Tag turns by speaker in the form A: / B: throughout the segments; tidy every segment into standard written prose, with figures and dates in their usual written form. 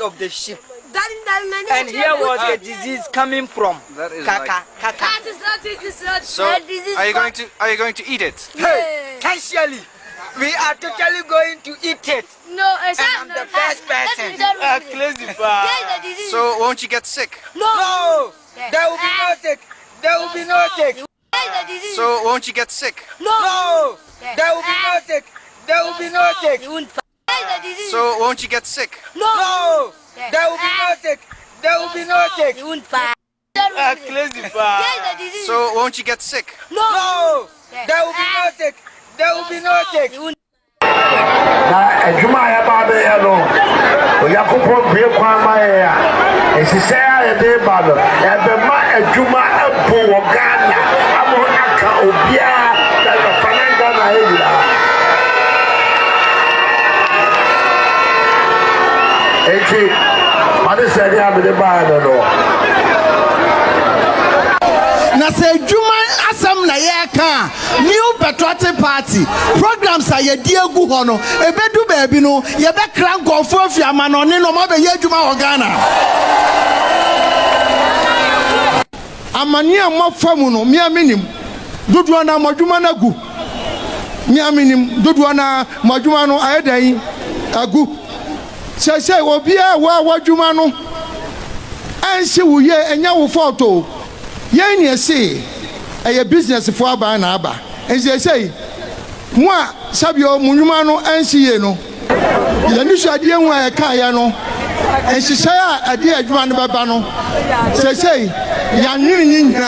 A: Of the sheep, and here was the disease coming from. Kaka.
B: So, are you going to eat it?
A: Hey, casually, we are totally going to eat it.
C: No,
A: and I'm the first person.
B: So, won't you get sick?
A: No, there will be no sick. There will be no sick.
B: So, won't you get sick?
A: No, there will be no sick. There will be no sick.
B: So, won't you get sick?
A: No, there will be no sick. There will be no sick.
B: So, won't you get sick?
A: No, there will be no sick. There will be no sick.
D: Na adwuma ya ba be ya no Yakobon bie kwan ma ya esise ya de ba no ya be ma adwuma ebo wo Ghana amo aka obia da fananga na ejira eti made se dia me de ba no
E: na se adwuma asam na ye ka new patriotic party programs are ye die gu ho no ebedu ba bi no ye be kra nkofo afiama no ne no ma be ye adwuma ho Ghana amani amofamu no miaminim dodo na modwuma na gu miaminim dodo na modwuma no ayedan agu sese obi a wa dwuma no anse wuye enya wo photo ye ni ese eye business for aba na aba ense sei mo a sabio munwuma no anse ye no ye ni so ade enwu a ka ya no enhihye a ade adwuma no baba no sei ya nwini nyina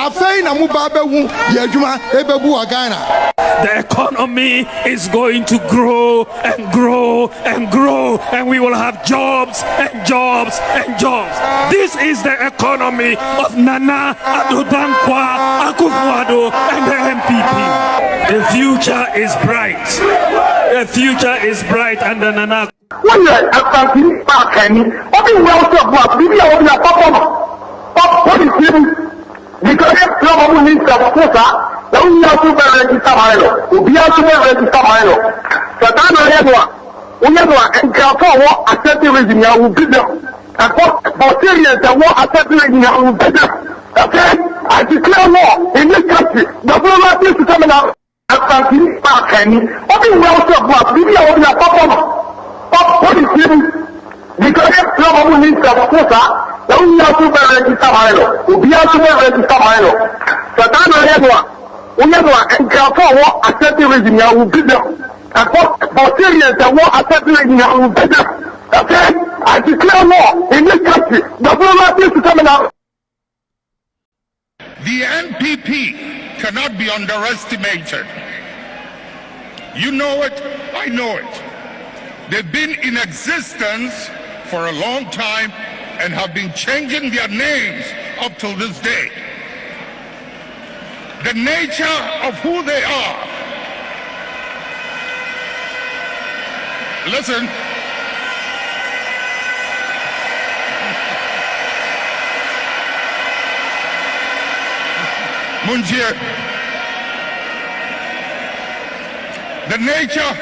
E: afei na mu ba behu ye adwuma ebebu wa Ghana.
F: The economy is going to grow and grow and grow, and we will have jobs and jobs and jobs. This is the economy of Nana Addo Dankwa Akufo-Addo and the NPP. The future is bright. The future is bright under Nana.
D: When you are something back and only well to what we are on a pop what is him because probably needs to put the only to register Milo, will be able to register Milo. So that we have and careful what accepting reason will be there. And for serious and what accepting reason will be there. Okay, I declare war in this country. The government is coming out. Asante Pakani, what is well said about Bibia of your papa? What is him? Because some needs a quota, the only register Milo, who be also register Milo. Satana, we have and Carfor, a certain reason you will be there. And for serious, the war accepting your business. Okay? I declare war in this country. The government is coming out.
C: The NPP cannot be underestimated. You know it, I know it. They've been in existence for a long time and have been changing their names up till this day. The nature of who they are. Listen. Munjir. The nature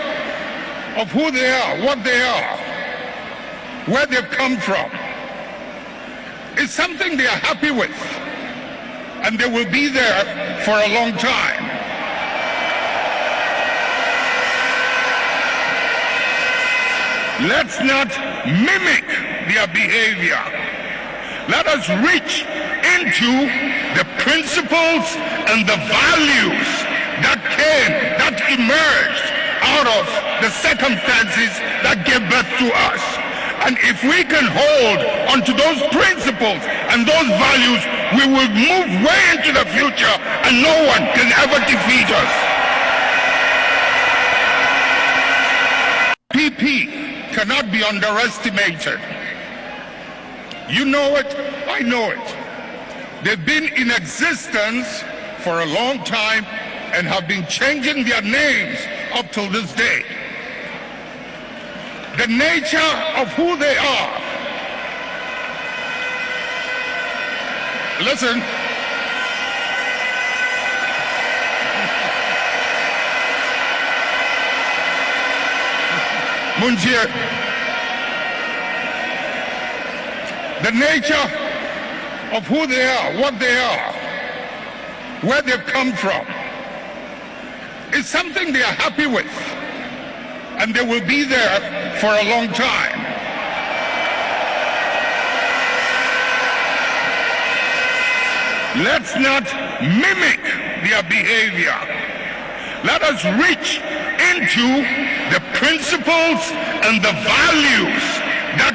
C: of who they are, what they are, where they've come from, is something they are happy with. And they will be there for a long time. Let's not mimic their behavior. Let us reach into the principles and the values that emerged out of the circumstances that gave birth to us. And if we can hold onto those principles and those values, we will move way into the future and no one can ever defeat us. PP cannot be underestimated. You know it, I know it. They've been in existence for a long time and have been changing their names up till this day. The nature of who they are. Listen. Munjir. The nature of who they are, what they are, where they've come from, is something they are happy with. And they will be there for a long time. Let's not mimic their behavior. Let us reach into the principles and the values that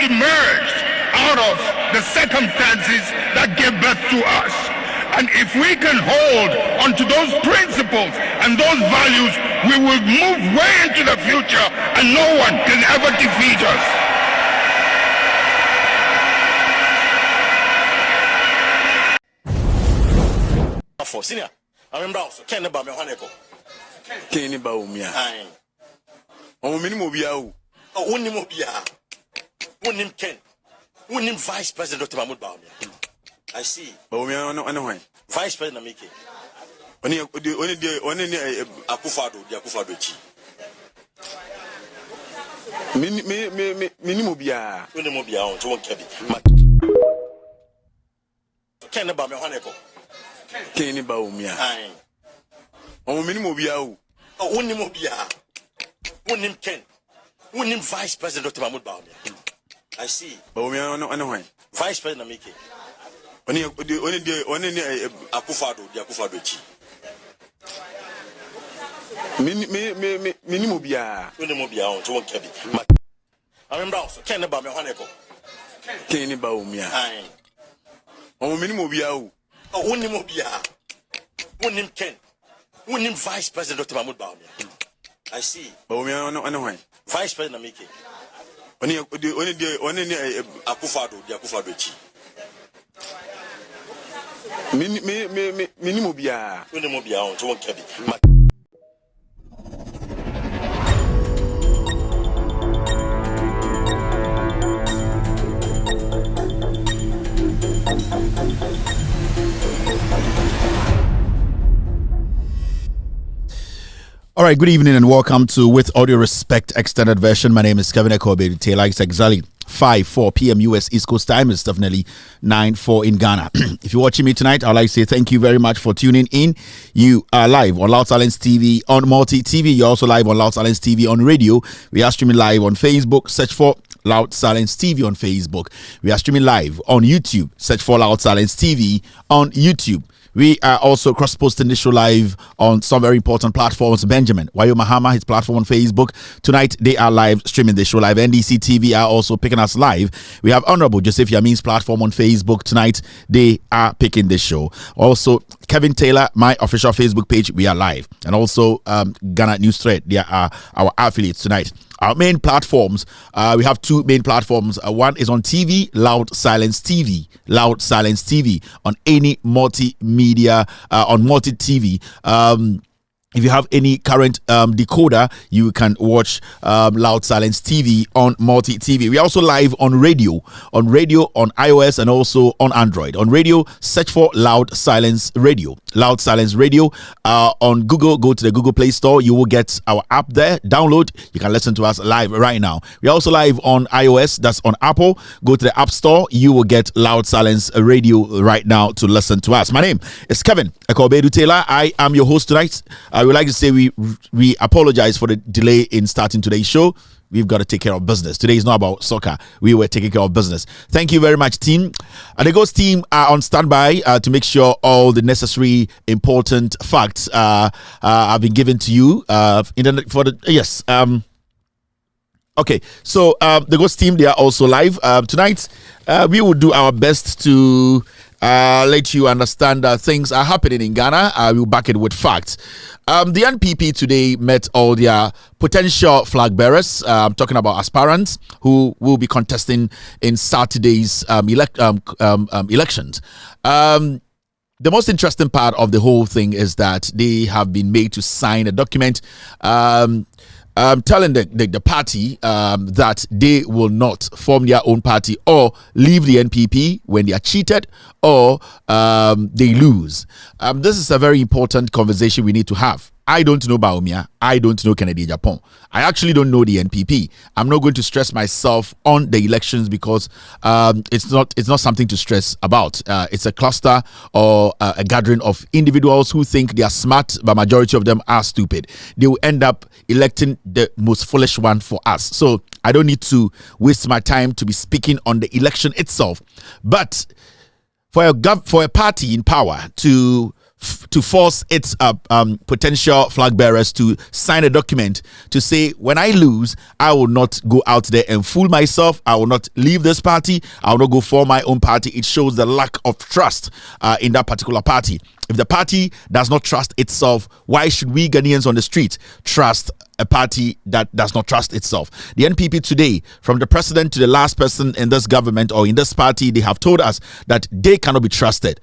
C: emerged out of the circumstances that gave birth to us. And if we can hold onto those principles and those values, we will move way into the future and no one can ever defeat us.
G: Senior, I remember also, Ken about me, Haneko.
H: Ken about me. Oh, minimum be out.
G: Oh, one name be out. One name Ken. One name Vice President Dr. Mahmoud Baumia. I see.
H: Oh, me, I know.
G: Vice President Amike.
H: Only
G: Akufado, the Akufado Chi.
H: Minimum be out.
G: One name be out, one Kebby. Ken about me, Haneko.
H: Ken about me. Oh, minimum be out.
G: Oh, one name be out. One name Ken. One name Vice President Dr. Mahmoud Baumia. I see.
H: Oh, me, I know.
G: Vice President Amike.
H: Only
G: Akufado, the Akufado Chi.
H: Minimum be out.
G: One name be out, one Kebby. I remember also, Ken about me, Haneko.
H: Ken about me. Oh, minimum be out.
G: Oh, one name be out. One name Ken. One name Vice President Dr. Mahmoud Baumia. I see.
H: Oh, me, I know.
G: Vice President Amike.
H: Only
G: Akufado, the Akufado Chi.
H: Minimum be out.
G: One name be out, one Kebby.
I: All right, good evening and welcome to With Audio Respect Extended Version. My name is Kevin Ekobe. Taylor. It's exactly 5-4 p.m. US East Coast time. It's definitely 9-4 in Ghana. If you're watching me tonight, I'd like to say thank you very much for tuning in. You are live on Loud Silence TV, on Multi TV. You're also live on Loud Silence TV on radio. We are streaming live on Facebook. Search for Loud Silence TV on Facebook. We are streaming live on YouTube. Search for Loud Silence TV on YouTube. We are also cross-posting this show live on some very important platforms. Benjamin Wayo Mahama, his platform on Facebook. Tonight, they are live streaming the show live. NDC TV are also picking us live. We have Honorable Joseph Yamin's platform on Facebook. Tonight, they are picking the show. Also, Kevin Taylor, my official Facebook page, we are live. And also, Ghana News Thread, they are our affiliates tonight. Our main platforms, we have two main platforms. One is on TV, Loud Silence TV. Loud Silence TV on any multimedia, on multi TV. If you have any current decoder, you can watch Loud Silence TV on Multi TV. We are also live on radio, on iOS and also on Android. On radio, search for Loud Silence Radio. Loud Silence Radio. On Google, go to the Google Play Store. You will get our app there. Download. You can listen to us live right now. We are also live on iOS. That's on Apple. Go to the App Store. You will get Loud Silence Radio right now to listen to us. My name is Kevin Ekobe Taylor. I am your host tonight. I would like to say we apologize for the delay in starting today's show. We've got to take care of business. Today is not about soccer. We were taking care of business. Thank you very much, team. The Ghost team are on standby to make sure all the necessary important facts have been given to you. Okay, so the Ghost team, they are also live. Tonight, we will do our best to let you understand that things are happening in Ghana. We'll back it with facts. The NPP today met all their potential flag bearers. I'm talking about aspirants who will be contesting in Saturday's elections. The most interesting part of the whole thing is that they have been made to sign a document telling the party that they will not form their own party or leave the NPP when they are cheated or they lose. This is a very important conversation we need to have. I don't know Baumia. I don't know Kennedy Japan. I actually don't know the NPP. I'm not going to stress myself on the elections because it's not something to stress about. It's a cluster or a gathering of individuals who think they are smart, but majority of them are stupid. They will end up electing the most foolish one for us. So I don't need to waste my time to be speaking on the election itself. But for a party in power to force its potential flag bearers to sign a document to say, when I lose, I will not go out there and fool myself. I will not leave this party. I will not go for my own party. It shows the lack of trust in that particular party. If the party does not trust itself, why should we Ghanaians on the street trust a party that does not trust itself? The NPP today, from the president to the last person in this government or in this party, they have told us that they cannot be trusted.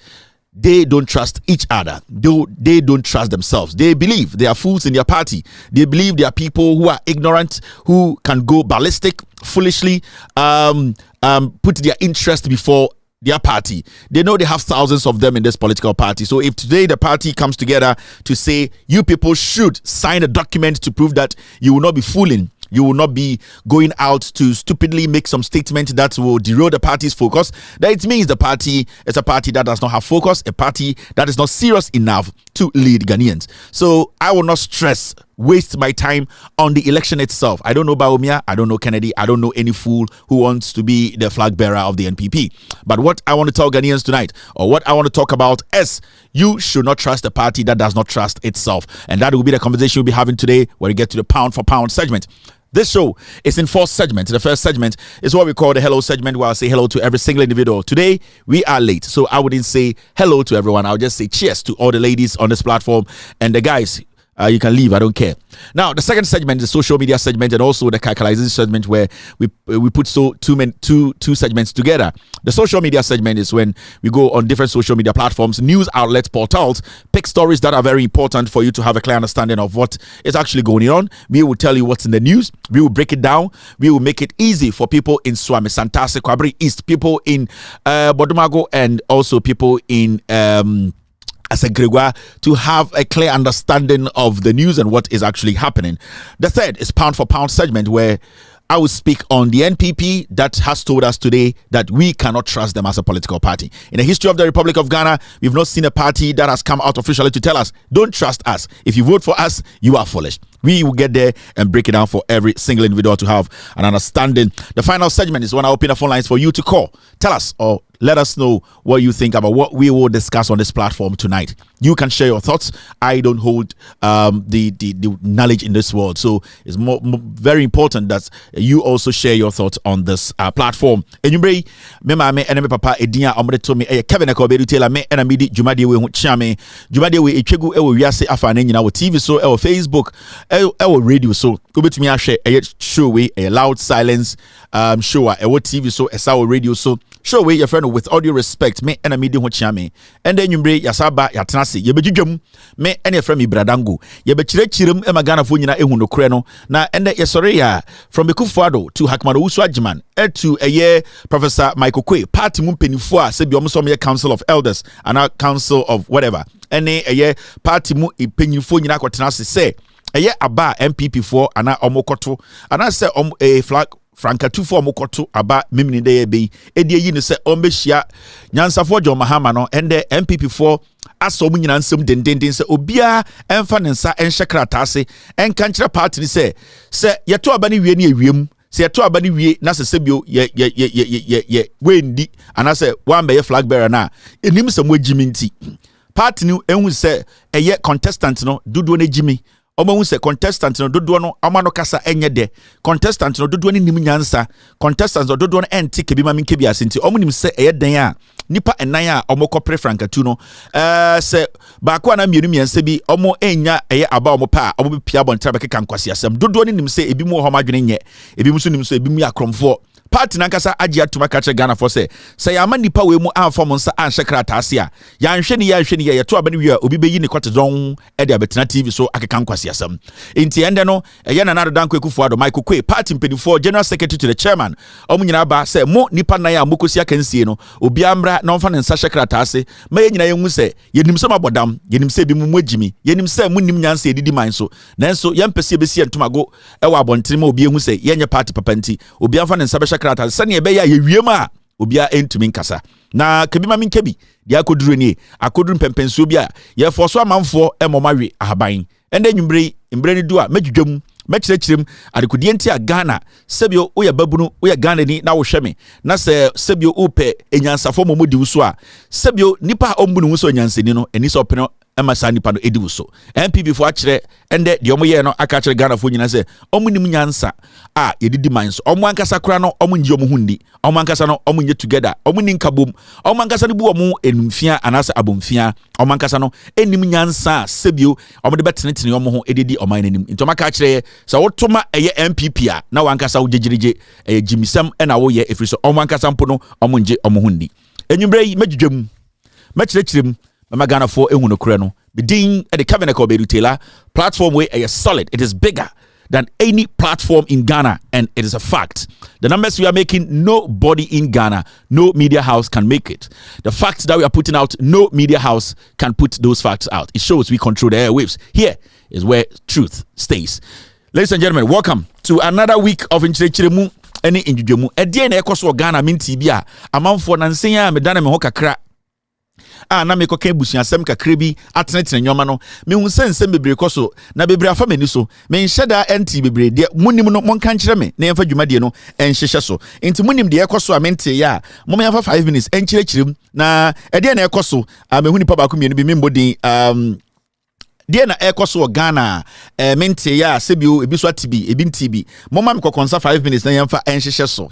I: They don't trust each other. They don't trust themselves. They believe they are fools in their party. They believe they are people who are ignorant, who can go ballistic, foolishly, put their interest before their party. They know they have thousands of them in this political party. So if today the party comes together to say, you people should sign a document to prove that you will not be fooling, you will not be going out to stupidly make some statement that will derail the party's focus, that it means the party is a party that does not have focus, a party that is not serious enough to lead Ghanaians. So I will not waste my time on the election itself. I don't know Baumia, I don't know Kennedy, I don't know any fool who wants to be the flag bearer of the NPP. But what I want to tell Ghanaians tonight, or what I want to talk about, is you should not trust a party that does not trust itself. And that will be the conversation we'll be having today when we get to the pound for pound segment. This show is in 4 segments. The first segment is what we call the hello segment, where I'll say hello to every single individual. Today, we are late, so I wouldn't say hello to everyone. I'll just say cheers to all the ladies on this platform and the guys. You can leave, I don't care. Now, the second segment is the social media segment and also the calculation segment, where we put two segments together. The social media segment is when we go on different social media platforms, news outlets, portals, pick stories that are very important for you to have a clear understanding of what is actually going on. We will tell you what's in the news. We will break it down. We will make it easy for people in Swami, Santase, Kwabri East, people in Bodumago, and also people in as a Gregoire to have a clear understanding of the news and what is actually happening. The third is pound for pound segment, where I will speak on the NPP that has told us today that we cannot trust them as a political party. In the history of the Republic of Ghana, we've not seen a party that has come out officially to tell us, don't trust us. If you vote for us, you are foolish. We will get there and break it down for every single individual to have an understanding. The final segment is when I open the phone lines for you to call. Tell us or let us know what you think about what we will discuss on this platform tonight. You can share your thoughts. I don't hold the knowledge in this world, so it's very important that you also share your thoughts on this platform. Anyway, me papa edinya omre to me Kevin Ekobedu tell me and me di jumade we ho chiame jumade we etwegu e wo wiase afa na nyina wo TV so e wo Facebook e wo radio so obetumi ahwe e show we a loud silence show e wo TV so e sa wo radio so show we your friend with all due respect me and me di ho chiame and then nyumbre yasaba yatenase ye bedwudwam me and your friend me bradango ye be kirekirim e magana fo nyina ehu no kure no na and ye sorry ya from Bekufuado to Hakmano Usu Ajiman to a year Professor Michael Kwe party mumpenifo a se bi omo so me council of elders and our council of whatever any a year party mu penyifo nyina kwatenase say a year aba MPP for ana omokoto ana say a flag Franka 24 mokoto aba mimini de be edie yi ne se ombehia nyansafo John Mahama no ende MPP4 aso mu nyina nsem dendenden se obia emfa ne nsa enhye krata ase enka nkyere party ni se yeto aba ne wie ne awiem se yeto aba ne wie na se sebio ye wendi ana se wan be ye flag bearer na enim se mo agimi nti party ni enhu se eye contestant no dodo na agimi omo se contestant no dodo no amano kasa enye de contestant no dodo ni nim nyansa contestant no dodo no ente kebi ma minke bi asenti omo nim se eye den a nipa enan a omo kopre frankatu no se ba ko na mienu miense bi omo enya eye aba omo pa omo bi pia bontra be keka nkwasi asem dodo ni nim se ebi mu ho madwene nye ebi mu so nim so ebi mu akromfo party nankasa agi atuma kache Ghana for say ya ma nipa we mu anfom nsa anhye krata ase a ya nhwe ni ye to aba ni wi a obi beyi ni kote don e de abetena TV so akeka nkwasi asem enti ende no ye na nado danko Ekufuado Michael Kwe party mpedifo general secretary to the chairman omu nyina ba say mo nipa nan ya mokosi akansie no obi amra na onfa ne nsa hye krata ase ma ye nyina ye hu say ye nim se mabodam ye nim se bi mu agimi ye nim se mu nim nyansa edidi man so nanso ye mpese e besi entomago e wa abontire ma obi hu say ye nye party papanti obi amfa ne nsa krata sani ebe ya yewiem a obia entumi nkasa na kebi ma minkebi dia akoduru ni akoduru pempenso bia ye foso amanfo emomawe ahaban ende nwumbre ni du a medwudwam mekirekirem adekodie nti a Ghana sebio oya babunu oya Ghana ni na wo hweme na se sebio upe enyansafo momodi wuso a sebio nipa ombunu wuso enyansani no eni so peno emasa nipa no edi wuso MPP fo akire ende de omo ye no aka akire Ghana fo nyina se omo nim nyansa a yedidi mines omo ankasa kura no omo nji omo hundi omo ankasa no omo nye together omo ni nkabom omo ankasa no bu omo enumfia anasa abomfia omo ankasa no enim nyansa sebio omo de betenetene omo ho edidi oman nanim ntoma ka akire sa wotoma eye MPP a na wankasa wo jejirije jimisam na wo ye efiri so omo ankasa mpo no omo nje omo hundi enwumbre yi medwudwam mekirekirem mama Ghana for ehunu kure no bedin e de Kevin Ekobedu Taylor platform way is solid. It is bigger than any platform in Ghana, and it is a fact. The numbers we are making, nobody in Ghana, no media house can make it. The facts that we are putting out, no media house can put those facts out. It shows we control the airwaves. Here is where truth stays. Ladies and gentlemen, welcome to another week of Nchirechiremu ene Injudwemu. Edie na ekoso Ghana minti bia amanfo na nsen ya medana me ho kakra. Na me kokan busuasem kakra bi atenetene nyoma no me hu sensem bebre koso na bebre afa mani so me nheda enti bebre de munim no monka nkire me na yemfa dwumade no enhyehye so enti munim de ekoso a mente ya mom yemfa 5 minutes enkyirechirem na ede na ekoso me hu nipa ba ko mienu bi membodin die na ekoso Ghana mente ya sebio ebiso atibi ebi ntibi moma me kokonsa 5 minutes na yemfa enhyehye so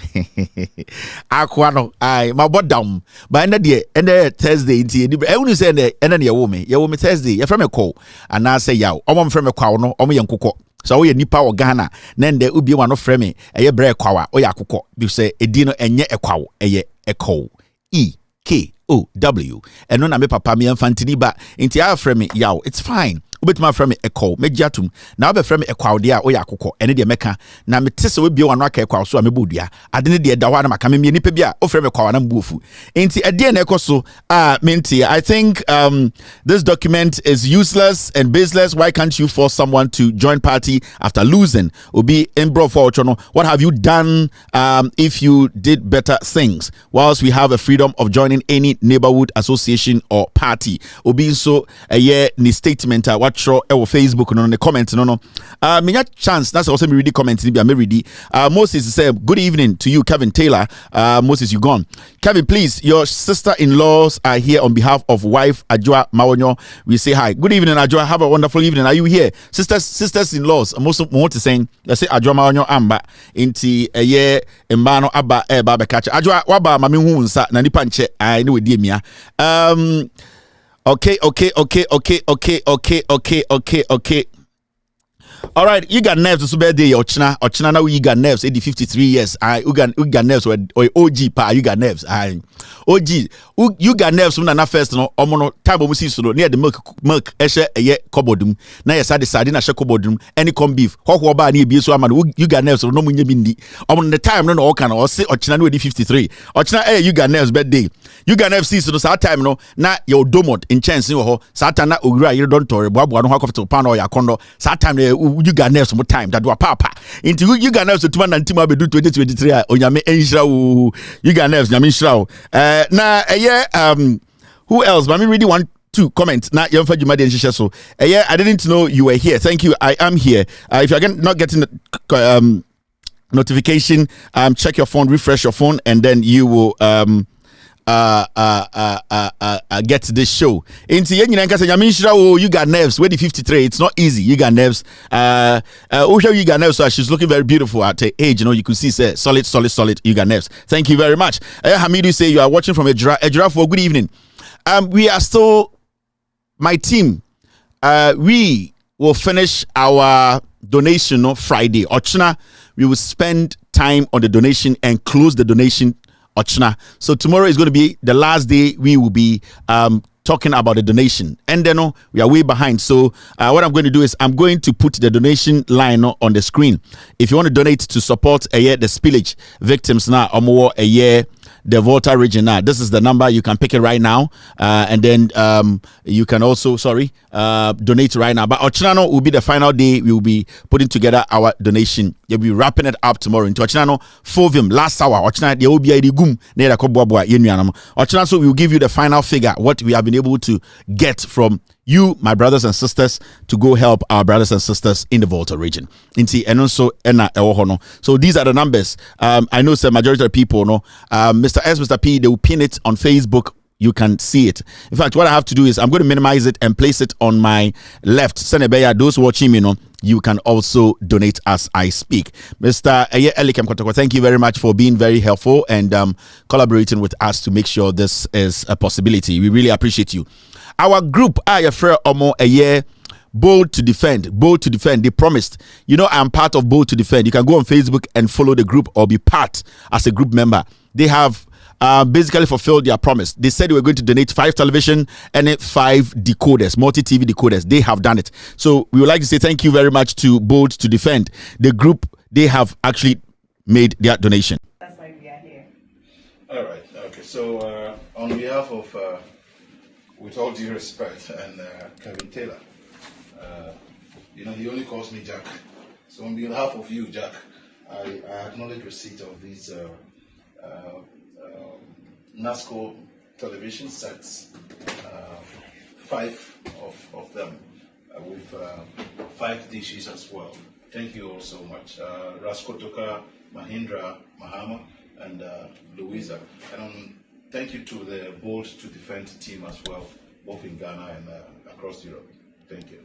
I: akwa no ai mabodam ba enda de enda Thursday nti ehunu se enda ne yewo me Thursday ye frame call ana say yaw omo frame kwawo no omo ye nkokọ so wo ye nipa wo Ghana na nde obi wa no frame eye bre kwawa o ye akokọ bi se edi no enye ekwawo eye ekọ EKOW eno na me papa me mfantini ba nti a frame yaw it's fine ubet ma frame a call, mejatum. Now be frame a crowdia or yakoko, and the meka. Now me tessa will be one rock a crowd, so I'm a budia. I didn't dear Dawana Macamia Nipebia, or frame a crowd and bufu. Ain't a dear necoso, Minty. I think this document is useless and baseless. Why can't you force someone to join party after losing? Obi Embro for Chono. What have you done if you did better things? Whilst we have a freedom of joining any neighborhood association or party. Obi so a year ni statement what show Facebook no the comment no. Me chance that's also me read the comment ni be me read. Moses said good evening to you Kevin Taylor. Moses you gone. Kevin please your sister-in-laws are here on behalf of wife Ajwa Mawonyo. We say hi. Good evening Ajwa. Have a wonderful evening. Are you here? Sisters-in-laws. Most to saying let's say Ajwa Mawonyo amba inti a year embano aba baba catch. Ajwa waba mami hunsa na nipa nche I know we mia. Okay. All right, you got nerves so bad day Ochina now you got nerves 53 years. You got nerves or OG pa you got nerves. OG you got nerves when na first no omono time we see so near the milk ehye eye kobodum na yesa de sardine ahye kobodum any corn beef ho ba na ebie so ama you got nerves no munye bindi omono the time no all can or say Ochina no 53 Ochina you got nerves birthday you got nerves see so that time no na your domot in chance wo ho satan na owura you don tore boabo no hakofto pan or yakondo that time you got nerves some time that do papa into you got nerves to 2023 onyame enhira wo you got nerves nyame enhira na who else? But I really want to comment. Now, so I didn't know you were here. Thank you. I am here. If you're not getting the notification, check your phone, refresh your phone, and then you will get this show. You got nerves. Where the 53? It's not easy. You got nerves. You got nerves. So she's looking very beautiful at her age. You know, you could see solid. You got nerves. Thank you very much. Hamidu say you are watching from Ejura for good evening. We are still my team. We will finish our donation on Friday. Ochina, we will spend time on the donation and close the donation Ochina. So tomorrow is going to be the last day we will be talking about the donation. And then we are way behind. So what I'm going to do is I'm going to put the donation line on the screen. If you want to donate to support the spillage victims now, a year the Volta region now. This is the number. You can pick it right now. And then you can also, donate right now. But Ochinano will be the final day. We will be putting together our donation. You'll be wrapping it up tomorrow. Into Ochinano, Fovim, last hour. Ochinano, the OBI gum. Ochinano, so we will give you the final figure, what we have been able to get from you, my brothers and sisters, to go help our brothers and sisters in the Volta region. So these are the numbers. I know the majority of people know. Mr. S, Mr. P, they will pin it on Facebook. You can see it. In fact, what I have to do is I'm going to minimize it and place it on my left. Senebeya, those watching me, you can also donate as I speak. Mr. Elikem Kotoko, thank you very much for being very helpful and collaborating with us to make sure this is a possibility. We really appreciate you. Our group, Bold to Defend. They promised. I'm part of Bold to Defend. You can go on Facebook and follow the group or be part as a group member. They have basically fulfilled their promise. They said they were going to donate 5 television and 5 decoders, multi-TV decoders. They have done it. So we would like to say thank you very much to Bold to Defend. The group, they have actually made their donation.
J: That's why we are here.
K: All right. Okay. So on behalf of, with all due respect, and Kevin Taylor, he only calls me Jack. So on behalf of you, Jack, I acknowledge receipt of these NASCO television sets, 5 of them, with 5 dishes as well. Thank you all so much. Raskotoka, Mahindra, Mahama, and Louisa. And thank you to the Bold to Defend team as well, both in Ghana and across Europe. Thank you.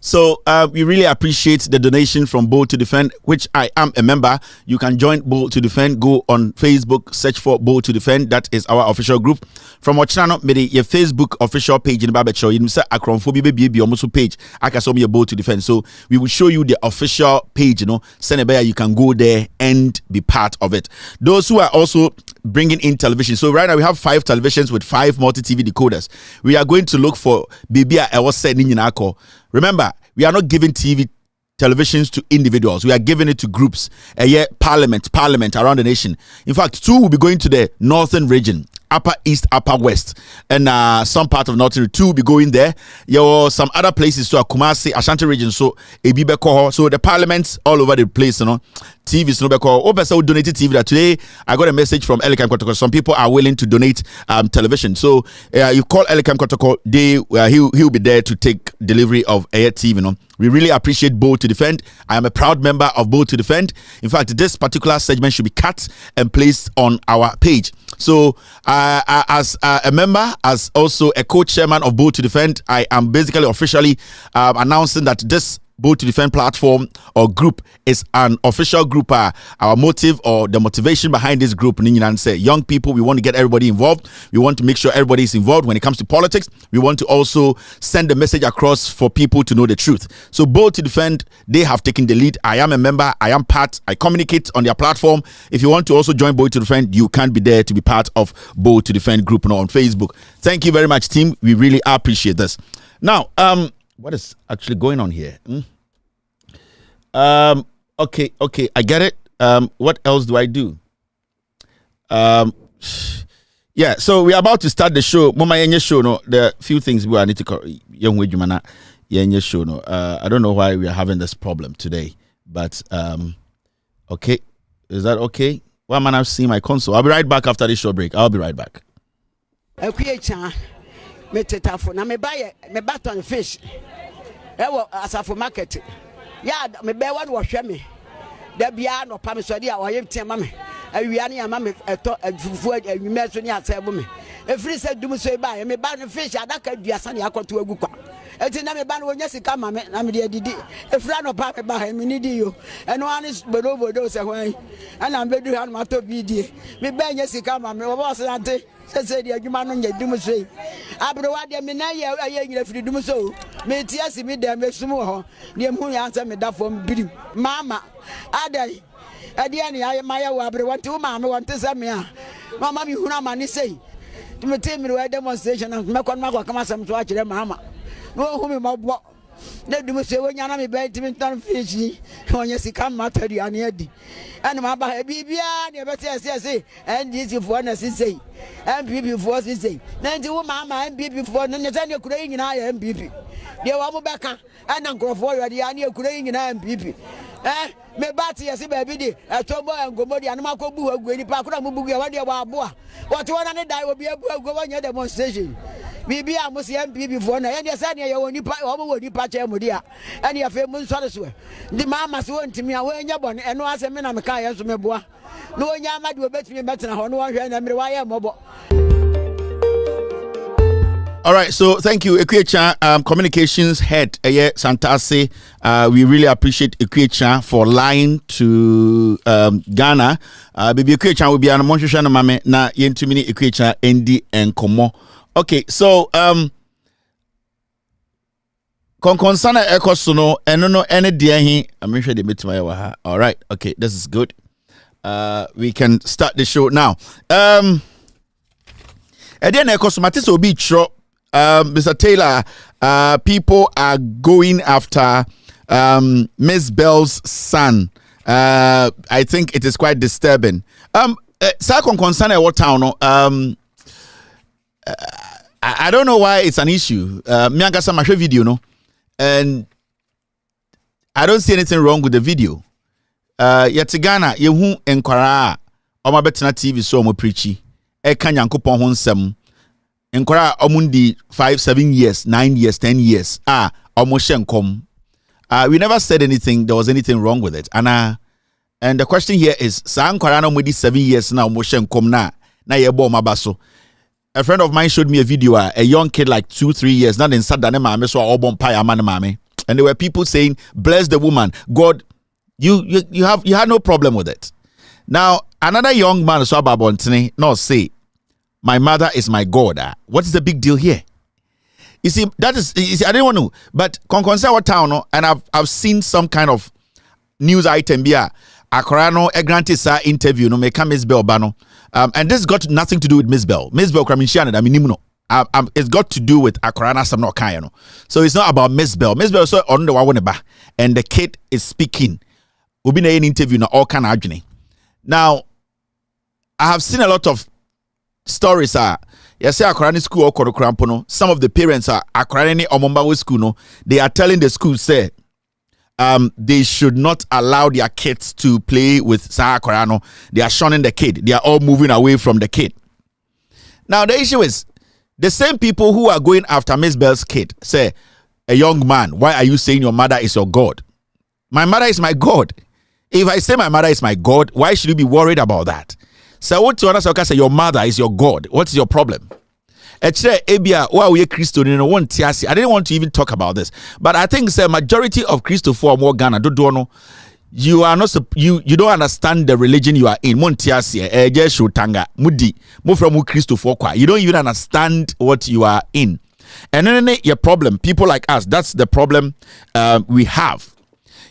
I: So we really appreciate the donation from Bold to Defend, which I am a member. You can join Bold to Defend. Go on Facebook, search for Bold to Defend. That is our official group. From Ochinano, your Facebook official page in the Babette Show, you say Akronphobia baby almost page. I can show me a Bold to Defend. So we will show you the official page. Send a you can go there and be part of it. Those who are also bringing in television. So right now we have 5 televisions with 5 multi-TV decoders. We are going to look for baby I was said in Yinako. Remember, we are not giving televisions to individuals. We are giving it to groups. Parliament around the nation. In fact, 2 will be going to the northern region, Upper East, Upper West, and some part of Northern. 2 will be going there. Some other places to Kumasi, Ashanti region. So so the parliaments all over the place. TVs no beko. Obesa donated TV. That today I got a message from Elikam Kotoko. Some people are willing to donate television. So you call Elikam Kotoko. He'll be there to take delivery of Air TV. We really appreciate Bold to Defend. I am a proud member of Bold to Defend. In fact, this particular segment should be cut and placed on our page. So, as a member, as also a co-chairman of Bold to Defend, I am basically officially announcing that this Bold to Defend platform or group is an official group. Our motive or the motivation behind this group, say young people, we want to get everybody involved. We want to make sure everybody is involved when it comes to politics. We want to also send the message across for people to know the truth. So Bold to Defend, they have taken the lead. I am a member. I am part. I communicate on their platform. If you want to also join Bold to Defend, you can be there to be part of Bold to Defend group on Facebook. Thank you very much, team. We really appreciate this. Now, what is actually going on here? Okay, I get it. What else do I do? Yeah, so we're about to start the show. Mama yenye show no. There are few things we need to young Jumana yenye show no. I don't know why we are having this problem today, but okay, is that okay? Why am I not seeing my console? I'll be right back after this short break. I'll be right back.
J: Me tetafo na me buy me baton fish. Asafo market. Ya me be one wo hwe me. Da bia no pa me so dia oyem tema me. Awia ne ama me eto afufu anwuma so ne asebo me. Efiri se dum so ba me ba no fish adaka duasa ne akoto agu kwa. Eti na me ba no onya sika ma me na me de didi. Efira no pa me ba me ni di yo. Eno ani bodo se hwan. Ana me du han ma to bi die. Me ba nya sika ma me wo bo se ante. Say the Jumano Dumusay. Abroad, the Minaya, I ain't left the Dumuso. Me tears me there, make some more. The moon answer me that from Bidim. Mamma, Adai. At the end, I am my Wabra, what two mamma want to say me. Mamma, you know, money say. To me, tell me where demonstration and make one come as some to watch them, mamma. No, whom my walk. Let them say when you're not bad to me, turn fishy. When you see come matter, the unheady. And my baby, never say, and this is one as he say. And people for this say. Then the woman and people for the Ukraine and I am people. They were back and uncle for the Ukraine and I am people. Me bati ya sibe bidi etobo ngomodi anumako bu agweni pa kura mubugu ya wadi ya wabua watu wana ne dai obi abu agwo demonstration bibi amusi MPP for na yende sane ya woni pa obo woni pa che mudi a ene ya fe mun sore so ndi mama se wontimi a wenya bone eno ase me na me ka yeso meboa no onya amade obetimi betena ho no hwe na mere wa ye mobo.
I: All right, so thank you, Ekwecha, communications head, Santase. We really appreciate Ekwecha for lying to Ghana. Baby Ekwecha will be on Monshana Mame na yentumini Ekwecha Endi and Komo. Okay, so Konkonsana Ekosuno enono ene diahi. I'm sure they met my waha. All right, okay, this is good. We can start the show now. Edian Ekosumatis will be short. Mr. Taylor, people are going after Miss Bell's son. I think it is quite disturbing. Second concern at what town? I don't know why it's an issue. Me and Gasa Mashe video, no, and I don't see anything wrong with the video. Yatigana, yehu enkwara, oma betina TV so mo preachy. Eka nyankopon ho nsem. Enkora omundi 5, 7 years, 9 years, 10 years. Omoshenkom. We never said anything. There was anything wrong with it. And the question here is, sa enkora no mudi 7 years na omoshenkom na yebo mabaso. A friend of mine showed me a video. A young kid like 2, 3 years. Not in Sadane mame so obon paya man mame. And there were people saying, "Bless the woman, God." You had no problem with it. Now another young man so babontene no say, "My mother is my God." What is the big deal here? You see, I didn't want to, but Konkonsa town, and I've seen some kind of news item here. Akorano Egrantisa interview no make Miss Bell bano. And this got nothing to do with Miss Bell. Miss Bell Kramishiana, I mean, it's got to do with Akorana some no kind, so it's not about Miss Bell. Miss Bell so on the one and the kid is speaking. We'll be in an interview now all kind of journey. Now I have seen a lot of stories yes, Akorani school or Korokrampono. Some of the parents are Akorani or Mombawe school. No, they are telling the school say they should not allow their kids to play with Akorano. They are shunning the kid. They are all moving away from the kid. Now the issue is the same people who are going after Miss Bell's kid say, a young man, why are you saying your mother is your God? My mother is my God. If I say my mother is my God, why should you be worried about that? So what to understand? Say your mother is your God. What is your problem? I didn't want to even talk about this, but I think the majority of Christopher more Ghana don't know. You are not you don't understand the religion you are in. You don't even understand what you are in, and then your problem. People like us, that's the problem we have.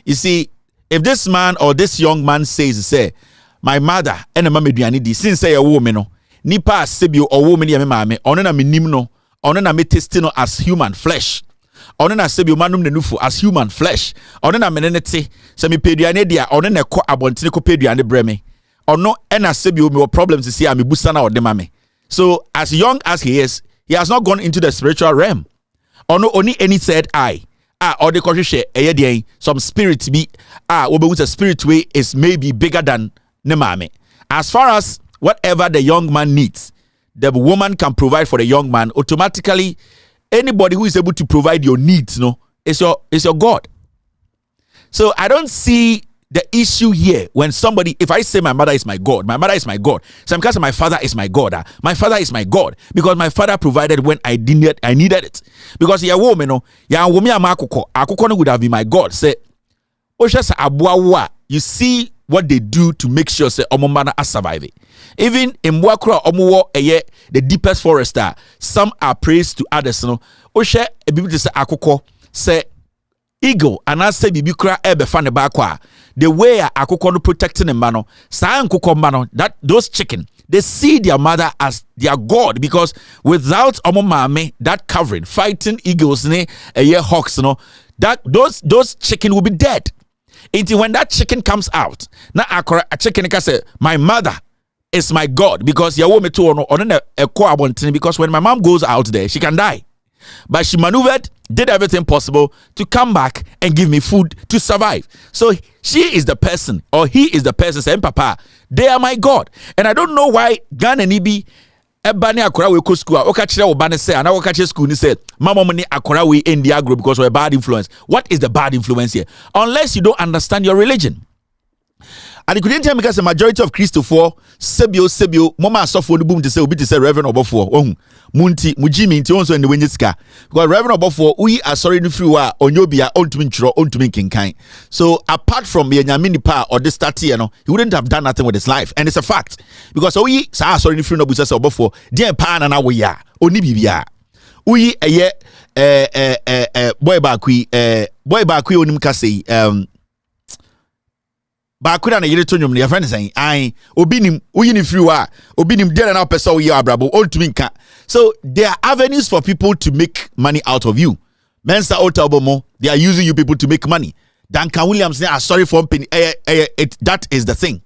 I: You see, if this man or this young man say. My mother and a mammy duanidi since a woman no nipa sebio or woman ya mame on na minim no on na metestino as human flesh on na sebio manum nenufu as human flesh on na menenete se me peduane dia on na ko abontene ko peduane breme ono na sebio me problems see am busa na ode mame. So as young as he is, he has not gone into the spiritual realm. Ono only any said I or the koshe eye some spirit be a spirit way is maybe bigger than Nemame. As far as whatever the young man needs, the woman can provide for the young man. Automatically, anybody who is able to provide your needs, is your God. So I don't see the issue here when somebody, if I say my mother is my God, my mother is my God. Some because my father is my God. My father is my God because my father provided when I needed it. Because ya woman, akoko would have been my God. Say, you see what they do to make sure say omomana are surviving. Even in Mwakura omuwo the deepest forest some are praised to others. Oshe e bibi say akoko say eagle and I say bibi kura ebe fane bakwa. The way akoko no protecting the mano, sa nkoko mano, that those chicken they see their mother as their God because without omomame that covering fighting eagles hawks that those chicken will be dead. Until when that chicken comes out, now a chicken can say, my mother is my God because because when my mom goes out there, she can die. But she maneuvered, did everything possible to come back and give me food to survive. So she is the person, or he is the person saying, Papa, they are my God. And I don't know why Ghana Nibi Ebani akora we ko school oka kire wo ba ne say ana oka kire school ni say mama mo ni akora we in the agro because we're a bad influence. What is the bad influence here? Unless you don't understand your religion. And you couldn't tell me because the majority of Christopher sebio mama sofo ni boom to say obi to say Reverend Obofo ohun munti mujimi nti onso en wenye sika because Reverend Obofo we are sorry ni free wa onyobia ontumi nchiro ontumi kinkan. So apart from ye nyame nipa or this 30 he wouldn't have done nothing with his life, and it's a fact because we sorry ni free no busa say Obofo dey pa na we ya oni bibia we boy bakui onim ka say Bakura na yire tonyum ne friend saying I obinim uyini free wa obinim there na person we abrabo ontumi nka. So there are avenues for people to make money out of you. Mensa Otabomo, they are using you people to make money. Duncan Williams are sorry for penny that is the thing.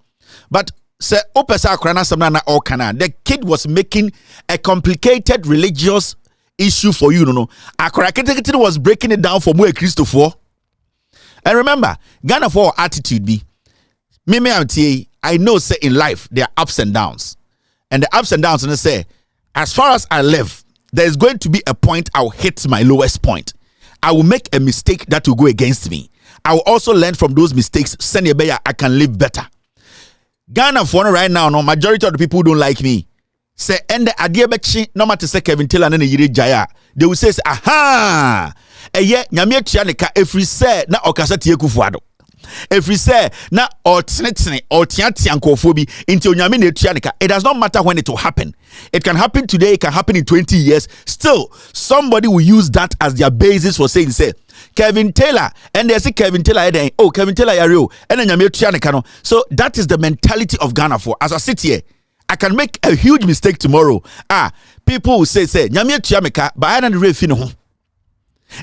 I: But say opesa krana samna na all kana the kid was making a complicated religious issue for you Akora Ketekete was breaking it down for more Christopher. And remember Ghana for attitude be I know say in life there are ups and downs. And the ups and downs and say, as far as I live, there is going to be a point I'll hit my lowest point. I will make a mistake that will go against me. I will also learn from those mistakes. Send a better, I can live better. Ghana for right now, majority of the people who don't like me. Say and the idea bechi no matter say Kevin Taylor and Yiri Jaya. They will say, aha, nyame tua every say na okasa tie kufuado. If we say na it does not matter when it will happen. It can happen today, it can happen in 20 years. Still, somebody will use that as their basis for saying, say, Kevin Taylor, and they say Kevin Taylor, Kevin Taylor, and then so that is the mentality of Ghana for. As I sit here, I can make a huge mistake tomorrow. People will say, Nyame atua meka, but I don't really feel.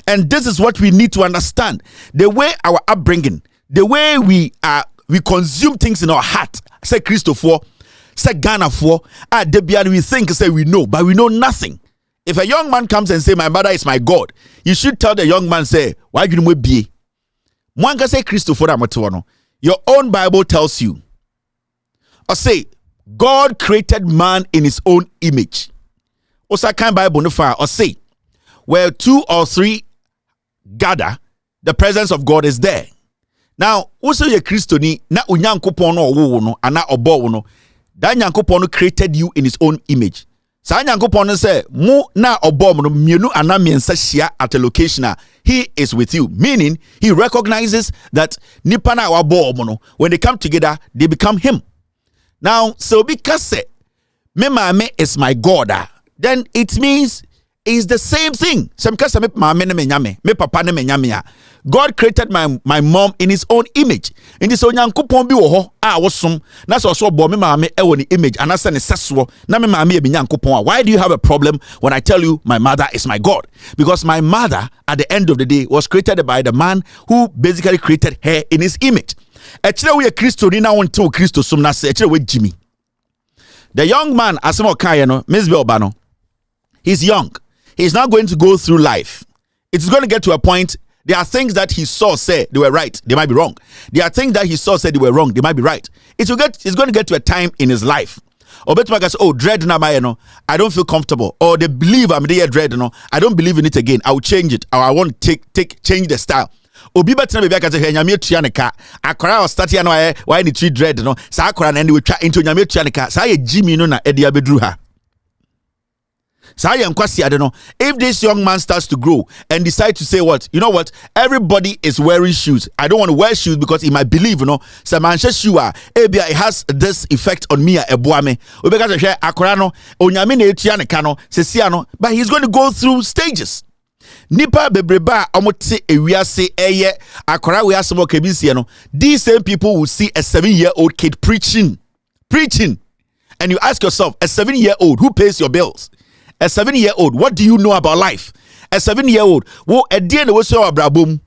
I: And this is what we need to understand. The way our upbringing, the way we consume things in our heart. Say Christopher, say Ghana for, Debian, we think, say we know, but we know nothing. If a young man comes and say, my mother is my God, you should tell the young man, say, why you know be? Mwanga say Christopher Amatono. Your own Bible tells you, or say, God created man in his own image. Or say, kind Bible no fire, or say, where 2 or 3 gather, the presence of God is there. Now, also ye Christoni, na unyankopon no wo no, ana obo no, that nyankopon created you in his own image. Sa nyankopon say, mu na obo no mienu ana miensa shia at a location, he is with you. Meaning, he recognizes that nipa na wabo no, when they come together, they become him. Now, so because say, me mame is my God, then it means it's the same thing. Me papa ne me nyame. God created my mom in his own image. In this onyankopon bi wo ho wosom na so bo me mame e wo ni image anase ne seso na me mame e bi nyankopon. Why do you have a problem when I tell you my mother is my God? Because my mother at the end of the day was created by the man who basically created her in his image. Echire we Christo ni na won te Christo som na se echire we Jimmy. The young man asemo kan no Miss Belbano. He's young. He's not going to go through life. It's going to get to a point. There are things that he saw say they were right. They might be wrong. There are things that he saw say they were wrong. They might be right. It's going to get to a time in his life. Or better say, oh, dread na no, I don't feel comfortable. Or they believe I'm there dread no, I don't believe in it again. I will change it. Or I want to change the style. Obi better be aka say nyame tua ne ka akora o start ya no why ni tree dread no sa akora na ndi we twa into nyame tua ne ka sa ye Jimmy no na e dia bedru ha. If this young man starts to grow and decide to say what, you know what, everybody is wearing shoes. I don't want to wear shoes because he might believe, some man shoe it has this effect on me but he's going to go through stages. Nipa bebreba omote ewiase eye akora we asemo kebisi no, these same people will see a 7-year-old kid preaching and you ask yourself, a 7-year-old who pays your bills? A 7-year-old, what do you know about life? A 7-year-old, wo edie na wo so abrabom,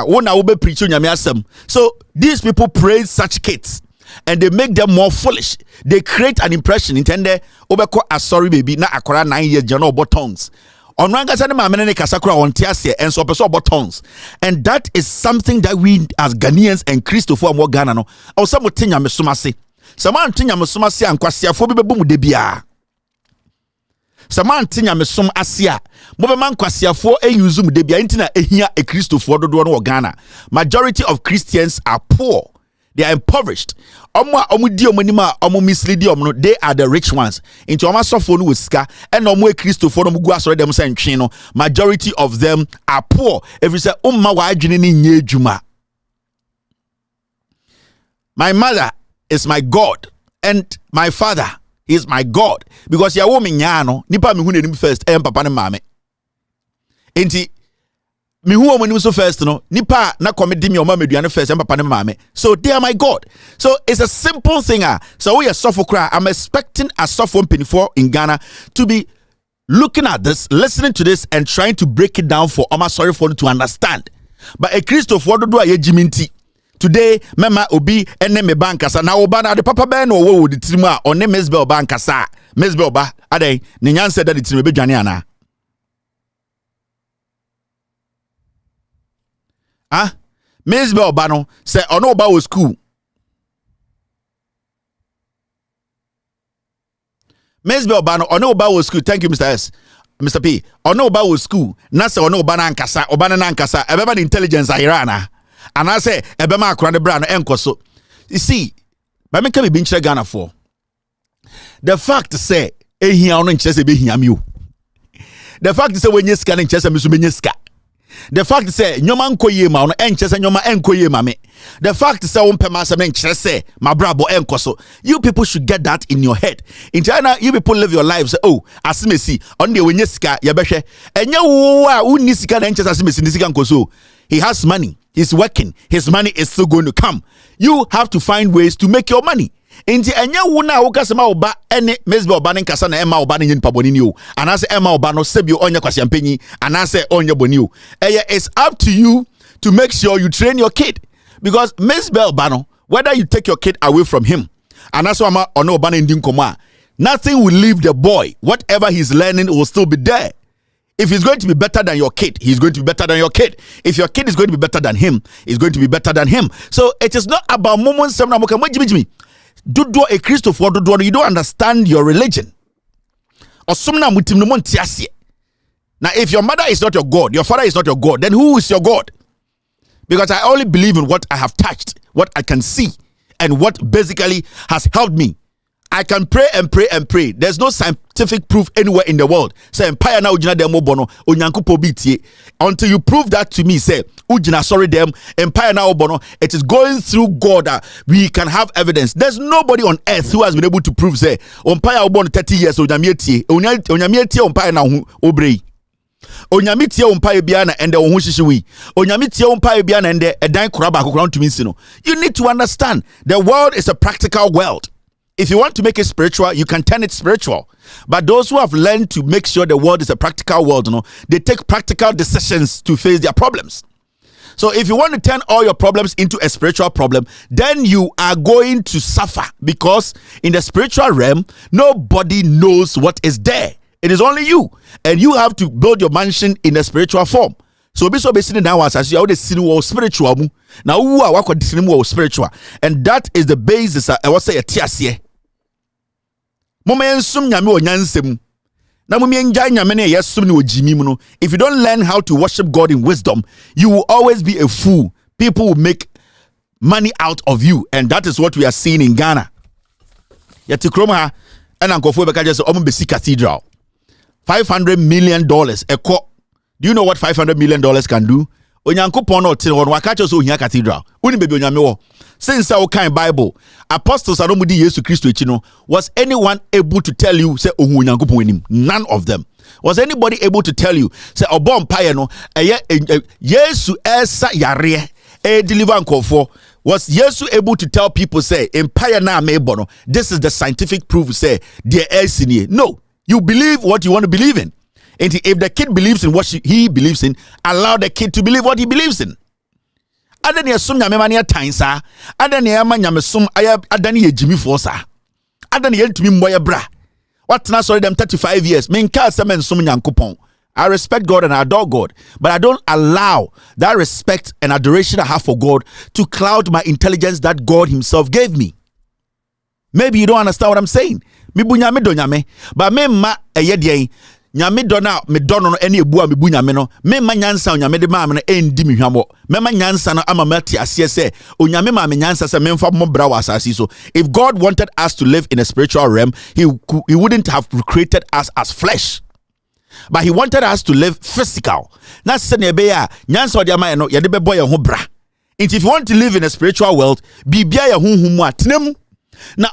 I: wo na wo be preach nyame asem. So these people praise such kids and they make them more foolish. They create an impression intende obeko asori baby na akora 9 years jano botons. Onwanga sa ne ma ne kasa kura on tiase enso opeso botons. And that is something that we as Ghanaians and Christopher mo Ghana no. O some tinya mesomase. Some tinya mesomase ankwasiafo bi bebu mu de bia. Saman tinya mesom asia mobe man kwasiafo use mu de bia ntina ehia e Christopher dodo no Ghana. Majority of Christians are poor. They are impoverished. Omo di omonima omo mislead no, they are the rich ones. Into omo sofo no wosika and omo e Christopher no mugu asore dem say ntwe no. Majority of them are poor. If you say umma wa adwene ni nye adwuma. My mother is my God and my father is my God, because ya wo menyano nipa me hu nanim first papa ne mame enti me hu o manim so first no nipa na komedi me o ma meduane first papa ne mame, so they are my God. So it's a simple thing. So we are suffer cry. I'm expecting a suffer penny in Ghana to be looking at this, listening to this and trying to break it down for Oma sorry for to understand. But a Christopher do a jiminti today, mema obi ene me bankasa na oba na de papa ben no wo di tirimu a one mesbel bankasa mesbel ba adai ne nyanse da di tirimu be dwane ana mesbel ba no say ono oba wo school mesbel ba no ono oba wo school. Thank you Mr. S. Mr. P. Ono oba wo school na say ono oba na ankasa oba na ankasa ebeba the intelligence ahirana. And I say, Ebema Krande Brand Enkoso. You see, but me can be binch Ghana for the fact to say, here on in chess be him you. The fact to say when you scan in chess and Misuminska. The fact to say, no man koye ma on enches and yoma enkoye mame. The fact to say on pemasa men chess my brabo enkoso. You people should get that in your head. In China, you people live your lives. Oh, asimesi on the when you ska yabeshe. And you unisika enches asimesi nisika nkoso. He has money. He's working. His money is still going to come. You have to find ways to make your money. Inti enya wu na wo kasema oba ene mesbe oba ne nkasa na ema oba ne nyin paboni ni o. Anase ema oba no sebio onye kwasiampanyi anase onye boni o. It's up to you to make sure you train your kid. Because mesbe oba no, whether you take your kid away from him, anase ama ono oba ne ndi nkoma, nothing will leave the boy. Whatever he's learning will still be there. If he's going to be better than your kid, he's going to be better than your kid. If your kid is going to be better than him, he's going to be better than him. So it is not about moments. Do a Christopher, you don't understand your religion. Now, if your mother is not your God, your father is not your God, then who is your God? Because I only believe in what I have touched, what I can see, and what basically has helped me. I can pray and pray and pray. There's no scientific proof anywhere in the world. Say empire na ujina demo bono onyankupo bitie. Until you prove that to me, say ujina sorry them empire na bono. It is going through God that we can have evidence. There's nobody on earth who has been able to prove say empire obono 30 years onyamietie empire na obrei. Onyamitie empire bia na ende wo hihihwi. Onyamitie empire bia na ende edan koraba akokora ntumi nsi no. You need to understand the world is a practical world. If you want to make it spiritual, you can turn it spiritual. But those who have learned to make sure the world is a practical world, they take practical decisions to face their problems. So if you want to turn all your problems into a spiritual problem, then you are going to suffer, because in the spiritual realm, nobody knows what is there. It is only you. And you have to build your mansion in a spiritual form. So be sitting now as you are the spiritual. Now who are what spiritual? And that is the basis I was say a tiasie. If you don't learn how to worship God in wisdom, you will always be a fool. People will make money out of you, and that is what we are seeing in Ghana. Yatikroma and Uncle Fubeka just cathedral. $500 million a co. Do you know what $500 million can do? Onyankopon no tin won wakacho so ohia cathedral. Uni bebe onyame wo. Since our kind Bible, apostles are mudi Yesu Christo echi no, was anyone able to tell you say ohu Onyankopon enim? None of them. Was anybody able to tell you say obo mpaye no Yesu esa yare deliver nkofo? Was Yesu able to tell people say empire na mebo no? This is the scientific proof say there is in here. No, you believe what you want to believe in. And if the kid believes in what he believes in, allow the kid to believe what he believes in. Adani asum nyame mania tainsa. Adani ama nyame sum aya adani ye jimi forsa. Adani ye ntumi mboye bra. What na sorry them 35 years. Minka semen sum nyankopon. I respect God and I adore God, but I don't allow that respect and adoration I have for God to cloud my intelligence that God himself gave me. Maybe you don't understand what I'm saying. Mi bunyame do nyame, but me ma eyedien nyame dona me dono no ene ebu a me bu nyame no me ma nyansa nyame de ma me no endi me hwamo me ma nyansa no ama mati ase se onyame ma me nyansa se me mfa mo bra wa asase. So if God wanted us to live in a spiritual realm, he wouldn't have created us as flesh, but he wanted us to live physical. Na se ne be ya nyansa odi ama no ye de be boy ho bra. If you want to live in a spiritual world, bibia ya hunhum mu atenam na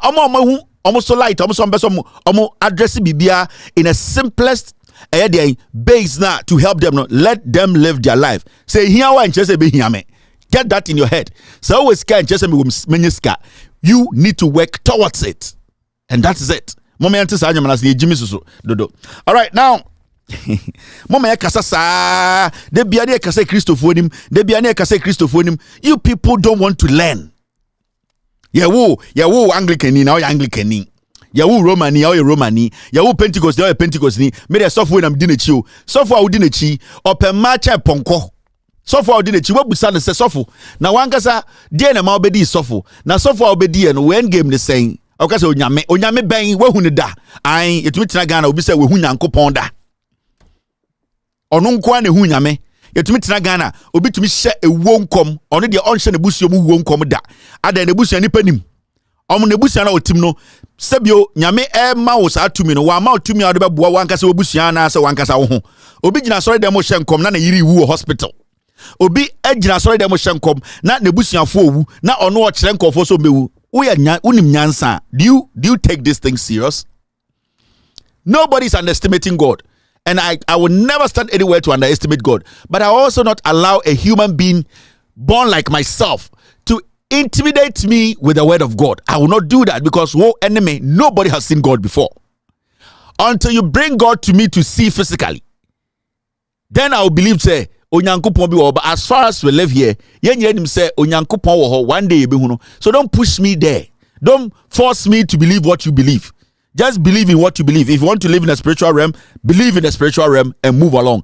I: almost so light, almost address bibia in a simplest base now to help them. Let them live their life. Say here one just be here me. Get that in your head. So always can just you need to work towards it, and that is it. All right, now. Mama kasa sa de bia ne kasa Christophonim, de bia ne kasa Christophonim. You people don't want to learn. Yawo Anglican ni na o Anglican ni. Yawo Roman ni o Romani. Yawo Pentecost ni o Pentecost ni. Me the software na mdi na chi o. Software odi na chi open match ponko. Software odi na chi wabusa na se software. Na wankasa de na ma obedi software. Na software obedi no when game ne sen. Okasa onyame ben wahu ne da. Ai etumi tena Ghana obi se wahu Nyankopon da. Ono nko na hu nyame. Yetumi tena Ghana obi tumi hye ewuo nkom ono de onhye ne busuo mu wuo nkom da ada ne busuo ni panim omo ne busuo na otim no sebio nyame ma wo sa tumi no wa ma otumi ade beboa wankasa wo busuo na ase wankasa wo ho obi gina sori dem hye nkom na yiri wu hospital obi agina sori dem hye nkom na ne busuafo owu na ono o kire nkofo so mewu wo ya unim nyansa. Do you take this thing serious? Nobody is underestimating God. And I will never stand anywhere to underestimate God. But I also not allow a human being born like myself to intimidate me with the word of God. I will not do that because, woe enemy, nobody has seen God before. Until you bring God to me to see physically, then I will believe, say, Onyankopon bi wo. But as far as we live here, yen say Onyankopon wo ho, one day be huno. So don't push me there. Don't force me to believe what you believe. Just believe in what you believe. If you want to live in a spiritual realm, believe in the spiritual realm and move along.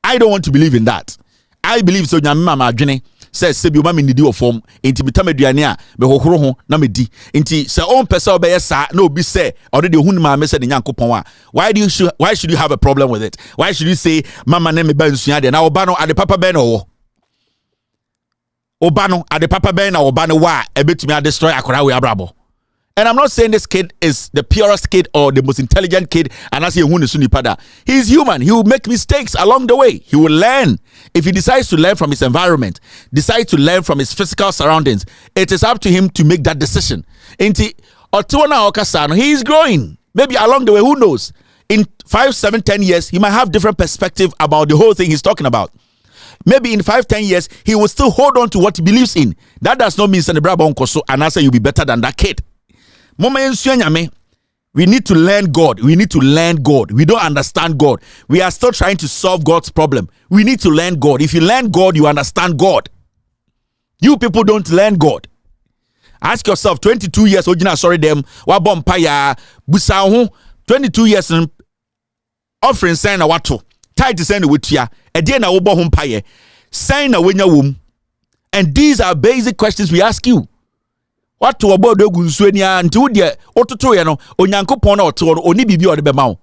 I: I don't want to believe in that. I believe so. Nyamma adwene says sebi o ma me nidi ofom enti bitameduane a me hohoro ho na me di enti se on pese obeye sa na obi say already hu ma me say de Nyankopon a why should you have a problem with it? Why should you say mama na me ba nsua de na oba no ade papa ben no wo oba no ade papa ben na oba no wa ebetumi a destroy akora we abrabo. And I'm not saying this kid is the purest kid or the most intelligent kid, and I say he's human. He will make mistakes along the way. He will learn. If he decides to learn from his environment, decides to learn from his physical surroundings, it is up to him to make that decision. He is growing. Maybe along the way, who knows? In 5, 7, 10 years, he might have different perspective about the whole thing he's talking about. Maybe in 5, 10 years, he will still hold on to what he believes in. That does not mean and I say you'll be better than that kid. We need to learn God. We need to learn God. We don't understand God. We are still trying to solve God's problem. We need to learn God. If you learn God, you understand God. You people don't learn God. Ask yourself, 22 years, sorry them, wabompaya, busa 22 years offering sign a wato, tied to send with ya, a day na wobo humpaye, sign a winya womb. And these are basic questions we ask you. What to about the Gunswenia until dear Ototoyano, Onyankopon or to only be or the Bemau.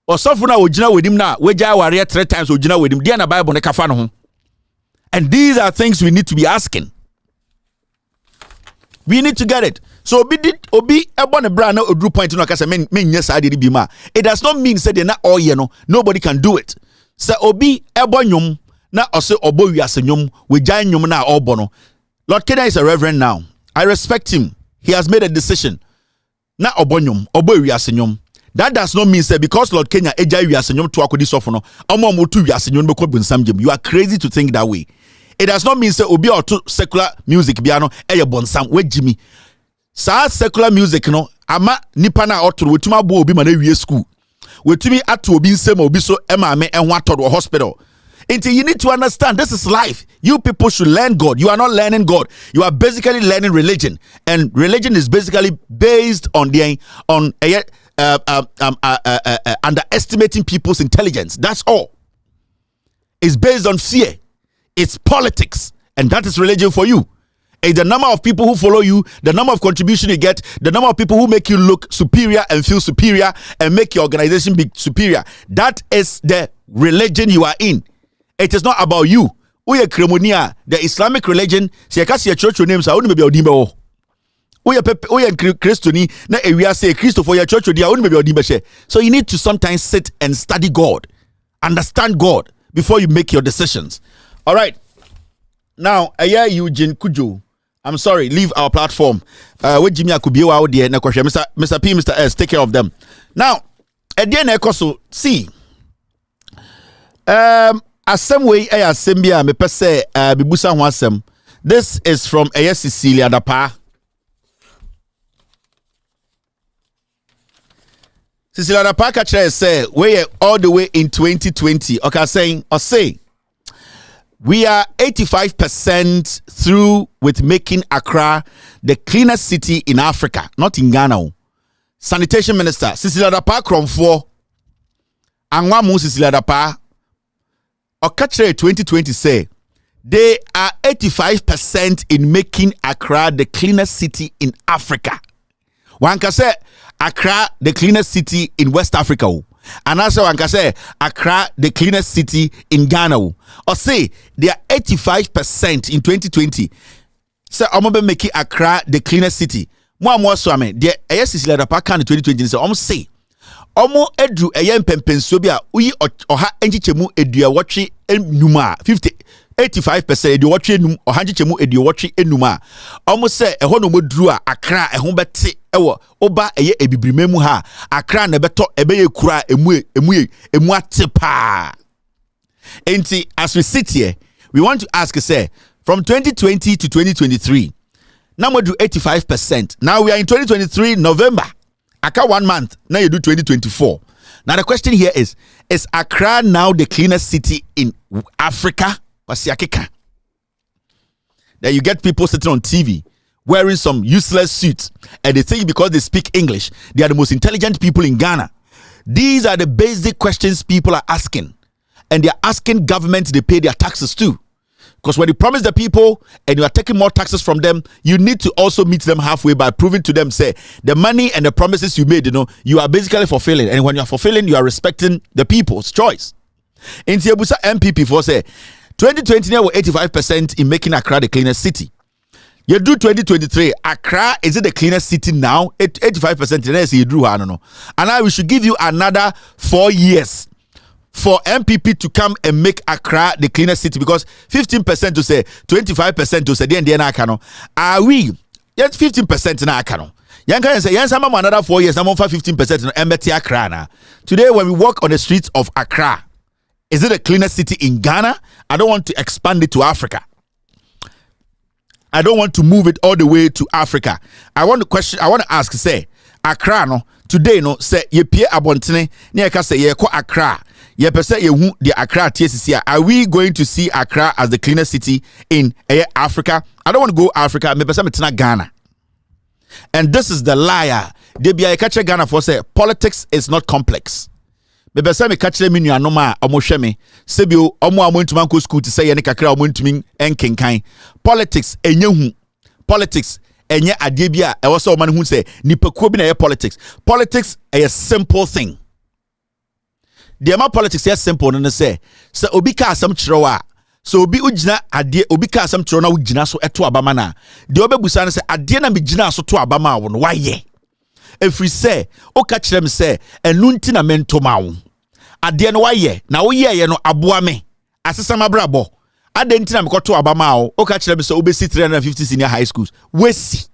I: Or Sofuna Ojina with him now, Weja warrior 3 times Ojina with him, Diana Bible Nekafano. And these are things we need to be asking. We need to get it. So obi ebon ebra na odru point no akasa men yes I did be ma. It does not mean say they not all nobody can do it. So obi ebonyum na ose obo wiase nyum we jan nyum na obono. Lord Kenya is a reverend now. I respect him. He has made a decision. Na obonyum, obo wiase nyum. That does not mean say because Lord Kenya eja wiase nyum to akodi sofono, omo mo tu wiase nyum be ko bunsam jem. You are crazy to think that way. It does not mean say obi or to secular music biano eye bonsam we jimi. Sa secular music no ama nipa na otoro wetuma bo obi ma na wie school. Wetumi ato obi nsem obi so ema enho atoro hospital. Until you need to understand this is life. You people should learn God. You are not learning God. You are basically learning religion, and religion is basically based on underestimating people's intelligence. That's all. It's based on fear. It's politics, and that is religion for you. It's the number of people who follow you, the number of contribution you get, the number of people who make you look superior and feel superior and make your organization be superior. That is the religion you are in. It is not about you. Uye Kremonia, the Islamic religion, se kasi ya church names are only be odimbe. Uye Christoni, na ewia say Christo for your church dia only be odimbe. So you need to sometimes sit and study God, understand God before you make your decisions. All right. Now, Aya Eugene Kujo. I'm sorry, leave our platform. With Jimmy Akubio out there, Mr. P, Mr. S, take care of them. Now, at the end, I see. Asem way asembia me pese bibusa ho asem. This is from Cecilia Dapa. Cecilia Dapa ka say we all the way in 2020. Okay, saying or say we are 85% through with making Accra the cleanest city in Africa, not in Ghana. Sanitation Minister Cecilia Dapa Kromfo Anwa mu Cecilia Dapa Okachre 2020 say they are 85% in making Accra the cleanest city in Africa. One can say Accra the cleanest city in West Africa. And also one can say Accra the cleanest city in Ghana. Or say they are 85% in 2020. So I'm making Accra the cleanest city. More so I mean the Cecilia Dapa in 2020 so I'm say Omo edru eyem pempenso bi a uyi oha enchichemu edua wotwe enuma 85% edu wotwe enum oha enchichemu edu wotwe enuma omo se eho no modru a Accra eho bete ewo oba eye ebibrimemu ha Accra na beto ebeye kura emu atepa. Enti as we sit here we want to ask say from 2020 to 2023. Now we do 85%. Now we are in 2023 November. Aka 1 month. Now you do 2024. Now the question here is Accra now the cleanest city in Africa? Then you get people sitting on TV wearing some useless suits, and they think because they speak English, they are the most intelligent people in Ghana. These are the basic questions people are asking, and they are asking government they pay their taxes too. Because when you promise the people and you are taking more taxes from them, you need to also meet them halfway by proving to them, say, the money and the promises you made, you are basically fulfilling. And when you are fulfilling, you are respecting the people's choice. In Tiabusa MPP for say, 2020 were 85% in making Accra the cleanest city. You do 2023, Accra, is it the cleanest city now? 85% you drew, I don't know. And now we should give you another 4 years for MPP to come and make Accra the cleanest city, because 15% to say, 25% to say, then are we? Yes, 15% na Akano. Yan can say, yes, I'm another 4 years, I'm on 15% in Mbeti Accra now. Today, when we walk on the streets of Accra, is it the cleanest city in Ghana? I don't want to expand it to Africa. I don't want to move it all the way to Africa. I want to ask, say, Accra no, today no, say, ye pie abontene, ni eka say, ye ko Accra. Ye pese ye hu the Accra TSC. Are we going to see Accra as the cleanest city in Africa? I don't want to go Africa. Me pese me tina Ghana. And this is the liar. They be a catch Ghana for say politics is not complex. Me pese me catch me nua no ma omo hwe me. Sebio omo amontuma ko school to say ye ne kakra omontumi enkenkan. Politics enye hu. Politics enye ade bia e wo se o man hu say nipakuo bi na ye politics. Politics is a simple thing. The amount politics is simple and say so obi ka asam kyerɛw a so obi ugina ade obi ka asam kyerɛw na ugina so eto abama na de obebusa ne say ade na megina so to abama wo no waye efri say o ka kyerɛ me say enu nti na mento ma wo ade no waye na wo ye no aboa me asesam abrabɔ ade nti na mekoto abama wo o ka kyerɛ me say obesi 350 senior high schools wesi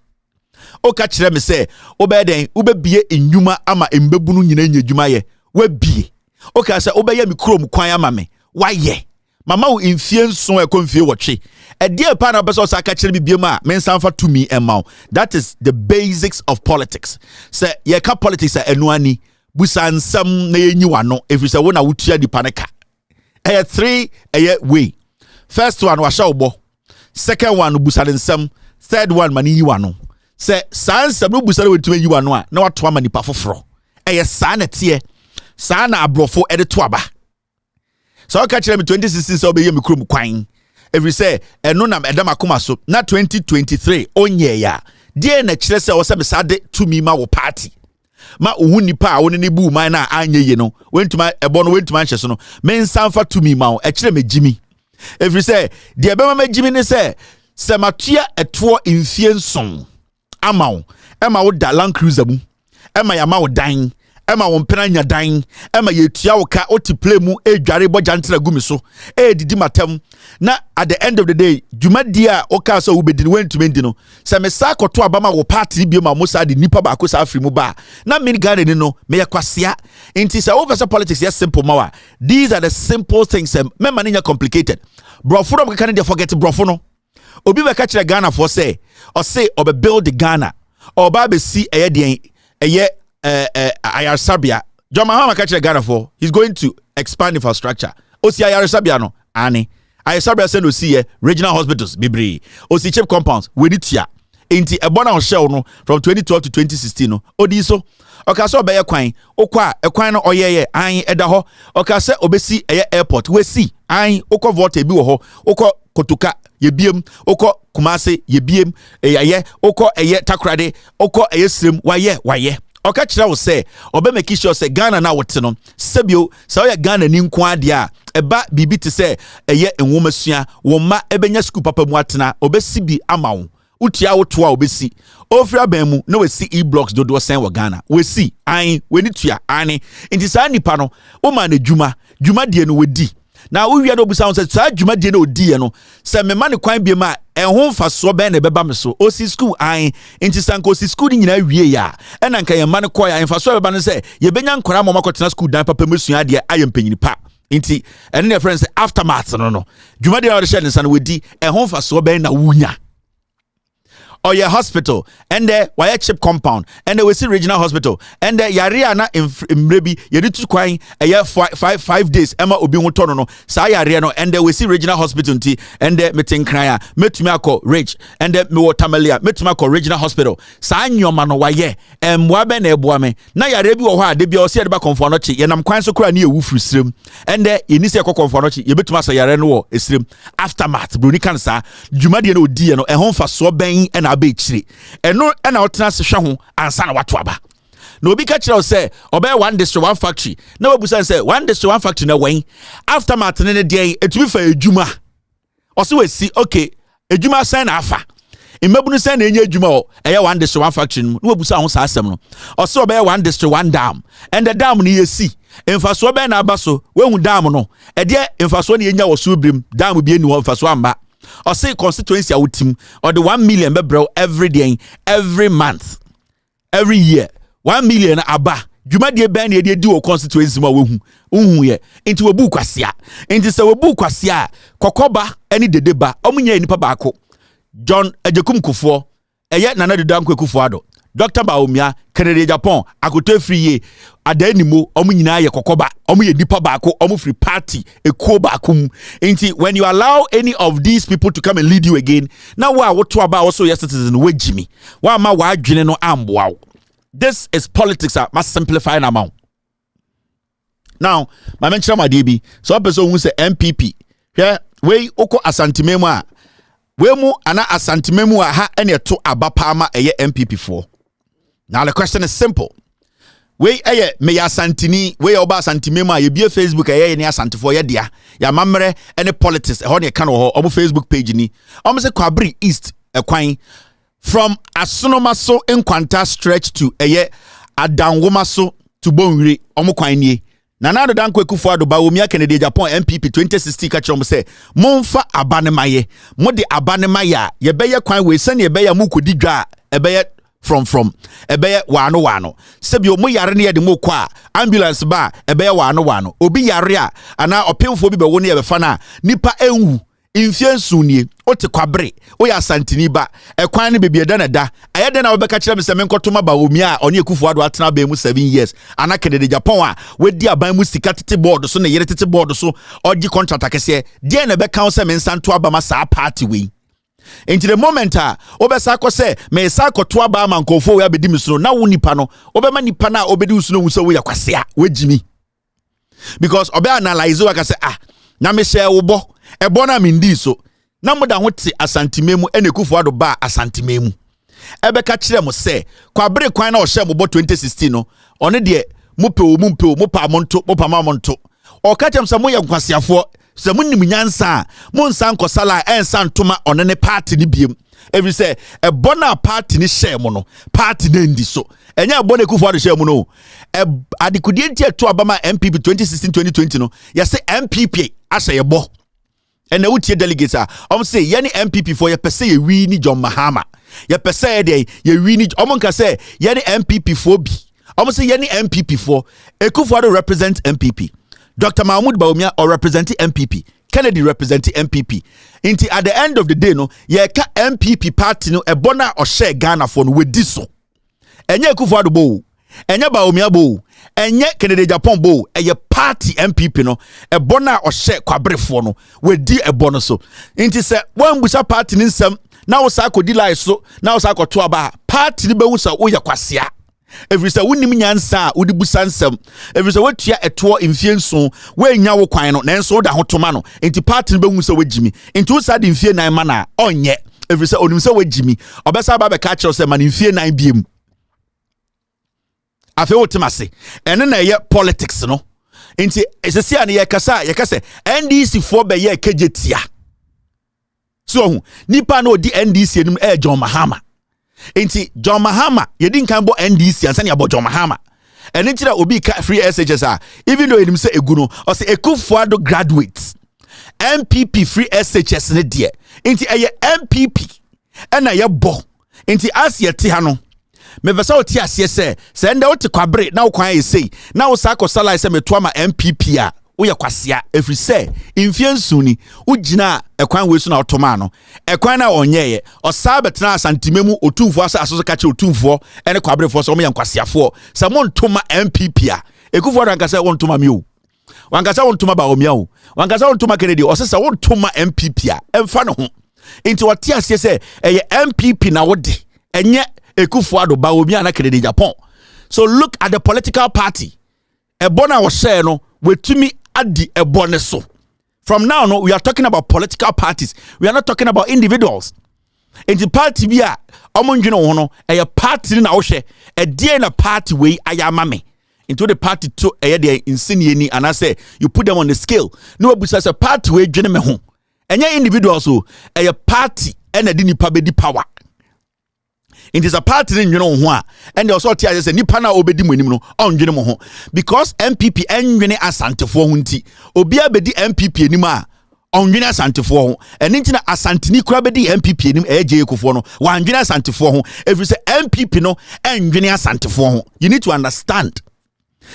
I: o ka kyerɛ me say obeden ubebie enwuma ama embebunu nyina nyadwuma ye wabie. Okay, so obey me krom kwan ama me. Why ye? Mama wo infie nso e konfie wotwe. E die pa na beso sa ka kire bi biema me nsanfa to me ema. That is the basics of politics. Say ye ka politics a enu ani busa nsam na yenyi wano every say wona wutua di paneka. E 3 way. First one wa sha obo. Second one busa nsam. Third one mani yi wano. Say sansam no busa we tumi yi wano a na wato ama nipa foforo. E sa na tie sana abrofo to aba. So I catch them 2016 so be me krom kwan. Every say eno na edam akoma so na 2023 onye ya. Die na kire say o se me sade to me ma wo party. Ma ohu nipa a woni ne bu man na anye ye no. Wentuma ebo no wentuma hye so no. Me nsanfa to me ma wo e kire me jimi. Every say die be ma jimi ne say se matua eto infie nson. Ama wo. E ma wo da Land Cruiser mu. E ma ya ma wo dan. Emma won penanya dan Emma yetua wo ka oti play mu edware boja ntena gumi so didi matam na at the end of the day dwumadi a o ka so wo bedini wentumi ndi no se me sa koto abama wo party bi ma musa de nipa ba ko sa afri mu ba na me Ghana ni no me yakwasea nti se over politics is simple mawa. These are the simple things me maninya complicated brofo no ka dey forget brofo no obi be ka kire Ghana for say or say obe build the Ghana or ba be see eye den eye Ayar Sabia, John Mahama catch Ghana for he's going to expand infrastructure. Osi Ayar Sabia no, Ani. Ayar Sabia send Osi regional hospitals, Bibri. Osi cheap compounds, Weditia. Inti Ebona on shell no from 2012 to 2016 no. Odiso. Okaso be kwan. Okwa ekwan no oyeye an eda ho. Okase obesi airport. We see an okọ vote bi wo ho. Okọ Kotoka yebiem, okọ Kumase yebiem, eyaye okọ Takrade, okọ Srem waye. Oka kira wo say obe make sure say Ghana na wote no sebio say oya Ghana ni nko ade a eba bibi te say eye enwomasua wo ma ebenya school papa mu atena obesi bi ama wo utia wo to a obesi ofra ban mu na we see e-blocks dodo sen wo Ghana we see an we ni tua ani nti sa nipa no wo ma na dwuma die no wedi na wo wi na obusa won say sa dwuma die no odi no se me ma ne kwan bi ma ehun fa so ben na beba me so osi school an nti sanko osi school ni nyina wie ya ena nka ye ma ne koya enfa so beba no say ye benya nkora mo makotena school dan papa mesua de aye mpanyini pa Inti and their friends aftermath no. Juma de audition and wedi e ho fa so ben na wunya. Or your hospital and there wire chip compound and there we see regional hospital and there yare na maybe you need to kwan a year 5 days Emma obi ho tono no sa yare no and there we see regional hospital nti and there metin kran metumi akọ rich and there me watermelia metumi akọ regional hospital sa nyoma no waye emwa be na eboa me na yare bi wo ho ade bia o se de ba konfo no chi ye nam kwan so kra na ewu frusrem and there you need se ekọ konfo no chi ye betuma sa yare no wo esrem aftermath bruni kan sa dwuma de na odi no e ho fa so ben abe chiri eno na otena se hwe ho ansa na wato aba na obi ka kire say obey one district one factory na wabusan say one district one factory na wen after matene ne dey etumi fa ejuma ose we si okay ejuma san na afa imebunu san na enye ejuma o eye one district one factory no wabusan ho sa asem no ose obey one district one dam and the dam no yesi emfaso be na aba so we hu dam no e de emfaso na enya wo so brim dam bi eni wo emfaso amba or say constituency outim or the 1 million bebro every day, every month, every year. 1 million aba. Juma de ben ye di o constituency ma wehu. Ye. Into we bu kwasia. Into se we bu kwasia. Kokoba any dedeba. Omunya nipa baako. John Ejekum Kufuor. Eye Nana Dankwa Kufuor. Dr. Baumia, Canada Japan, akoto free ye. Adenimo, omu nyina ye kokoba, omu ye nipa baako, omu free party, eko baakum. Inti when you allow any of these people to come and lead you again, now what to about also your citizens we Jimmy. Wa ma wa adwene no amboa. This is politics must simplify an amount. Now, my mention my DB, so person who say MPP. Here, we oko asantimemu a. We mu ana asantimemu a ha ene to abapama eye MPP for. Now the question is simple. We me ya santini we oba santimema ye bie Facebook ne asantifo ye dia ya mamre any politics ho ne kan ho obo Facebook page ni omo se Kwabri East ekwan from Asonomaso Nkwanta stretch to Adanwomaso to Bonwire omo kwan nie Nana Dankwa Kufuor Baumia Canada Japan MPP 2016 ka chom se momfa abanemaye mo de abanemaya ye beye kwan we sane ye beye mukodi dwa ebeye from ebeye wano sebi omo yare ne yede mo kwa ambulance ba ebeye wano obi yare a ana opemfo bi be wo ne ye be fa na nipa enwu influence nie ote Kwabri oya asantini ba ekwan ne bebie da na da ayede na obeka kire me se menkotoma ba omi a oni Kufuor do atena ba mu 7 years ana Canada Japan a wedi aban mu sika tete board so na yere tete board so ogi contract akese de na be kan se mensanto aba ma sa party we. Into the moment obesa akose me sa akoto aba ma nkofo we abedi misuro na wo nipa no obema nipa na obedi usuno wo so we yakwase a wejimi because obe analyze wa kase na me share wo bo ebo na mindi so na moda ho te asantimemu ene Kufuor do ba asantimemu ebe ka kire mo se Kwabri kwan na o share mo bo 2016 no one de mo pa monto o ka tem se mo ye nkwasiafo se munim nyansa mo nsan kosala ensa ntoma onene party ni biem every say e bona party ni share mo no party na ndi so enya bona Kufuor de share mo no adikudie ntia to abama MPP 2016 2020 no ya say MPP asa ye bo ena utie delegates say ye ni MPP for ye pese ye wi ni John Mahama ye pese ye wi ni nka say ye ni MPP for bi say ye ni MPP for Kufuor to represent MPP. Dr. Mahmoud Baumia or representing MPP. Kennedy representing MPP. Inti at the end of the day, no, ye ka MPP party no ebona or share Ghana for no with this so. Enye Kufuor bo, enye Baumia bo, enye Kennedy Japan bo, ye party MPP no ebona or share Kwabri for no with di ebona so. Inti se one busa party ninsem na wo sa akodi lai so na wo sa akoto aba party ni be wo sa wo ye kwasia. Every say wunim nyansa udi busansem every say wetua eto infenso we nya wo kwan no nenso da hotoma no enti party no behu say wagimi enti wo sa de infie nan ma na onye every say onim say wagimi obesa ba be ka kire say man infie nan biem afi wotimase ene na ye politics no enti esesi an ye kasa NDC for be ye kejetia so nipa na odi NDC enim John Mahama. Enti John Mahama yedin kan bo NDC ansani abo John Mahama eni kira obi ka free SHS even though enim say eguno or say Kufuor do graduates MPP free SHS ne de enti eye MPP ena ye bo enti as ye te ha no me vesa o ti ase se nda o te Kwabri na o kwan ye sei na o sa akosala se meto ama MPP a woyɛ kwasia every say influensuni ugina ekwan we so na otoma no ekwan na onyeye osa betena asantimemu otumfo asa aso ka che otumfo ene kwabrefo so omyɛ nkwasiafo sɛ montoma MPP a ekufo ranka sɛ wontoma mi o wankasa wontoma ba omia o wankasa wontoma Kennedy osesa wontoma MPP a emfa no ho nti wote ase sɛ eye MPP na wode enye ekufo ado ba omia na Kennedy Japan. So look at the political party ebona wo share no wetumi adi ebone so. From now no, we are talking about political parties. We are not talking about individuals. In the party bi a omonjino ho no a party na wo hwe e die na party we ayamame into the party to de insini ni and I say you put them on the scale. No abusa say party we dwene me ho. Enye individuals so a party and di nipa be di power. It is a party in ho and also tia say nipa na obedi mu anim no ondwene mo ho because MPP enwene asantefo ho nti obi abedi MPP anim a ondwene asantefo ho eni nti na asanteni kura bedi MPP anim eje ekufo no wandwene asantefo ho every say MPP no enwene asantefo ho. You need to understand.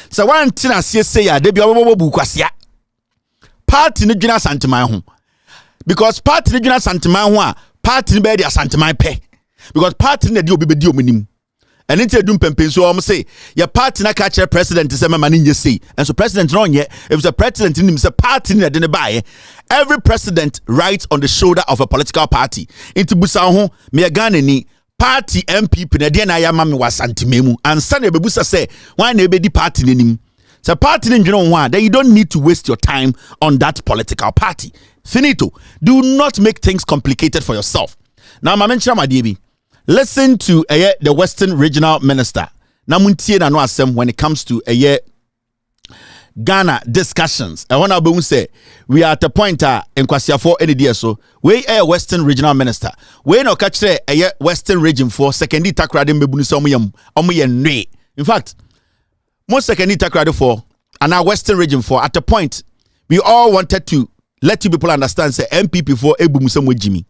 I: So one thing I say ya de bia obobo kwasia party ni dwene asanteman ho because party ni dwene asanteman ho a party ni be de asanteman pe. Because party na di obi be di omunim and into dum pempen so say your party na catch president say mama ninje say and so president no nye if the president nim say party na de ne bae every president rides on the shoulder of a political party into busa ho me Ghana ni party MPP na de na ya mama wasantememu ansa na bebusa say why na be di party nanim so party na ndwene ho a then you don't need to waste your time on that political party. Finito. Do not make things complicated for yourself. Now ma mention ma die bi. Listen to the Western Regional Minister. Namuntie na no asem when it comes to Ghana discussions. I want to say we are at a point in Kwasiafo any day so. We Western Regional Minister. We no catch Western Region for second takrade mbebunu so omoye nwe. In fact, most second takrade for and our Western Region for at a point we all wanted to let you people understand say MPP for ebum so Jimmy.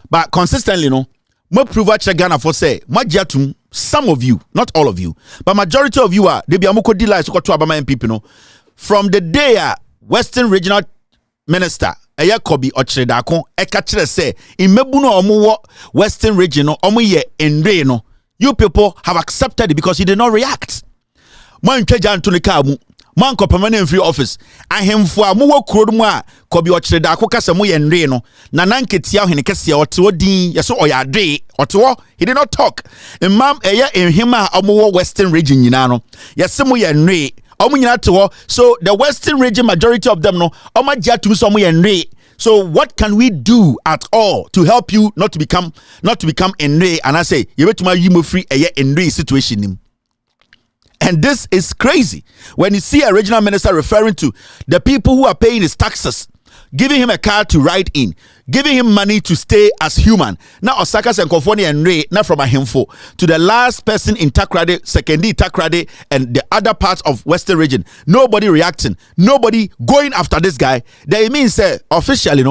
I: But consistently no mo prove Ghana for say majiatum some of you, not all of you, but majority of you are they be amoko delay so to abama MPP no from the day Western Regional Minister Kobi Ochredakon ekachire say imebu no omo Western Region no omo ye enre no you people have accepted it because you did not react. Man twaja ntone ka mu man ko permanent free office ahemfo a mo wokuro mu a Kobi Ochredakon kasa mo ye enre no na nanketia ohene kese ote odin yeso oyade ote he did not talk imam hima omo Western Region nyina no yese mo ye enre omo nyina to so the Western Region majority of them no omo gia to so mo ye enre. So what can we do at all to help you not to become enre and I say you betuma you mo free enre situation nim. And this is crazy when you see a regional minister referring to the people who are paying his taxes, giving him a car to ride in, giving him money to stay as human. Now Osaka and Kofoni and Ray, not from a handful, to the last person in Takrade, Sekendi Takrade, and the other parts of Western Region. Nobody reacting, nobody going after this guy. That means officially,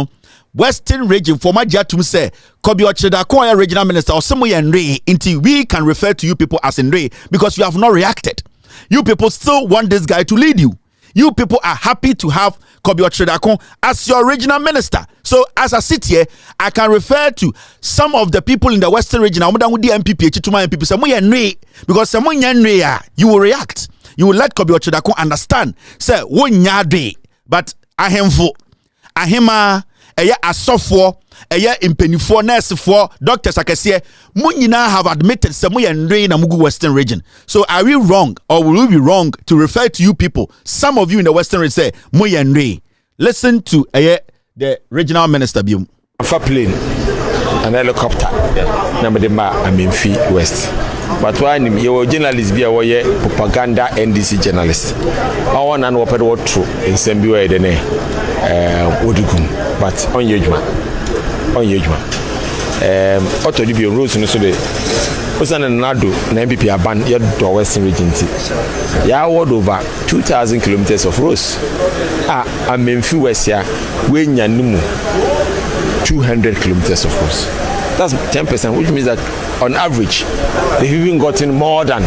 I: Western Region for my jatum say Kobi Ochredakon regional minister or someone Ray until we can refer to you people as Ray because you have not reacted. You people still want this guy to lead you. You people are happy to have Kobi Ochredakon as your regional minister. So as I sit here, I can refer to some of the people in the Western Region. MPP say because someone you will react. You will let Kobi Ochredakon understand. Say but ahema asofo impenifo nurse for doctors akese mo nyina have admitted say mo yenre na mugu Western Region. So are we wrong or will we be wrong to refer to you people, some of you in the Western Region say mo yenre? Listen to the regional minister biom
L: for plane and helicopter na me dem Amemfi West. But when you journalist be a propaganda NDC journalist, I want to know what true in Sembiwa Edene, Odugum, but on Yejman. Auto be rules in the Sudan. Osan and Nado, an MPP are banned yet to Western Region. Ya word over 2,000 kilometers of roads. Amemfi West ya, when Yanumu 200 kilometers of roads. That's 10%, which means that on average, they've even gotten more than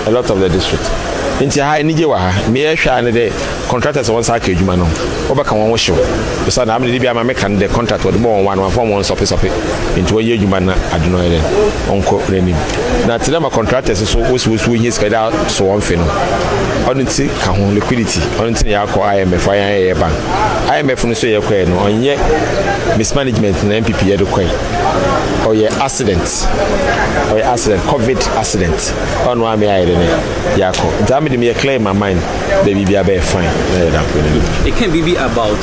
L: a lot of the district. nti ha ni je wa ha me hwa ne de contractors won sa ka adwuma no obeka won wo hyew so na me de bia ma me kan de contract wode mo won form won sope nti wo ye adwuma na adono ere onko renim na tele ma contractors so wo yin skada so won fe no onu ti ka ho liquidity onu ti ya ko IMF ayan bank IMF no so ye ko no onye mismanagement na MPP ye do ko or ye accident COVID accident on wa me ayere ne yako that made me clear my mind the bibia be fine
M: it can be about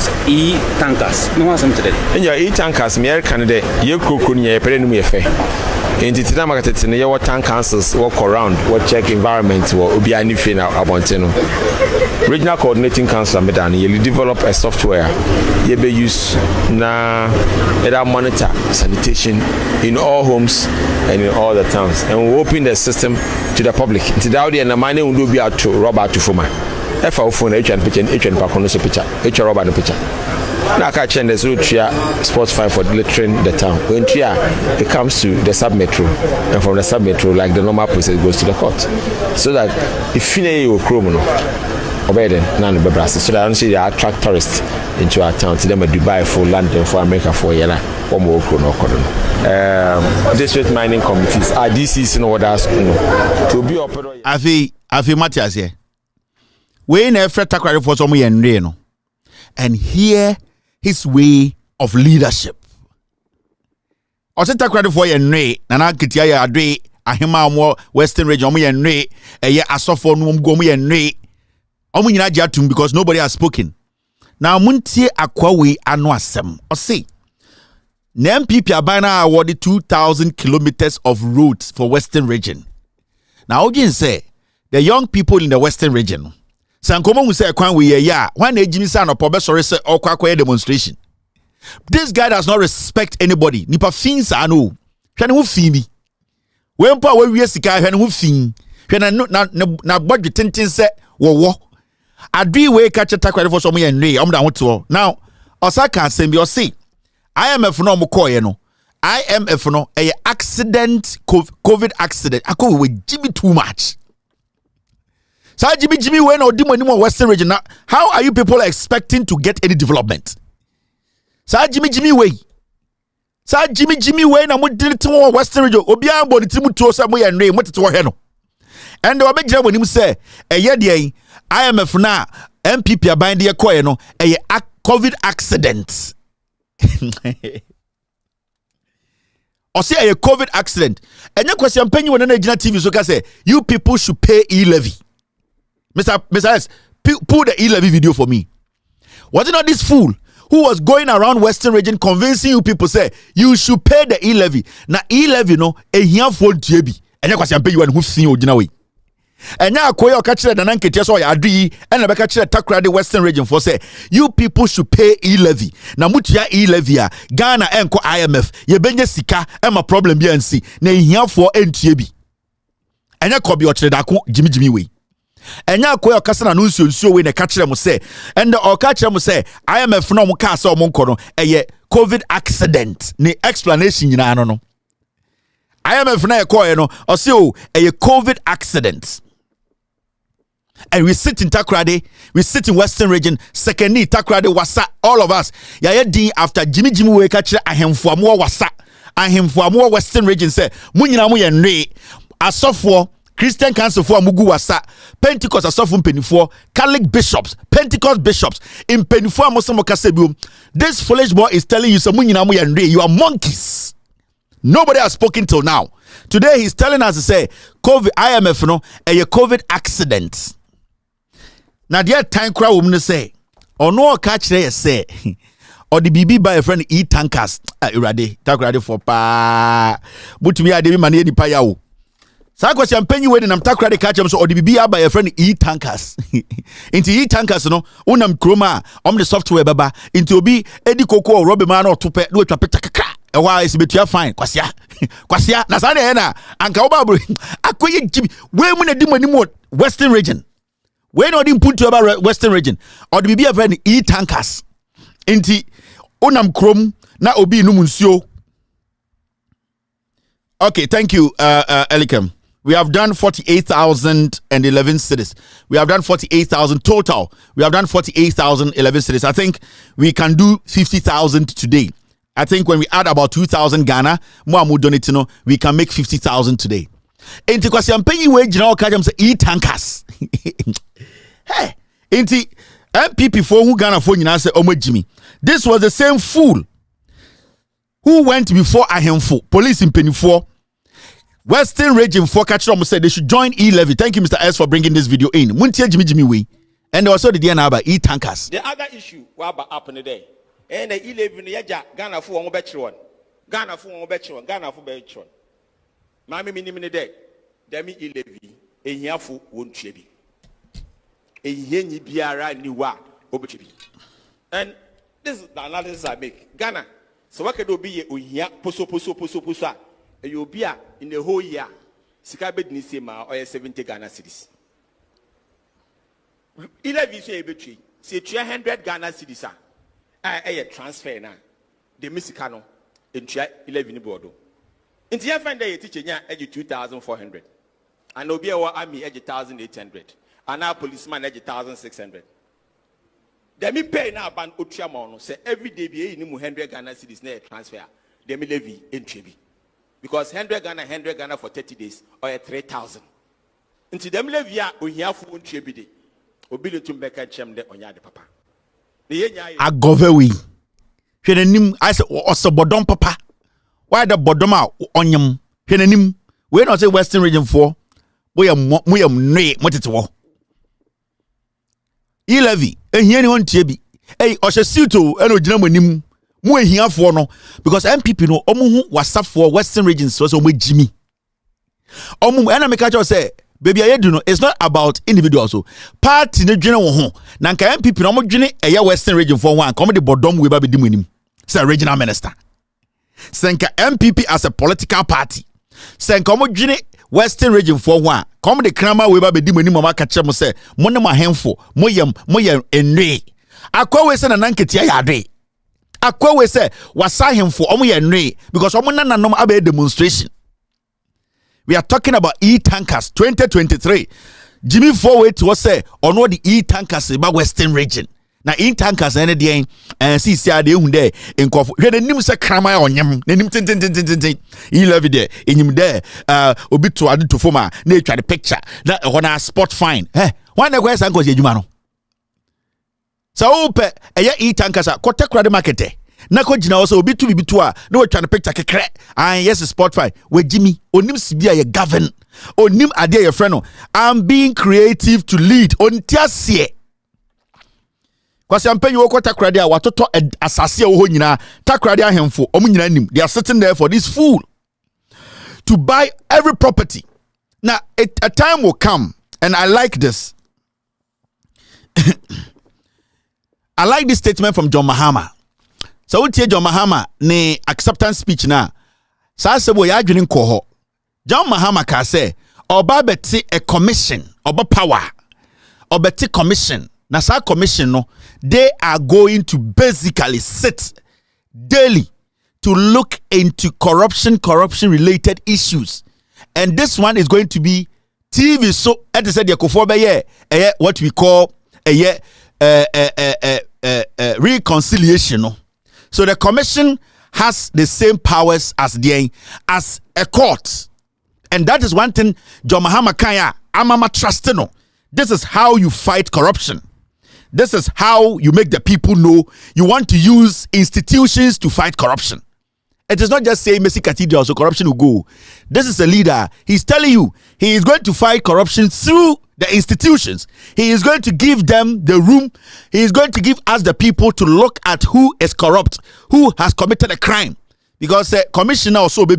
M: tankers no want some today
L: and your tankers me can de ye krokro ne ye pere no ye fe enti na market ne ye what tank councils walk around what check environment wo obi ani fe na abonte no regional coordinating council medan ye develop a software ye be use na either monitor sanitation in all homes and in all the towns, and we open the system to the public. Today, the money will be out to rubber to Fuma. If I phone each and picture, each and paconos picture, each rubber the picture. Now, I catch the route sports fine for littering the town. When it comes to the sub-metro, and from the sub-metro, like the normal process, goes to the court. So that if you criminal, obey them, none of the brasses. So that I don't see they attract tourists into our town. To them, Dubai for London, for America, for Yala, or more. District mining committees are DCs in order to be operated.
I: Afi Matthias here. We never tackle for some and hear his way of leadership. Also tackle for Yenre, Nana Kitia Adre, Ahima Western region, Yenre, a year asofo no gomu Yenre. Omunyina jatum because nobody has spoken. Now muntie akwawe anu asem. O say NPP Abana awarded 2,000 kilometers of roads for Western region. Now, again say the young people in the Western region. Sankomo will say, "Kwan we ya when Ejimi san or Professor say or kwa demonstration." This guy does not respect anybody. Nipa fins anu. Hwene hu fi mi. When pa we sika hwene hu fin. Hwene na budget tintin say wo. Adri we catch takware for some yen re. Da ho now, Osaka asem bi o say IMF no mo koye no. IMF no a accident COVID accident. Ako we Jimmy too much. So Jimmy when or dimo anymore Western region. Now, how are you people expecting to get any development? So Jimmy way. So Jimmy way na mo did to Western region. Obia bo timu to sa mo ya nre mo tete wo he no. And the obegire woni mu say eye de IMF na MPP aban de koye no a COVID accident. Or say a COVID accident. And your question penny when Nigerian TV so can say you people should pay e-levy. Mr. S, pull the e-levy video for me. Was it not this fool who was going around Western region convincing you people say you should pay the e-levy? Now e-levy no a here for JB. And your question pay you and who's seen you way. And now Koyo catch the Nankete so ya adri and the catch the Takra the Western region for say you people should pay e-levy. Na mutia e-levy Ghana enko IMF ye benje sika e ma problem bi ansi na hia for NTB. Enya kobi o chede ako Jimmy way. Enya Koyo kasa na nsuo we na catch them say and the catch them say IMF no mo ka say o mo nko no eye COVID accident ni explanation nyina no no. IMF na ekoye no o say o eye COVID accident. And we sit in Takrade, we sit in Western region, second knee, Takrade, Wasa, all of us. Ya din after Jimmy we catch ahemfuamu Wasa, ahemfuamu Western region say, Munyina mu yenre, asofo, Christian Council for Mugu Wasa, Pentecost asofo penifo, Catholic bishops, Pentecost bishops, in penifo amosomo kasebium. This foolish boy is telling you, so Munyina mu yenre, you are monkeys. Nobody has spoken till now. Today he's telling us to say, COVID, IMF no, a COVID accident. Now there time crowd woman say, or no catch there say, or the BB by a friend eat tankers. Ready, talk ready for pa. But me I didn't money the payao. So I question penny when I'm talk ready catch them so or the BB by a friend eat tankers. Into eat tankers no, unam chroma, the software baba, into be Eddie Coco or Robbie Man or Tupe, do it a pet. Why is it fine? Kwasia, Nasane na anka obabu. Akoye Jimmy. Where when a demon more Western region? Where not put to about Western region or the BB of any e tankers? Inti unam chrome na obi numunsio. Okay, thank you, Elikem. We have done 48,011 cities. We have done 48,000 total. We have done 48,011 cities. I think we can do 50,000 today. I think when we add about 2,000 Ghana, more donate, we can make 50,000 today. Enti kwasi ampenyi we jina okajam say e-tankers. Hey, enti MPP for who Ghana for nyina say omo Jimmy. This was the same fool who went before Ahemfo, police in Penny 4. Western Region 4 Kachrom said they should join E-Levy. Thank you, Mr. S, for bringing this video in. Muntia Jimmy way. And also the DNA about e-tankers.
N: The other issue what up in the day. And the E-Levy yaja Ghana for one better one. Ghana for one better one. Ghana for better one. Mammy minimum day. Demi E-Levy. A yafu won't chebi. A yenny biara niwa obechibi. And this is the analysis I make. Ghana. So what could be a poso. You'll be in the whole year. Sikabed Nisema or 70 Ghana cities. 11 say between say 300 Ghana cities are a transfer now. The Mexicano in 11 Bordeaux. In the end, they teach edge 2,400. And Obia army edge 1,800. And now policeman edge 1,600. They me pay now ban Utriamon say every day be in 100 Ghana cities near transfer. They me levy in Chibi. Because 100 Ghana for 30 days or 3,000. Into them levia we have for one tribute. Obili to make a chem de onya de papa.
I: Agovewi. Hwenenim I say oso bodom papa. Why the bodom a onyam? Hwenenim we not say Western Region 4. We am ne motetewo. E-Levy ehia ni won tiebi. Hey Oshesito eno gina manim. Mu ehiafo no because MPP no omo hu wasa for Western Regions so omo Jimmy. Omo na make sure say baby ayedu no it's not about individuals so party ne dwene wo ho na nka MPP no omo dwene eye Western Region for one come the bodom we ba be dim anim say regional minister. Senka MPP as a political party. Senka omo dwene Western Region for one come the krama we ba be dim anim ma ka kire mo say mo ne ma hemfo moyem enwe. Akwa we say na nanketia ya ade. Akwa we say wasa hemfo omo ye nwe because omo nananom abe demonstration. We are talking about e-tankers 2023. Jimmy Forward was say on what the e-tankers about Western Region. Now e-tankers any day and see de hunde in kofu. He the nim say krama onyam. Ne nim tin. E-Levy there. Enyim there obi to ade to forma na twa the picture. Na hona spot fine. Hey, why na go say anko adwuma no. So ope eye e-tankers a kote kura de market. Na ko gina also obi to bibitu a na we twa the picture kekre. And yes spot fine. We Jimmy onim sibia ye govern. Onim ade ye friend no. I'm being creative to lead. Ontiasie. Kwasi ampenyi wo kwata krade a watoto asase wo ho nyina takrade ahemfo omu nyina nim they are sitting there for this fool to buy every property. Now a time will come and I like this. I like this statement from John Mahama. So we tie John Mahama ne acceptance speech na sa sebo ya adwene nko. John Mahama ka say oba beti a commission oba power obeti commission. Na sa commission no they are going to basically sit daily to look into corruption related issues, and this one is going to be TV. So at the said what we call reconciliation. So the commission has the same powers as a court, and that is one thing John Mahama Kaya Amama Trustino. This is how you fight corruption. This is how you make the people know you want to use institutions to fight corruption. It is not just saying Messi Cathedral so corruption will go. This is a leader. He's telling you he is going to fight corruption through the institutions. He is going to give them the room. He is going to give us the people to look at who is corrupt, who has committed a crime. Because commissioner also be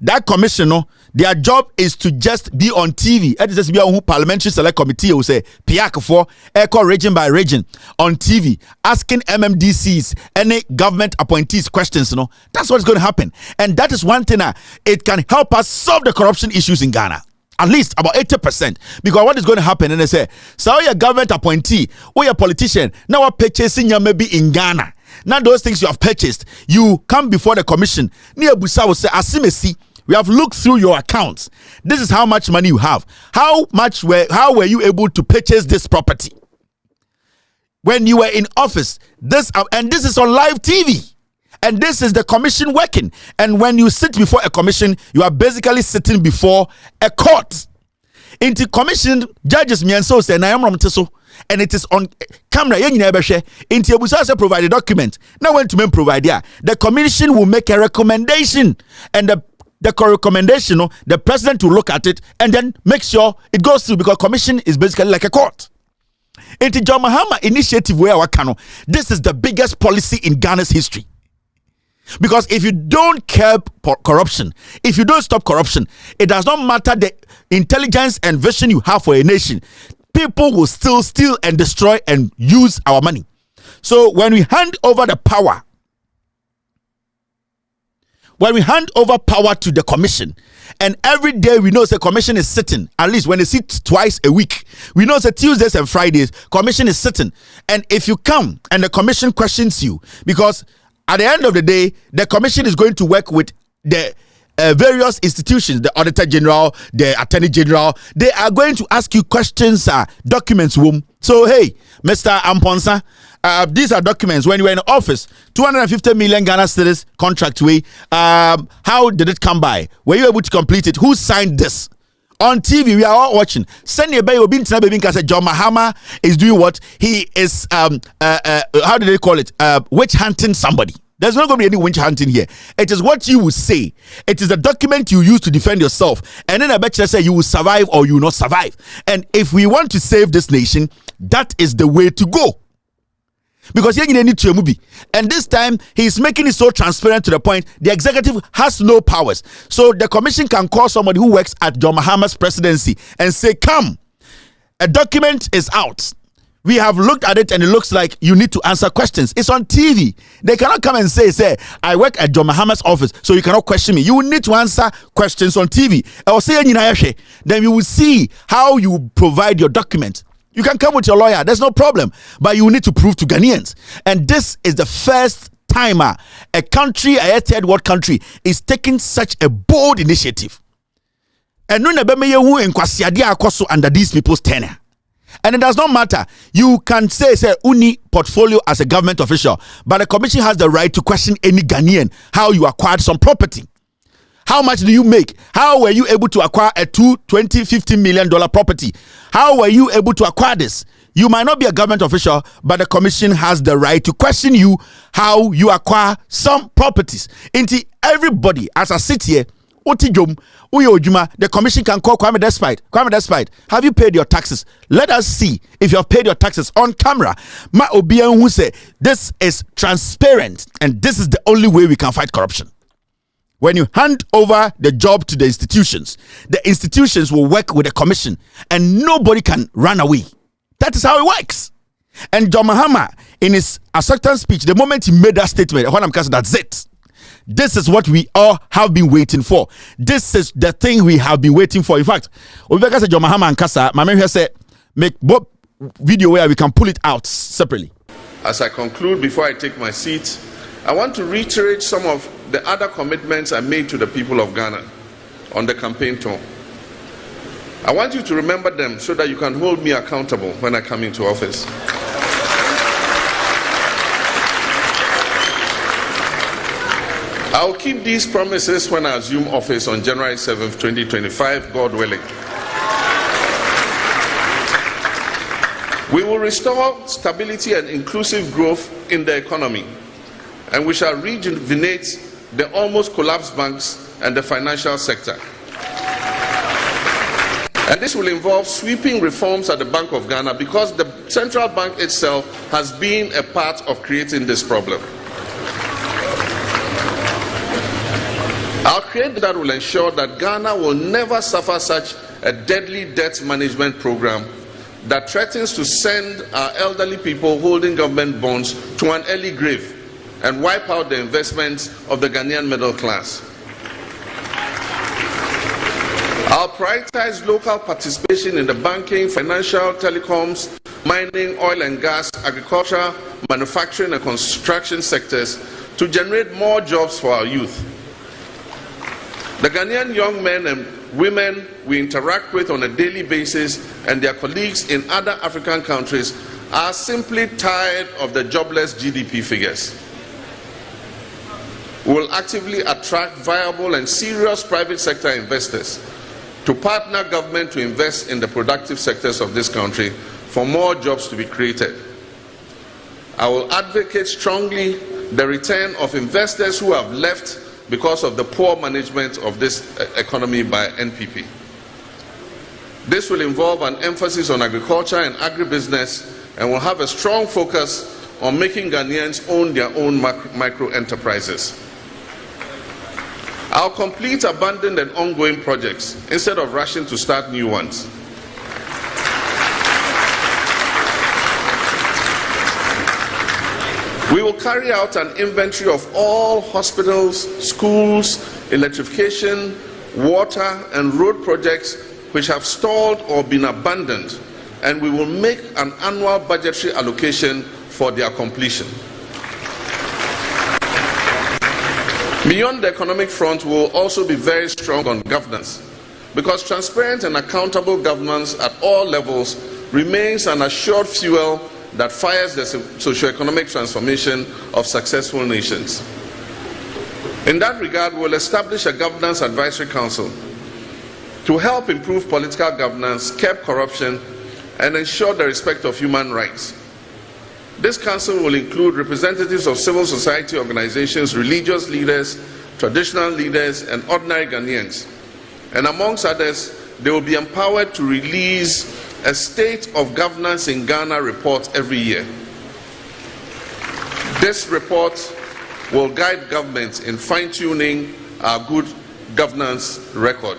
I: that commissioner, their job is to just be on TV. It is just be on parliamentary select committee who say PIAC for echo region by region on TV, asking MMDCs, any government appointees questions. That's what's going to happen. And that is one thing it can help us solve the corruption issues in Ghana. At least about 80%. Because what is going to happen, and they say, so you're a government appointee, or you're a politician, now we're purchasing you maybe in Ghana. Now those things you have purchased, you come before the commission. Near Busa will say, Asimesi, We have looked through your accounts. This is how much money you have. How were you able to purchase this property when you were in office? And this is on live TV. And this is the commission working. And when you sit before a commission, you are basically sitting before a court. Into commission judges mienso say na yamrom teso, and it is on camera. Into you provide a document. Now when to provide the commission will make a recommendation, and the recommendation, the president will look at it and then make sure it goes through, because commission is basically like a court. Into John Mahama initiative where this is the biggest policy in Ghana's history. Because if you don't curb corruption, if you don't stop corruption, it does not matter the intelligence and vision you have for a nation. People will still steal and destroy and use our money. So when we hand over the power, to the commission, and every day we know the commission is sitting, at least when they sit twice a week, we know that Tuesdays and Fridays, commission is sitting. And if you come and the commission questions you, because at the end of the day, the commission is going to work with the various institutions, the Auditor General, the Attorney General. They are going to ask you questions, documents. So, hey, Mr. Amponsa, these are documents. When you were in office, 250 million Ghana cedis contract way. How did it come by? Were you able to complete it? Who signed this? On TV, we are all watching. Send your baby because John Mahama is doing what? He is how do they call it? Witch hunting somebody. There's not going to be any witch hunting here. It is what you will say. It is the document you use to defend yourself. And then I bet you say you will survive or you will not survive. And if we want to save this nation, that is the way to go. Because he need to movie, and this time he's making it so transparent to the point the executive has no powers. So the commission can call somebody who works at John Mahama's presidency and say, come, a document is out. We have looked at it and it looks like you need to answer questions. It's on TV. They cannot come and say, I work at John Mahama's office, so you cannot question me. You will need to answer questions on TV. Then you will see how you provide your document. You can come with your lawyer, there's no problem, but you need to prove to Ghanaians. And this is the first time a country, a third world country, is taking such a bold initiative. And under these people's tenure. And it does not matter. You can say uni portfolio as a government official, but the commission has the right to question any Ghanaian how you acquired some property. How much do you make? How were you able to acquire a $15 million property? How were you able to acquire this? You might not be a government official, but the commission has the right to question you how you acquire some properties. Into everybody, as I sit here, the commission can call Kwame Despite. Kwame Despite, have you paid your taxes? Let us see if you have paid your taxes on camera. Ma Obian who say this is transparent and this is the only way we can fight corruption. When you hand over the job to the institutions will work with the commission and nobody can run away. That is how it works. And John Mahama, in his acceptance speech, the moment he made that statement, that's it. This is what we all have been waiting for. This is the thing we have been waiting for. In fact, John Mahama and Kasa, my man here said, make both video where we can pull it out separately.
O: As I conclude, before I take my seat, I want to reiterate some of the other commitments I made to the people of Ghana on the campaign tour. I want you to remember them so that you can hold me accountable when I come into office. I'll keep these promises when I assume office on January 7th, 2025, God willing. We will restore stability and inclusive growth in the economy, and we shall rejuvenate the almost collapsed banks and the financial sector. And this will involve sweeping reforms at the Bank of Ghana, because the central bank itself has been a part of creating this problem. I'll create that will ensure that Ghana will never suffer such a deadly debt management program that threatens to send our elderly people holding government bonds to an early grave and wipe out the investments of the Ghanaian middle class. I'll prioritize local participation in the banking, financial, telecoms, mining, oil and gas, agriculture, manufacturing and construction sectors to generate more jobs for our youth. The Ghanaian young men and women we interact with on a daily basis and their colleagues in other African countries are simply tired of the jobless GDP figures. We will actively attract viable and serious private sector investors to partner government to invest in the productive sectors of this country for more jobs to be created. I will advocate strongly the return of investors who have left because of the poor management of this economy by NPP. This will involve an emphasis on agriculture and agribusiness and will have a strong focus on making Ghanaians own their own micro enterprises. I'll complete abandoned and ongoing projects instead of rushing to start new ones. We will carry out an inventory of all hospitals, schools, electrification, water and road projects which have stalled or been abandoned, and we will make an annual budgetary allocation for their completion. Beyond the economic front, we will also be very strong on governance, because transparent and accountable governance at all levels remains an assured fuel that fires the socio-economic transformation of successful nations. In that regard, we will establish a governance advisory council to help improve political governance, curb corruption, and ensure the respect of human rights. This council will include representatives of civil society organizations, religious leaders, traditional leaders, and ordinary Ghanaians. And amongst others, they will be empowered to release a State of Governance in Ghana report every year. This report will guide governments in fine-tuning our good governance record.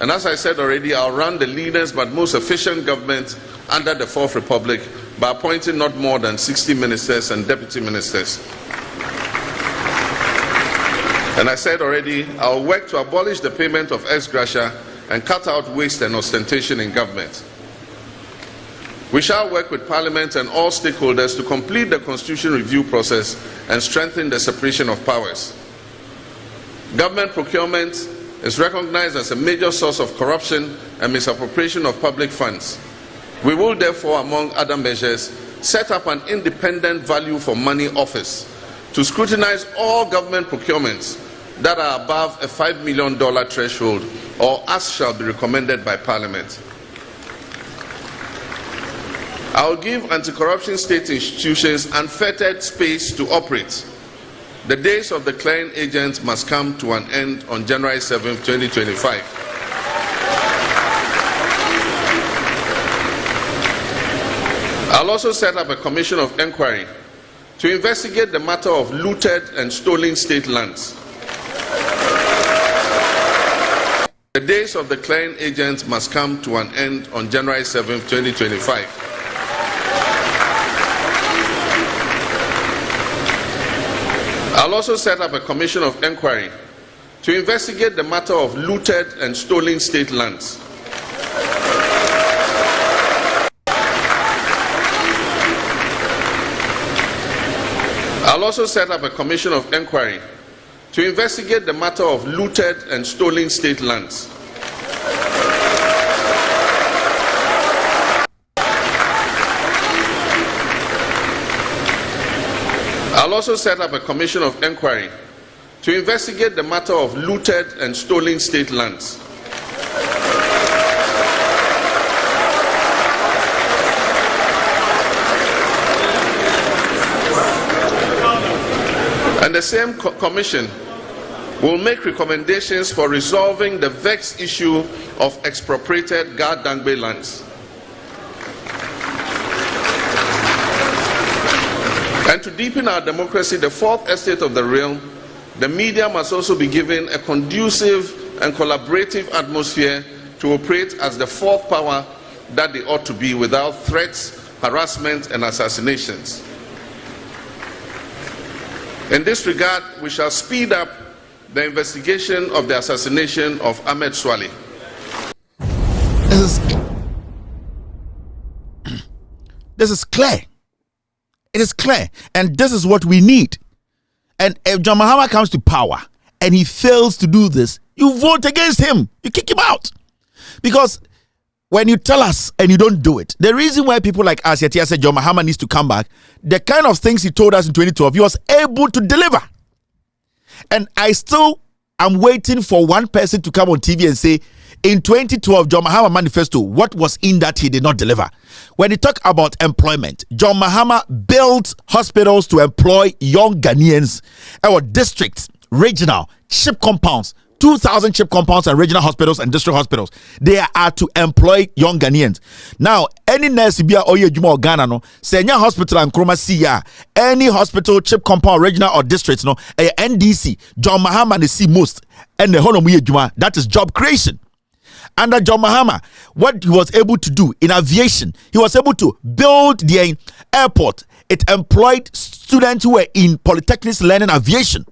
O: And as I said already, I'll run the leanest but most efficient government under the Fourth Republic by appointing not more than 60 ministers and deputy ministers. And I said already, I'll work to abolish the payment of ex gratia and cut out waste and ostentation in government. We shall work with Parliament and all stakeholders to complete the Constitution review process and strengthen the separation of powers. Government procurement is recognized as a major source of corruption and misappropriation of public funds. We will therefore, among other measures, set up an independent value for money office to scrutinize all government procurements that are above a $5 million threshold, or as shall be recommended by Parliament. I will give anti-corruption state institutions unfettered space to operate. The days of the clearing agents must come to an end on January 7, 2025. I'll also set up a commission of inquiry to investigate the matter of looted and stolen state lands. The days of the clearing agents must come to an end on January 7, 2025. I'll also set up a commission of inquiry to investigate the matter of looted and stolen state lands. I'll also set up a commission of inquiry to investigate the matter of looted and stolen state lands. I'll also set up a commission of inquiry to investigate the matter of looted and stolen state lands. And the same commission will make recommendations for resolving the vexed issue of expropriated Ga-Dangbe lands. And to deepen our democracy, the fourth estate of the realm, the media must also be given a conducive and collaborative atmosphere to operate as the fourth power that they ought to be, without threats, harassment, and assassinations. In this regard, we shall speed up the investigation of the assassination of Ahmed Swale.
I: This is clear. It is clear. And this is what we need. And if John Mahama comes to power and he fails to do this, you vote against him. You kick him out. Because when you tell us and you don't do it, the reason why people like us, Yatia said John Mahama needs to come back, the kind of things he told us in 2012, he was able to deliver. And I still am waiting for one person to come on TV and say, in 2012, John Mahama manifesto, what was in that he did not deliver? When you talk about employment, John Mahama built hospitals to employ young Ghanaians, our districts, regional, chip compounds, 2,000 chip compounds and regional hospitals and district hospitals. They are to employ young Ghanaians. Now, any nurse be a Juma or Ghana, no, senior hospital and Kroma Siya, any hospital, chip compound, regional or districts, no, a NDC, John Mahama they see most, and the Honomu Juma, that is job creation. Under John Mahama, what he was able to do in aviation, he was able to build the airport. It employed students who were in polytechnics learning aviation.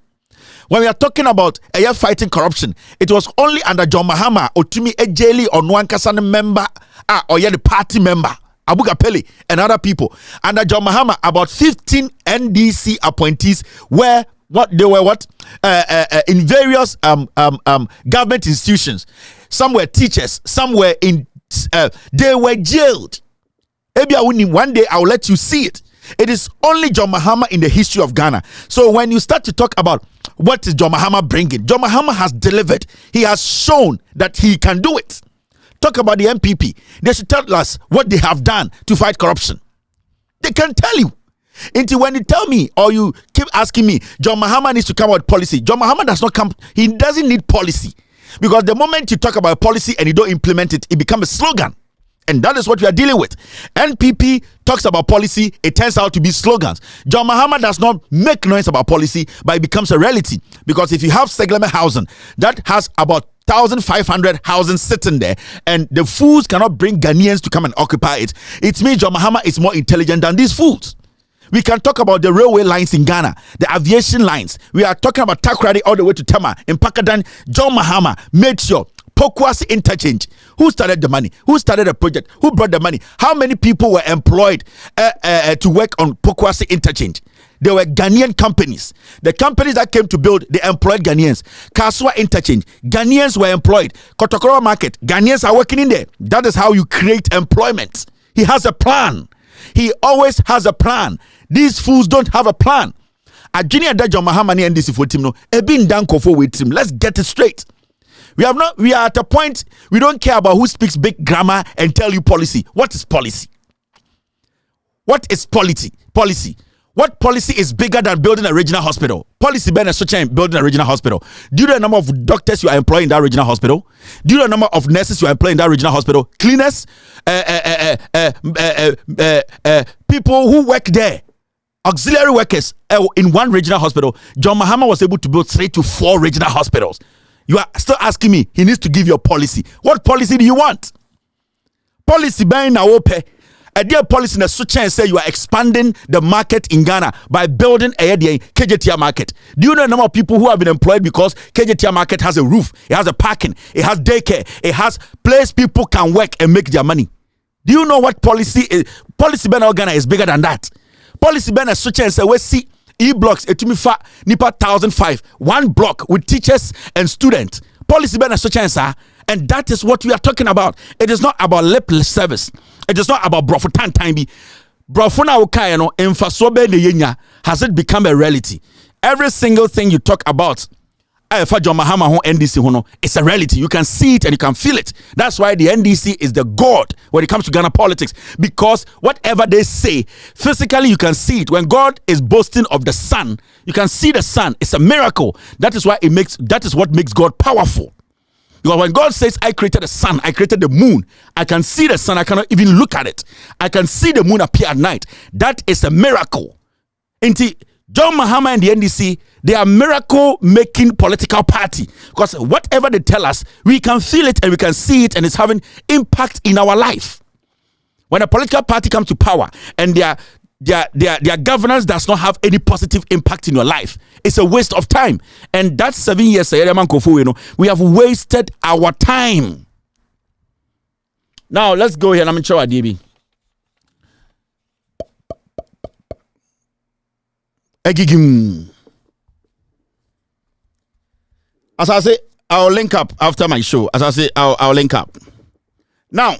I: When we are talking about fighting corruption, it was only under John Mahama, Otumi Ejeli or Nwankasane member, or the party member, Abuga Pele, and other people. Under John Mahama, about 15 NDC appointees were in various government institutions. Some were teachers, some were they were jailed. Maybe one day I will let you see it. It is only John Mahama in the history of Ghana. So when you start to talk about what is John Mahama bringing, John Mahama has delivered. He has shown that he can do it. Talk about the MPP. They should tell us what they have done to fight corruption. They can tell you. Until when you tell me or you keep asking me, John Mahama needs to come out with policy. John Mahama does not come. He doesn't need policy. Because the moment you talk about policy and you don't implement it, it becomes a slogan. And that is what we are dealing with. NPP talks about policy, it turns out to be slogans. John Mahama does not make noise about policy, but it becomes a reality. Because if you have Segleme housing, that has about 1,500 houses sitting there, and the fools cannot bring Ghanaians to come and occupy it, it means John Mahama is more intelligent than these fools. We can talk about the railway lines in Ghana, the aviation lines. We are talking about Takoradi all the way to Tema. In Pakadan, John Mahama made sure Pokwasi interchange. Who started the money? Who started the project? Who brought the money? How many people were employed to work on Pokwasi interchange? There were Ghanaian companies. The companies that came to build, they employed Ghanaians. Kaswa interchange, Ghanaians were employed. Kotokoro market, Ghanaians are working in there. That is how you create employment. He has a plan. He always has a plan. These fools don't have a plan. Ajini Ada John Mahama ni NDC for team no. Ebin danko for with team. Let's get it straight. We are at a point we don't care about who speaks big grammar and tell you policy. What is policy? What is policy? What policy is bigger than building a regional hospital? Policy being a such and building a regional hospital. Do you know the number of doctors you are employing in that regional hospital? Do you know the number of nurses you are employing in that regional hospital? Cleaners, people who work there, auxiliary workers in one regional hospital. John Mahama was able to build 3 to 4 regional hospitals. You are still asking me, he needs to give you a policy. What policy do you want? Policy being na ope. A dear policy in a such and say you are expanding the market in Ghana by building a KJTR market. Do you know the number of people who have been employed because KJTR market has a roof, it has a parking, it has daycare, it has place people can work and make their money? Do you know what policy is? Policy being Ghana is bigger than that. Policy being a such and say we see E-blocks, etumifa nipa 1,005, one block with teachers and students. Policy being a such answer, and that is what we are talking about. It is not about lip service. It is not about brofutan time. Brofuna ukayano emfasobe ne yenya. Has it become a reality? Every single thing you talk about, John Mahama NDC it's a reality. You can see it and you can feel it. That's why the NDC is the god when it comes to Ghana politics, because whatever they say, physically you can see it. When God is boasting of the sun, you can see the sun. It's a miracle. That is what makes God powerful. Because when God says, I created the sun, I created the moon, I can see the sun, I cannot even look at it. I can see the moon appear at night. That is a miracle. John Mahama and the NDC, they are miracle-making political party, because whatever they tell us, we can feel it and we can see it, and it's having impact in our life. When a political party comes to power and their governance does not have any positive impact in your life, it's a waste of time. And that's 7 years, we have wasted our time. Now let's go here. I'm in show DB. Egigim. As I say, I'll link up after my show. As I say, I'll link up. Now,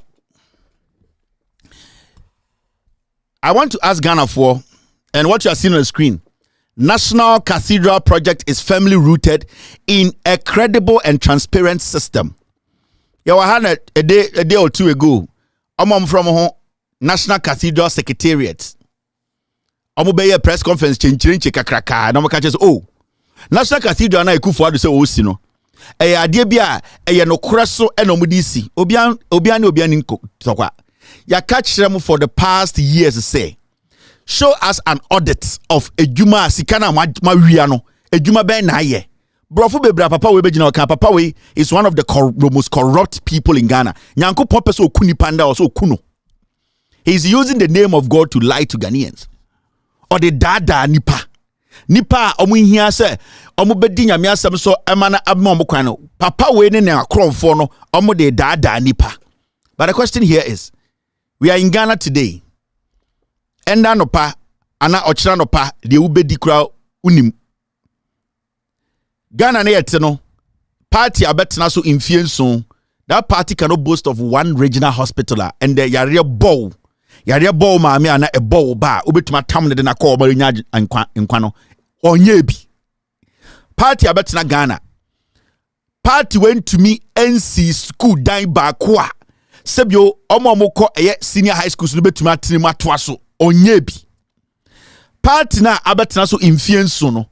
I: I want to ask Ghana for, and what you are seeing on the screen, National Cathedral Project is firmly rooted in a credible and transparent system. You had a day or two ago, I'm from home, National Cathedral Secretariat. I'm be a press conference chinchirin chikakraka and I'm catch oh National Cathedral na ekufu adu say o si no e ade bia e no kreso e no mudi si obian nko tokwa ya catch them for the past years say show us an audit of ejuma sikana ma wia no ejuma ben na ye brofo bebra papa we begina okan papa we is one of the most corrupt people in Ghana nyanko papa so okuni panda or so okuno. He's using the name of God to lie to Ghanaians. Or the dada nipa omu hia se omu bedi nyame asem so emana abma omu kwan no papa we ne na akromfo no omu de dada nipa. But the question here is, we are in Ghana today. Enda no pa ana ochira no pa de ubedi kura unim. Ghana na yete no party abetena so influence. That party cannot boast of one regional hospital and the yare bow. Yare bow maami ana e bow ba obetuma tam ne de na call mari nya nkwa no onye bi party abetena Ghana party went to me NC school dan ba ko a sebio omomoko eye senior high school so betuma tinima to aso onye bi party na abetena so influence no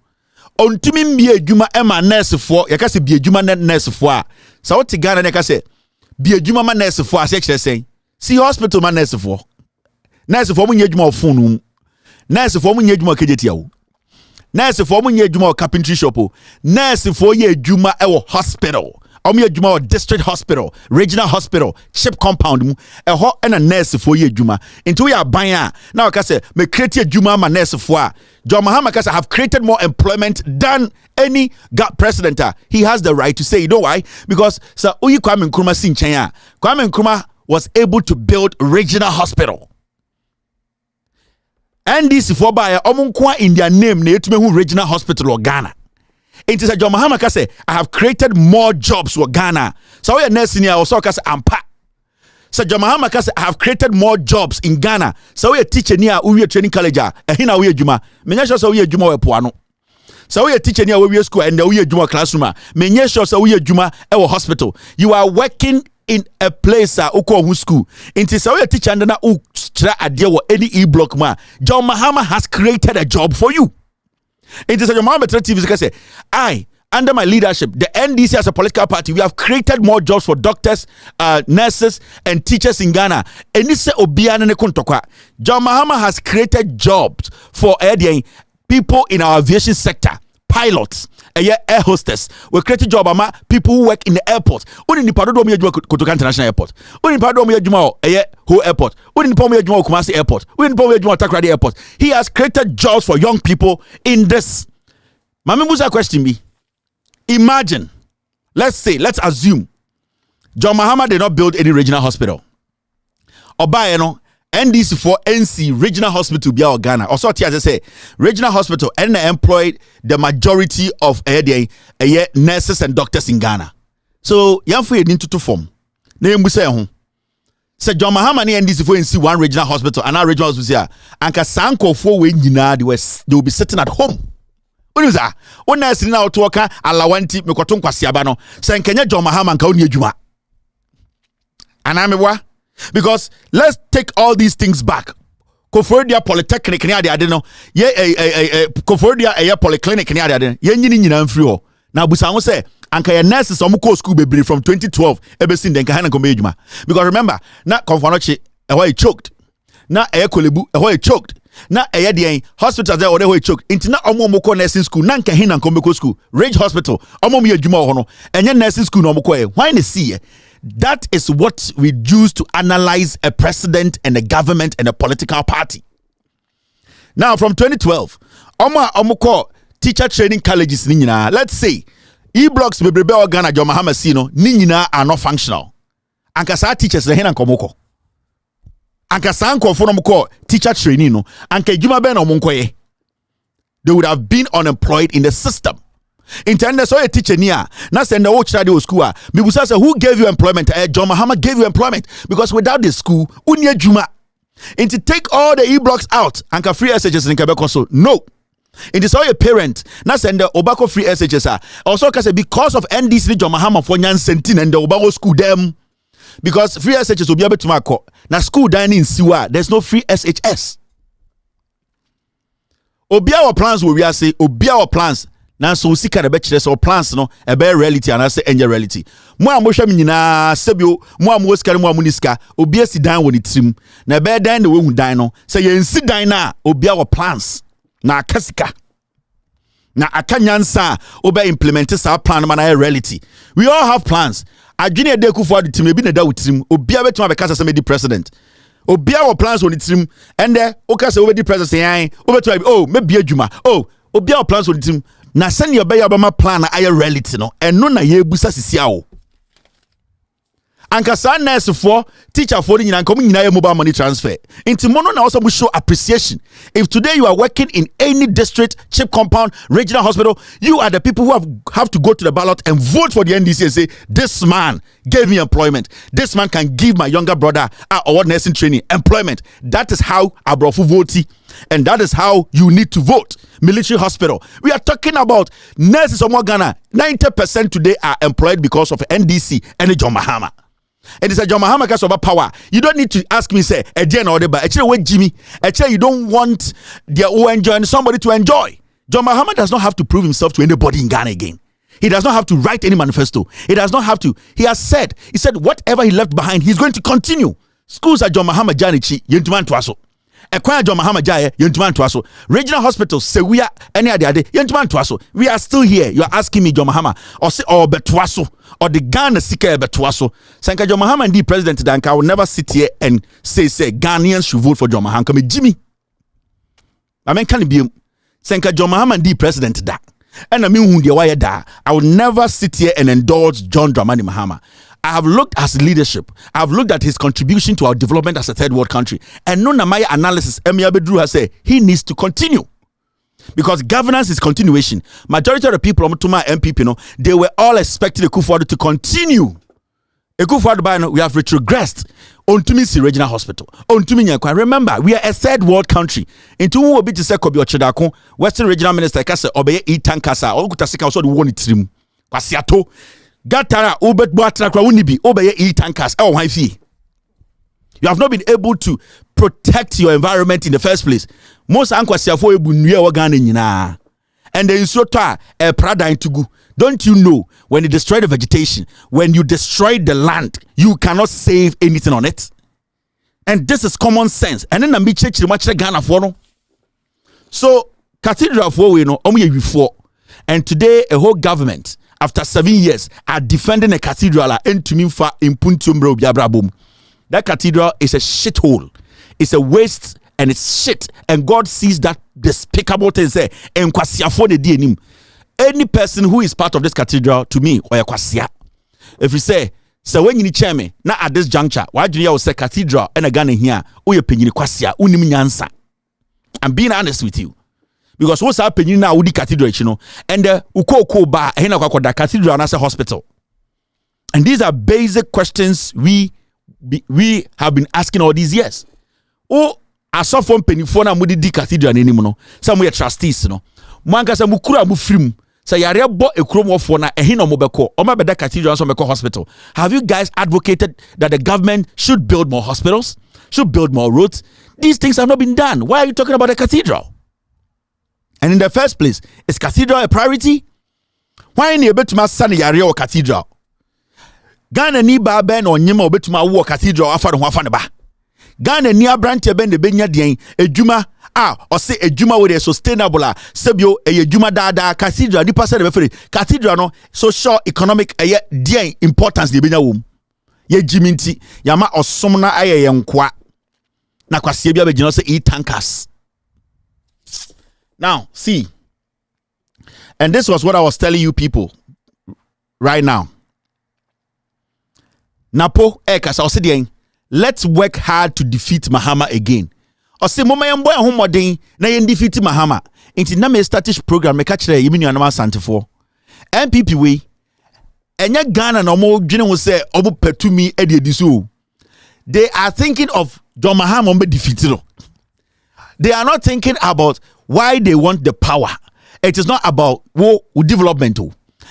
I: ontumi mbie adwuma ema nurse fo yakase bie adwuma nurse fo a sa wote Ghana ne kase bie adwuma ma nurse fo a se kire sen si hospital ma nurse fo nurse for munye adwuma ofunu nurse for munye adwuma kejetia wo nurse for munye adwuma carpentry shop nurse for ye adwuma e wo hospital omu adwuma wo district hospital regional hospital chip compound mu e ho na nurse for ye adwuma into we aban a na we ka say me create adwuma ma nurse for a John Mahama ka say have created more employment than any president. He has the right to say, you know why? Because sir Oyi Kwame Nkrumah si nchen a Kwame Nkrumah was able to build regional hospital. And this for by omunkwa in their name na etume hu regional hospital of Ghana. It is a John Mahama say I have created more jobs for Ghana. So we nurse ni also say ampa. So John Mahama say I have created more jobs in Ghana. So we teacher ni we training college ehina we adwuma. Menya sure so we adwuma we poano. So we teacher ni we school and we adwuma classroom. Menya sure so we adwuma e hospital. You are working in a place uko school. Inti sa we teacher and na u tra ade wo any e-block ma. John Mahama has created a job for you. Inti sa John Mahama TV say I under my leadership, the NDC as a political party, we have created more jobs for doctors, nurses, and teachers in Ghana. And this John Mahama has created jobs for people in our aviation sector, pilots, air hostess. We created job ama people who work in the airport. Uni ni pado do mi ejuma Kotoka International Airport. Uni ni pado mi ejuma Ho Airport. Uni ni pado mi ejuma Kumasi Airport. Uni ni pado mi ejuma Takoradi Airport. He has created jobs for young people in this. Mami Musa question me. Imagine, let's assume John Mahama did not build any regional hospital. Oba no NDC for NC regional hospital be our Ghana. Also, as I say, regional hospital and employed the majority of nurses and doctors in Ghana. So, yamfu ye into form. Ne mbuse ho. Say John Mahama ni NDC for NC one regional hospital and our regional hospital. Anka sanko for we nyina they will be sitting at home. Unuza, una sini na otuoka alawanti mekoto nkwasiaba no. Say nkenya John Mahama nka oni adwuma. Anamewa. Because let's take all these things back. Kofodia Polytechnic ni ade no. Ye Kofodia Polyclinic ni ade. Ye nyini nyina mfiri ho. Na busa ho say anka ye nurses omuko school bebre from 2012 ebesin den ka hana kombe adwuma. Because remember, na Konfanochi ehwa he choked. Na Kolebu ehwa he choked. Na de hospital there or choke inti na omomoko nursing school na nka hina nkomeko school Rage Hospital omom ye adwuma ho no enye nursing school no omoko why na see that is what we use to analyze a president and a government and a political party. Now from 2012 omoko teacher training colleges ni nyina, let's say e-blocks bebrebe organa John Mahama si no ni nyina are not functional anka sa teachers na hina nkomoko anka sanko for no teacher training no anka juma be na omonkoye they would have been unemployed in the system. Intended so a teacher near. Now send the old child school. Bibusa say who gave you employment? John Mahama gave you employment because without the school, unya juma. And to take all the e-blocks out and can free SHS in Quebec also. No. It is all a parent. Now send the Obako free SHS. Also because of NDC John Mahama for Nyan Sentin and the Obako school them. Because free SHS will be able to mark. Now school dining in Siwa, there's no free SHS. Obia our plans will we say Obia our plans. Now so see kind of bet or plans no a bear reality and I say angel reality. Mo amosha minina sebio mo amoska mo amuniska Obia si dan woni trim. Na bear dan the way we die no. Say you sit down na Obia our plans. Na kasika. Na akanyansa obe implement sa plan man a reality. We all have plans. Adwene de ku for the team be na da wutrim. Obia betuma be kasa say the president. Obia our plans on the team and there okay say the president say obetuma oh maybe adwuma. Oh Obia our plans on the team. Na send your beya bama plan na reality no and no na ye busa sisia o. Anka sa nurse for teacher for nyina nkom nyina mobile money transfer. Inti mono na also show appreciation. If today you are working in any district, chip compound, regional hospital, you are the people who have to go to the ballot and vote for the NDC and say this man gave me employment. This man can give my younger brother or nursing training employment. That is how Abrofu voti. And that is how you need to vote. Military hospital. We are talking about nurses of Ghana. 90% today are employed because of NDC and John Mahama. And it's a John Mahama case of power. You don't need to ask me, say, Jen or the actually, wait, Jimmy. Actually, you don't want their own enjoy and somebody to enjoy. John Mahama does not have to prove himself to anybody in Ghana again. He does not have to write any manifesto. He does not have to. He said whatever he left behind, he's going to continue. Schools at John Mahama Janichi, Yentuman Twaso. Ekwan John Mahama Jaye, Yentuman Twaso. Regional hospitals, say we are any other day, Yentuman Twaso. We are still here. You are asking me, John Mahama, or say, or Betwaso, or the Ghana Sika Betwaso. Sanka John Mahama and the president Danka, I will never sit here and say Ghanaians should vote for John Mahama. Come Jimmy. I mean, can it be Sanka John Mahama and the president da? And I mean, who the wire da? I will never sit here and endorse John Dramani Mahama. I have looked at his leadership. I have looked at his contribution to our development as a third world country. And no my analysis, Emi Abedru has said he needs to continue. Because governance is continuation. Majority of the people on my MPP, they were all expecting Akufo-Addo to continue. Akufo-Addo, we have retrogressed on Tumisi Regional Hospital. On Tumini, remember, we are a third world country. Into who will be to say Kobi Ochedako, Western Regional Minister Kasa Obeye Itankasa, or Kutasika also the one it trim. Kwasiato. Gatara ubet boatra kwa unibi obeye e-tankers wifi. You have not been able to protect your environment in the first place. Most ankwasiafo ebu nwe wagane nyina. And the insota prada intugu. Don't you know when you destroy the vegetation, when you destroy the land, you cannot save anything on it? And this is common sense. And then the church much Ghana for no. So cathedral for we know before. And today a whole government after 7 years are defending a cathedral in Tuminfa in Puntiumbro Biabrabum. That cathedral is a shithole. It's a waste and it's shit. And God sees that despicable thing say and kwasiafo de di enim. Any person who is part of this cathedral to me or kwasia. If you say so when you need chairman, now at this juncture, why do you say cathedral and a Ghana here? Oh you penny kwasia unim nyansa. I'm being honest with you. Because what's happening now with the cathedral, and the uko ba the cathedral and as a hospital. And these are basic questions we have been asking all these years. Oh, I saw from penny for na mudi di cathedral anymore. Some we are trustees, Manka sa mukura mufrim. Sa yare bo e krom for na ehino mobeko. Oma beda cathedral so meko hospital. Have you guys advocated that the government should build more hospitals? Should build more roads? These things have not been done. Why are you talking about a cathedral? And in the first place, is cathedral a priority? Why ain't you able to ma san yare or cathedral? Ghana ni ba ben or nyima obetuma wo cathedral afa no afa ne ba. Ghana ni abrante ben de benya den ejuma or say ejuma with a sustainable sebio ejuma da cathedral ni pastor be free. Cathedral no social economic dear importance de benya wom. Ye jiminti yama osom na aye yenkwa. Na kwasie bia be gino say e-tankers. Now, see, and this was what I was telling you people right now. Napo, let's work hard to defeat Mahama again. Or say, Mama Yamboy Homodin, na yen defeat Mahama. Inti na me statish program me catch the Yimini Anama Santifo. MPP we enya Ghana na omo dwene ho say obo petumi e de diso. They are thinking of John Mahama be defeated. They are not thinking about why they want the power. It is not about development.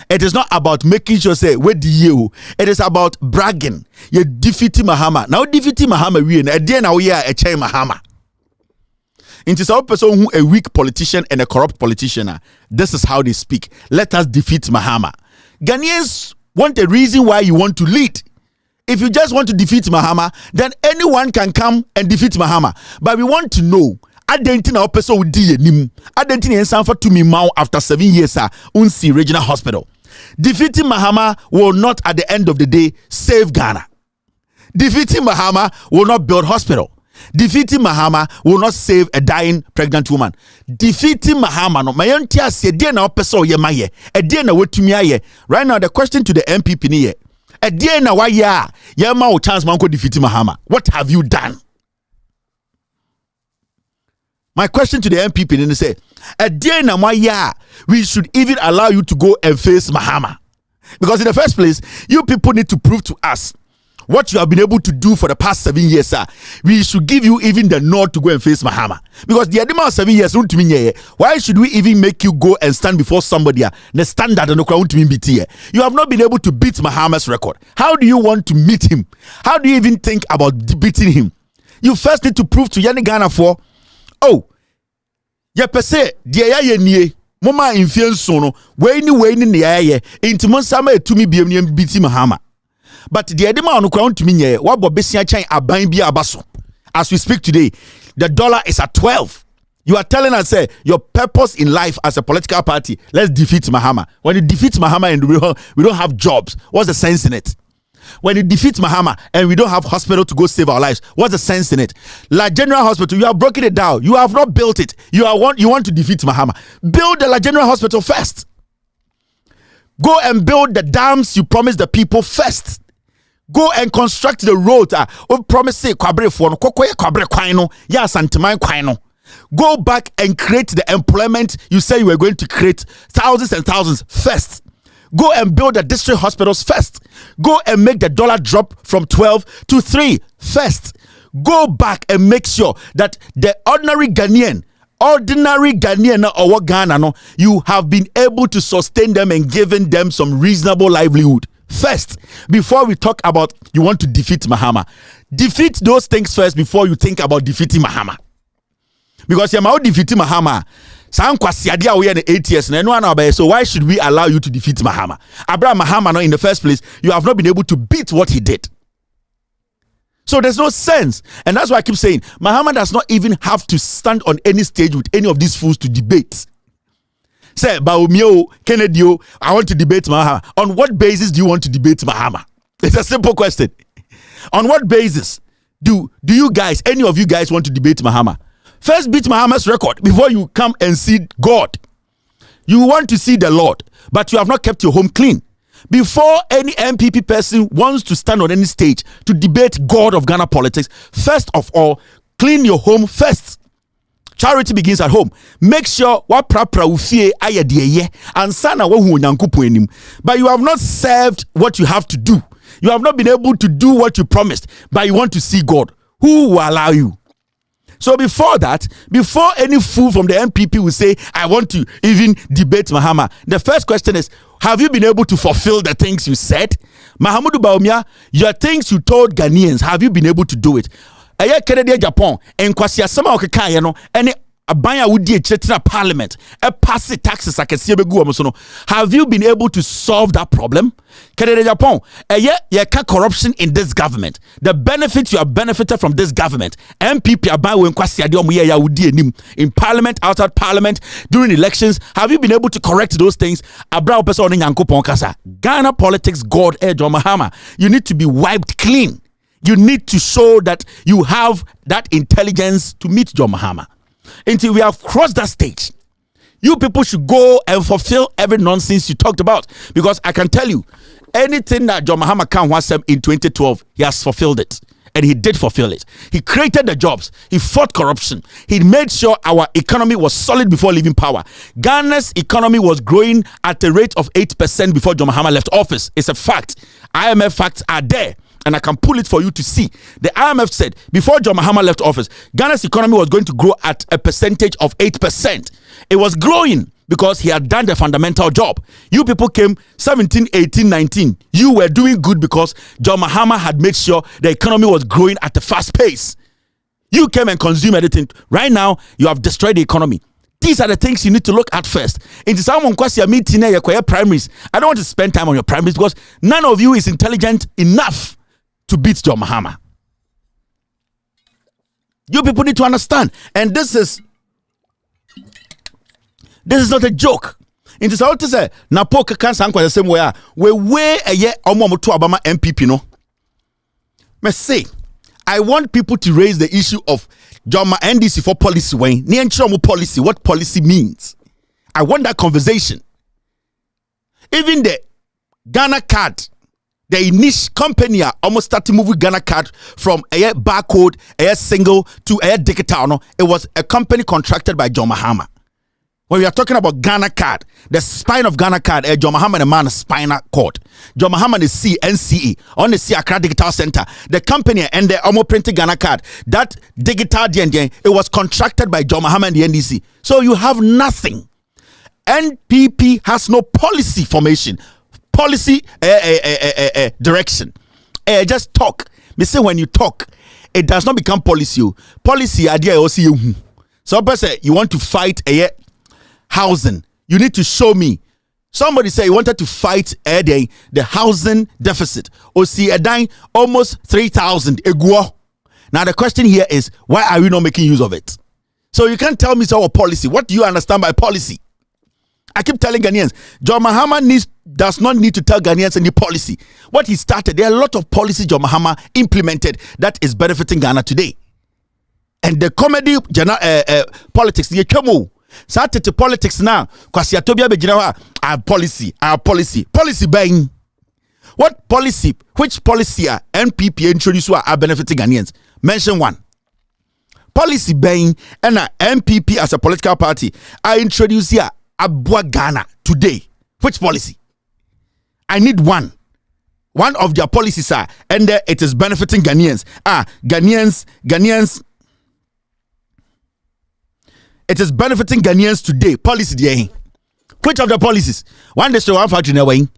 I: It is not about making sure say where the you. It is about bragging. You defeating Mahama. Now defeating Mahama we na dey na we are a chain Mahama. It is a person who a weak politician and a corrupt politician. This is how they speak. Let us defeat Mahama. Ghanaians want a reason why you want to lead. If you just want to defeat Mahama, then anyone can come and defeat Mahama. But we want to know. Identity person would di nim. Identity and Sanford to me now after 7 years unsi regional hospital. Defeating Mahama will not at the end of the day save Ghana. Defeating Mahama will not build hospital. Defeating Mahama will not save a dying pregnant woman. Defeating Mahama no mayantia se dey na person ye maye. E dey na wetumi aye. Right now the question to the MPP ni ye. E dey na wa ya ye ma o chance man ko defeating Mahama. What have you done? My question to the MPP is say, we should even allow you to go and face Mahama. Because in the first place, you people need to prove to us what you have been able to do for the past 7 years, sir. We should give you even the nod to go and face Mahama. Because the amount of 7 years, why should we even make you go and stand before somebody? The standard you have not been able to beat Mahama's record. How do you want to meet him? How do you even think about beating him? You first need to prove to Yani Ghana for ye pese de ya ye nie moma influence no we ni ne ya ye intimo sama etumi biem ne biti Mahama. But the edema no kwa ntumi nye wa bo besia chan aban bi abaso. As we speak today, the dollar is at 12. You are telling us say your purpose in life as a political party, let's defeat Mahama. When you defeat Mahama and we don't have jobs, what's the sense in it? When you defeat Mahama and we don't have hospital to go save our lives, what's the sense in it? La General Hospital, you have broken it down. You have not built it. You want to defeat Mahama. Build the La General Hospital first. Go and build the dams you promised the people first. Go and construct the road. Go back and create the employment you say you were going to create, thousands and thousands first. Go and build the district hospitals first. Go and make the dollar drop from 12 to 3 first. Go back and make sure that the ordinary Ghanaian or Ghana, you have been able to sustain them and given them some reasonable livelihood first. Before we talk about you want to defeat Mahama. Defeat those things first before you think about defeating Mahama. Because you're not defeating Mahama. So why should we allow you to defeat Mahama? Abraham Mahama, in the first place, you have not been able to beat what he did. So there's no sense. And that's why I keep saying, Mahama does not even have to stand on any stage with any of these fools to debate. Say, Baumio, Kennedy, I want to debate Mahama. On what basis do you want to debate Mahama? It's a simple question. On what basis do you guys, any of you guys want to debate Mahama? First beat Mahama's record before you come and see God. You want to see the Lord, but you have not kept your home clean. Before any MPP person wants to stand on any stage to debate God of Ghana politics, first of all, clean your home first. Charity begins at home. Make sure what prapra ufie ayedie and sana wo hu onyankopon anim. But you have not served what you have to do. You have not been able to do what you promised, but you want to see God. Who will allow you? So before that, before any fool from the MPP will say, I want to even debate Mahama, the first question is, have you been able to fulfill the things you said? Mahamudu Bawumia, your things you told Ghanaians, have you been able to do it? Aya Kennedy Japan, and Kwasia Sama Okekayano, any Abaya Wudi Chetina Parliament, a pass taxes I can see have you been able to solve that problem? Kennedy Japan, ye corruption in this government. The benefits you have benefited from this government. MPP Abayo and Kwasia Diomuya Wudi in Parliament, outside Parliament, during elections. Have you been able to correct those things? Abrao person Nyanko Ponkasa. Ghana politics, God John Mahama. You need to be wiped clean. You need to show that you have that intelligence to meet John Mahama. Until we have crossed that stage, you people should go and fulfill every nonsense you talked about. Because I can tell you, anything that John Mahama can was in 2012, he has fulfilled it. And he did fulfill it. He created the jobs. He fought corruption. He made sure our economy was solid before leaving power. Ghana's economy was growing at a rate of 8% before John Mahama left office. It's a fact. IMF facts are there. And I can pull it for you to see. The IMF said before John Mahama left office, Ghana's economy was going to grow at a percentage of 8%. It was growing because he had done the fundamental job. You people came 17, 18, 19. You were doing good because John Mahama had made sure the economy was growing at a fast pace. You came and consumed everything. Right now, you have destroyed the economy. These are the things you need to look at first. Into someone question meeting your primaries. I don't want to spend time on your primaries because none of you is intelligent enough to beat John Mahama. You people need to understand. And this is not a joke. It is all to say, Napoka can say the same way. We way a year or more to Obama MPP, no? Me say, I want people to raise the issue of John NDC for policy. When policy, what policy means. I want that conversation. Even the Ghana card, the initial company almost started moving Ghana card from a barcode, a single to a digital. No, it was a company contracted by John Mahama. When we are talking about Ghana card, the spine of Ghana card, John Mahama and a man spinal cord. John Mahama is CNCE on the C Accra Digital Center. The company and the Omo printed Ghana card, that digital DND, it was contracted by John Mahama and the NDC. So you have nothing. NPP has no policy formation, policy direction. Just talk. Me say when you talk, it does not become policy. Policy idea also you. So person you want to fight housing, you need to show me. Somebody say he wanted to fight the housing deficit. Or see a dying almost 3,000 eguo. Now the question here is, why are we not making use of it? So you can't tell me it's our policy. What do you understand by policy? I keep telling Ghanaians, John Mahama does not need to tell Ghanaians any policy. What he started, there are a lot of policies John Mahama implemented that is benefiting Ghana today. And the comedy politics, the chemo. Started to politics now because our policy buying. What policy, which policy are NPP introduced are benefiting Ghanaians? Mention one. Policy buying and NPP as a political party are introduced here Abua Ghana today. Which policy? I need one. One of their policies are, and it is benefiting Ghanaians. Ghanaians. It is benefiting Ghanaians today. Policy there. Which of the policies? One district, one factory na way.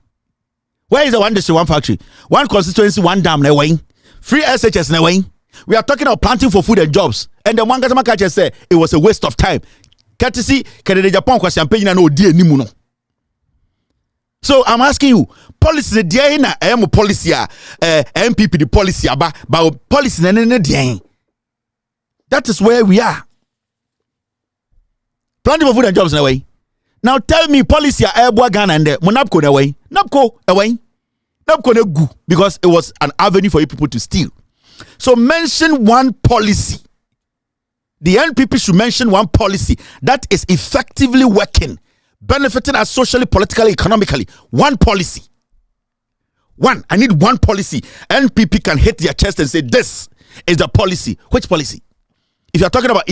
I: Where is the one district, one factory? One constituency, one dam na way. Free SHS na way. We are talking about planting for food and jobs. And the one customer catcher said it was a waste of time. Courtesy, Canada Japan question paying no dear nimuno. So I'm asking you, policy the dear na policy MPP the policy about policy na dear. That is where we are. Planting for food and jobs in a way. Now tell me policy Airboa Ghana and Monapco away. Napco away. Napco no go because it was an avenue for you people to steal. So mention one policy. The NPP should mention one policy that is effectively working, benefiting us socially, politically, economically. One policy. One. I need one policy. NPP can hit their chest and say this is the policy. Which policy? If you're talking about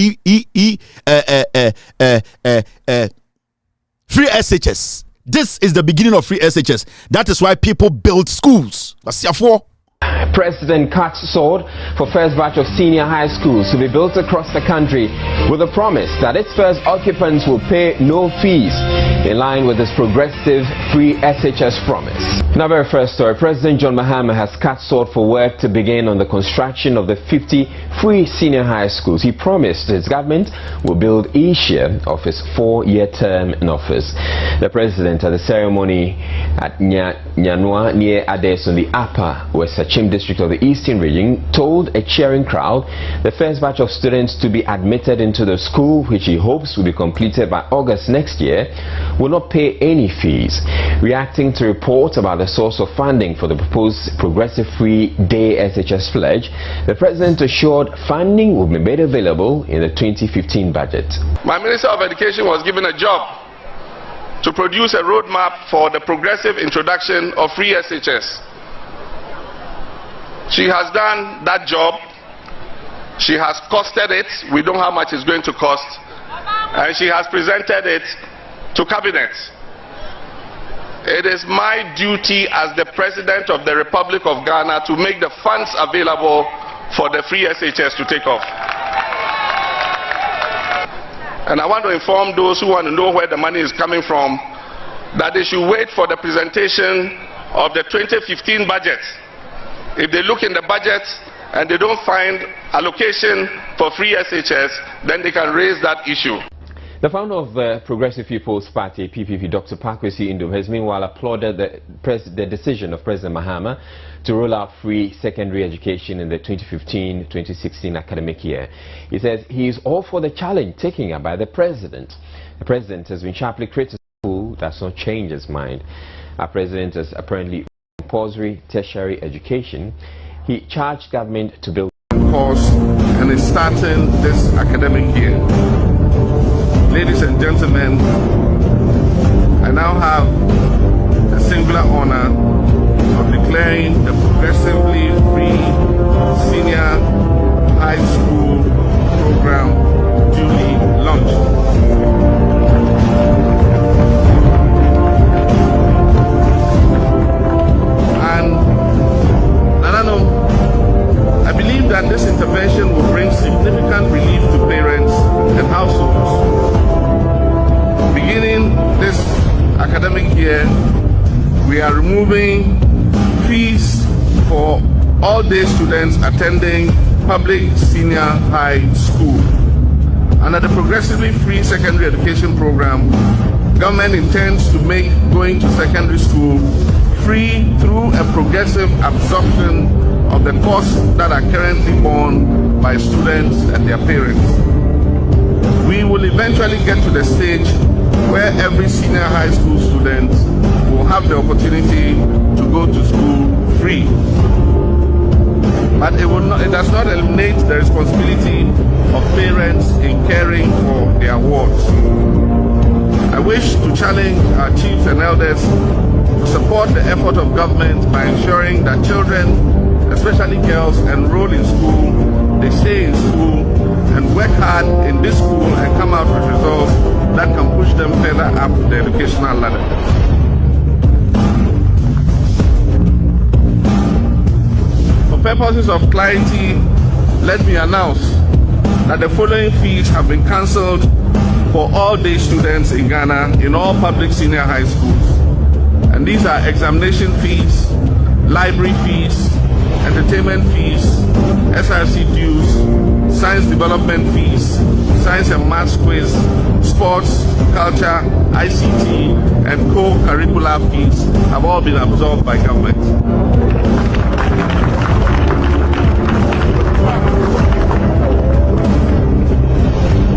I: free SHS, this is the beginning of free SHS. That is why people build schools.
L: President cuts sword for first batch of senior high schools to be built across the country with a promise that its first occupants will pay no fees, in line with his progressive free SHS promise. In our very first story, President John Mahama has cut sword for work to begin on the construction of the 50 free senior high schools. He promised his government will build each year of his 4-year term in office. The president at the ceremony at Nyanwa near Ades on the upper West Sachem district of the Eastern region told a cheering crowd the first batch of students to be admitted into the school, which he hopes will be completed by August next year, will not pay any fees. Reacting to reports about the source of funding for the proposed progressive free day SHS pledge, the president assured funding will be made available in the 2015 budget.
O: My Minister of Education was given a job to produce a roadmap for the progressive introduction of free SHS. She has done that job. She has costed it. We don't know how much it's going to cost. And she has presented it to cabinet. It is my duty as the President of the Republic of Ghana to make the funds available for the free SHS to take off. And I want to inform those who want to know where the money is coming from that they should wait for the presentation of the 2015 budget. If they look in the budget and they don't find allocation for free SHS, then they can raise that issue.
L: The founder of the Progressive People's Party, PPP, Dr. Pakwesi Indom, has meanwhile applauded the decision of President Mahama to roll out free secondary education in the 2015-2016 academic year. He says he is all for the challenge taken up by the president. The president has been sharply criticized. Does not change his mind. Our president has apparently compulsory tertiary education. He charged government to build
O: course and is starting this academic year. Ladies and gentlemen, I now have the singular honor of declaring the progressively free senior high school program duly launched. And I believe that this intervention will bring significant relief to parents and households. Beginning this academic year, we are removing fees for all day students attending public senior high school. Under the progressively free secondary education program, government intends to make going to secondary school free through a progressive absorption of the costs that are currently borne by students and their parents. We will eventually get to the stage where every senior high school student will have the opportunity to go to school free. But it does not eliminate the responsibility of parents in caring for their wards. I wish to challenge our chiefs and elders to support the effort of government by ensuring that children, especially girls, enroll in school, they stay in school, and work hard in this school and come out with results that can push them further up the educational ladder. For purposes of clarity, let me announce that the following fees have been cancelled for all day students in Ghana in all public senior high schools. And these are examination fees, library fees, entertainment fees, SRC dues, science development fees, science and maths quiz, sports, culture, ICT, and co-curricular fees have all been absorbed by government.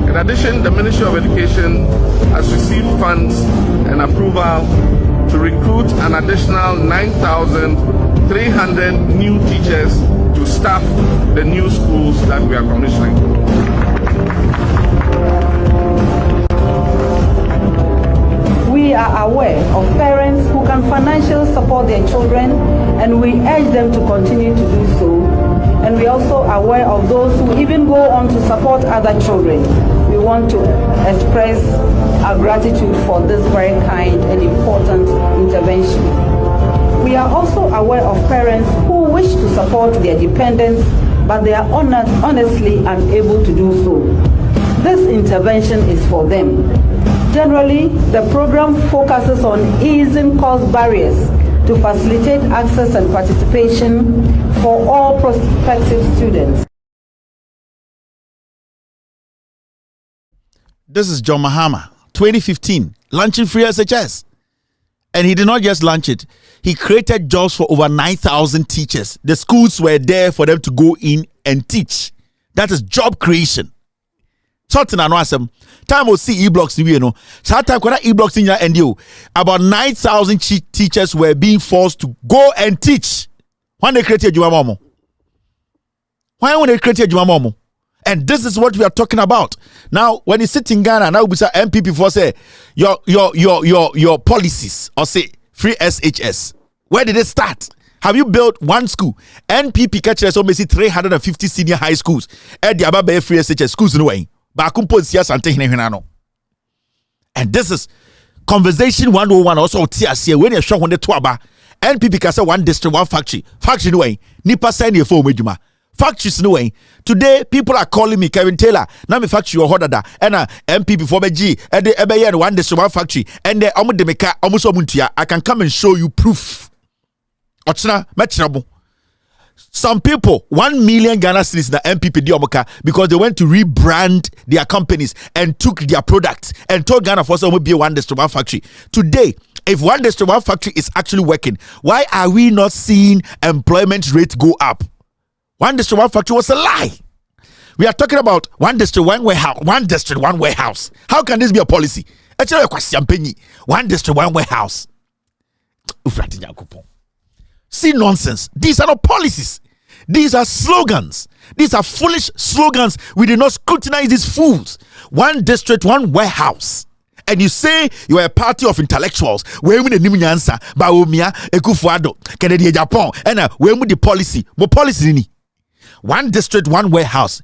O: In addition, the Ministry of Education has received funds and approval to recruit an additional 9,300 new teachers to staff the new schools that we are commissioning.
P: We are aware of parents who can financially support their children, and we urge them to continue to do so. And we are also aware of those who even go on to support other children. We want to express our gratitude for this very kind and important intervention. We are also aware of parents who wish to support their dependents, but they are honestly unable to do so. This intervention is for them. Generally, the program focuses on easing cost barriers to facilitate access and participation for all prospective students.
I: This is John Mahama, 2015, launching free SHS. And he did not just launch it. He created jobs for over 9,000 teachers. The schools were there for them to go in and teach. That is job creation. Something I know some time will see e-blocks you know. So time when e-blocks in your NDO, about 9,000 teachers were being forced to go and teach. When they created Jumamomo. Why when they created Jumamomo? And this is what we are talking about. Now, when you sit in Ghana, now we say MPP for say your policies or say free SHS. Where did it start? Have you built one school? NPP catch us almost 350 senior high schools. At the Ababa free SHS schools no way. And this is conversation 101 also TSC when you're showing when the twaba. NPP can say one district, one factory. Factory no way. Nipa send your phone with you. Factories no way. Today people are calling me Kevin Taylor. Now me factory or hodada. And MPP for G. And the one district, one factory. And the Omudemeka almost omuntia. I can come and show you proof. Some people 1 million Ghana cedis na MPP diomoka because they went to rebrand their companies and took their products and told Ghana for some will be one district, one factory. Today, if one district, one factory is actually working, why are we not seeing employment rate go up? One district, one factory was a lie. We are talking about one district, one warehouse. One district, one warehouse. How can this be a policy? Actually, one district, one warehouse. See nonsense. These are not policies. These are slogans. These are foolish slogans. We did not scrutinize these fools. One district, one warehouse. And you say you are a party of intellectuals. Where we the Nimunyansa, Baumia, Ekufuado, Kennedy Japan, and where we the policy? What policy ni? One district, one warehouse.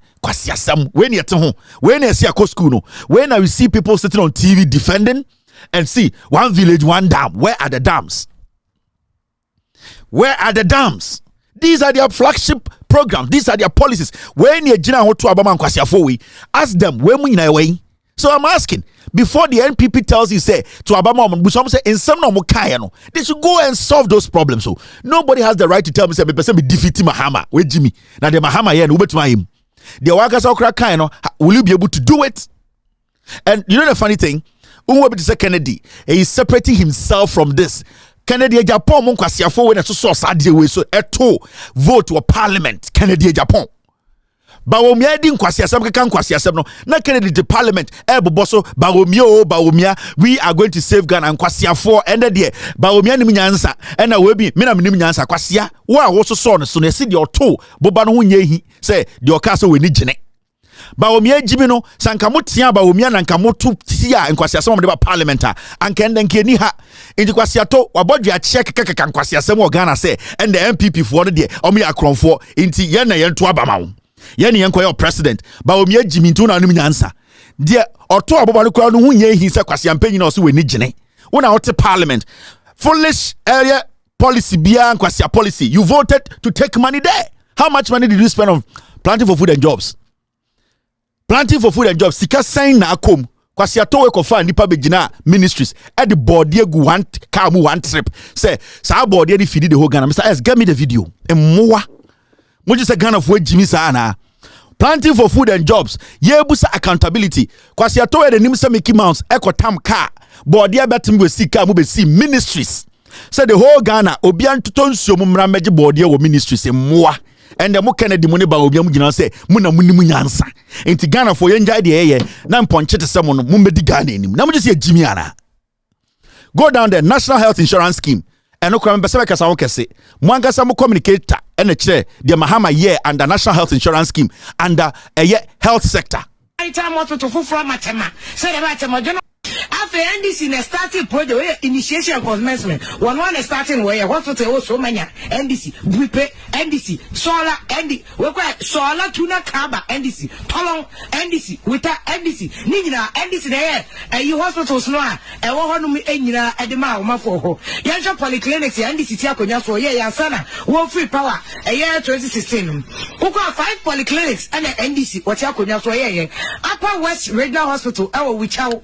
I: When you home, when you see a school, when I see people sitting on TV defending and see one village, one dam. Where are the dams? Where are the dams? These are their flagship programs. These are their policies. When you ask them when we way. So I'm asking, before the NPP tells you say to Abama, in some they should go and solve those problems. So nobody has the right to tell me say me person be defeating Mahama. Where Jimmy? Now the Mahama here, him. The workers will you be able to do it? And you know the funny thing, Kennedy, he is separating himself from this. Kennedy Japan mon kwasiafo we na so sadie we so eto vote to parliament Kennedy Japan bawomia di nkwasiasem keka nkwasiasem no na Kennedy the parliament boboso bawomia we are going to save Ghana nkwasiafo ende de bawomia nim nyansa ena we bi me na nim nyansa kwasia wo a wo so no so na si de oto boba no ho nyehi say de oka so we ni gene Bawomia jibino sanka mutia bawomia na nka mutu tia nkwasiasem mo de ba parliament anka ndenke ni ha indi kwasiato wabodwe a check kaka nkwasiasem o Ghana say and the MPP for no de omo ya kronfo inti ye na ye nto abamawo ye ne yenko ye president bawomia jimintu na nim nyansa de oto aboba no kwa no hu nye hi se kwasiampanyi na so we ni gene wona wote parliament foolish area policy bia nkwasia policy you voted to take money there. How much money did you spend on planting for food and jobs? Planting for food and jobs. Sika sign na akom. Kwasi atowe kofa nipa begina ministries. At the board gu one car one trip. Say sa board di feed the whole Ghana. Mr. S, get me the video. Emwa. Mo just say Ghana for Jimmy sa na. Planting for food and jobs. Yebusa accountability. Kwasi atowe the nimsa Mickey Mouse eko tam car. Board dia betim we see car mo be see ministries. Say the whole Ghana obian tutonsuo mo mra meje board dia wo ministries emwa. And the Kennedy money ba obi amugina say muna munimu nyansa enti Ghana for yenja de eye na mponche te se mo no mumbedi Ghana enim na mo just Jimmy ana go down the National Health Insurance Scheme and no kwame bese kasa won kese mo ankasa mo communicator and kire the Mahama year under National Health Insurance Scheme under a health sector
Q: time what to fufura matema say the matema after NDC in a starting project initiation and commencement one starting where hospital so many NDC Buipe NDC solar NDC we quite solar tuna kaba NDC tolong NDC with NDC nina NDC there and you hospitals no e wo honu mi enyina e de ma wo mafo ho yanjo polyclinics NDC ti akonya so ye yansana wo free power e year 2016 we got 5 polyclinics and NDC what akonya so ye Upper West Regional Hospital e wo wichao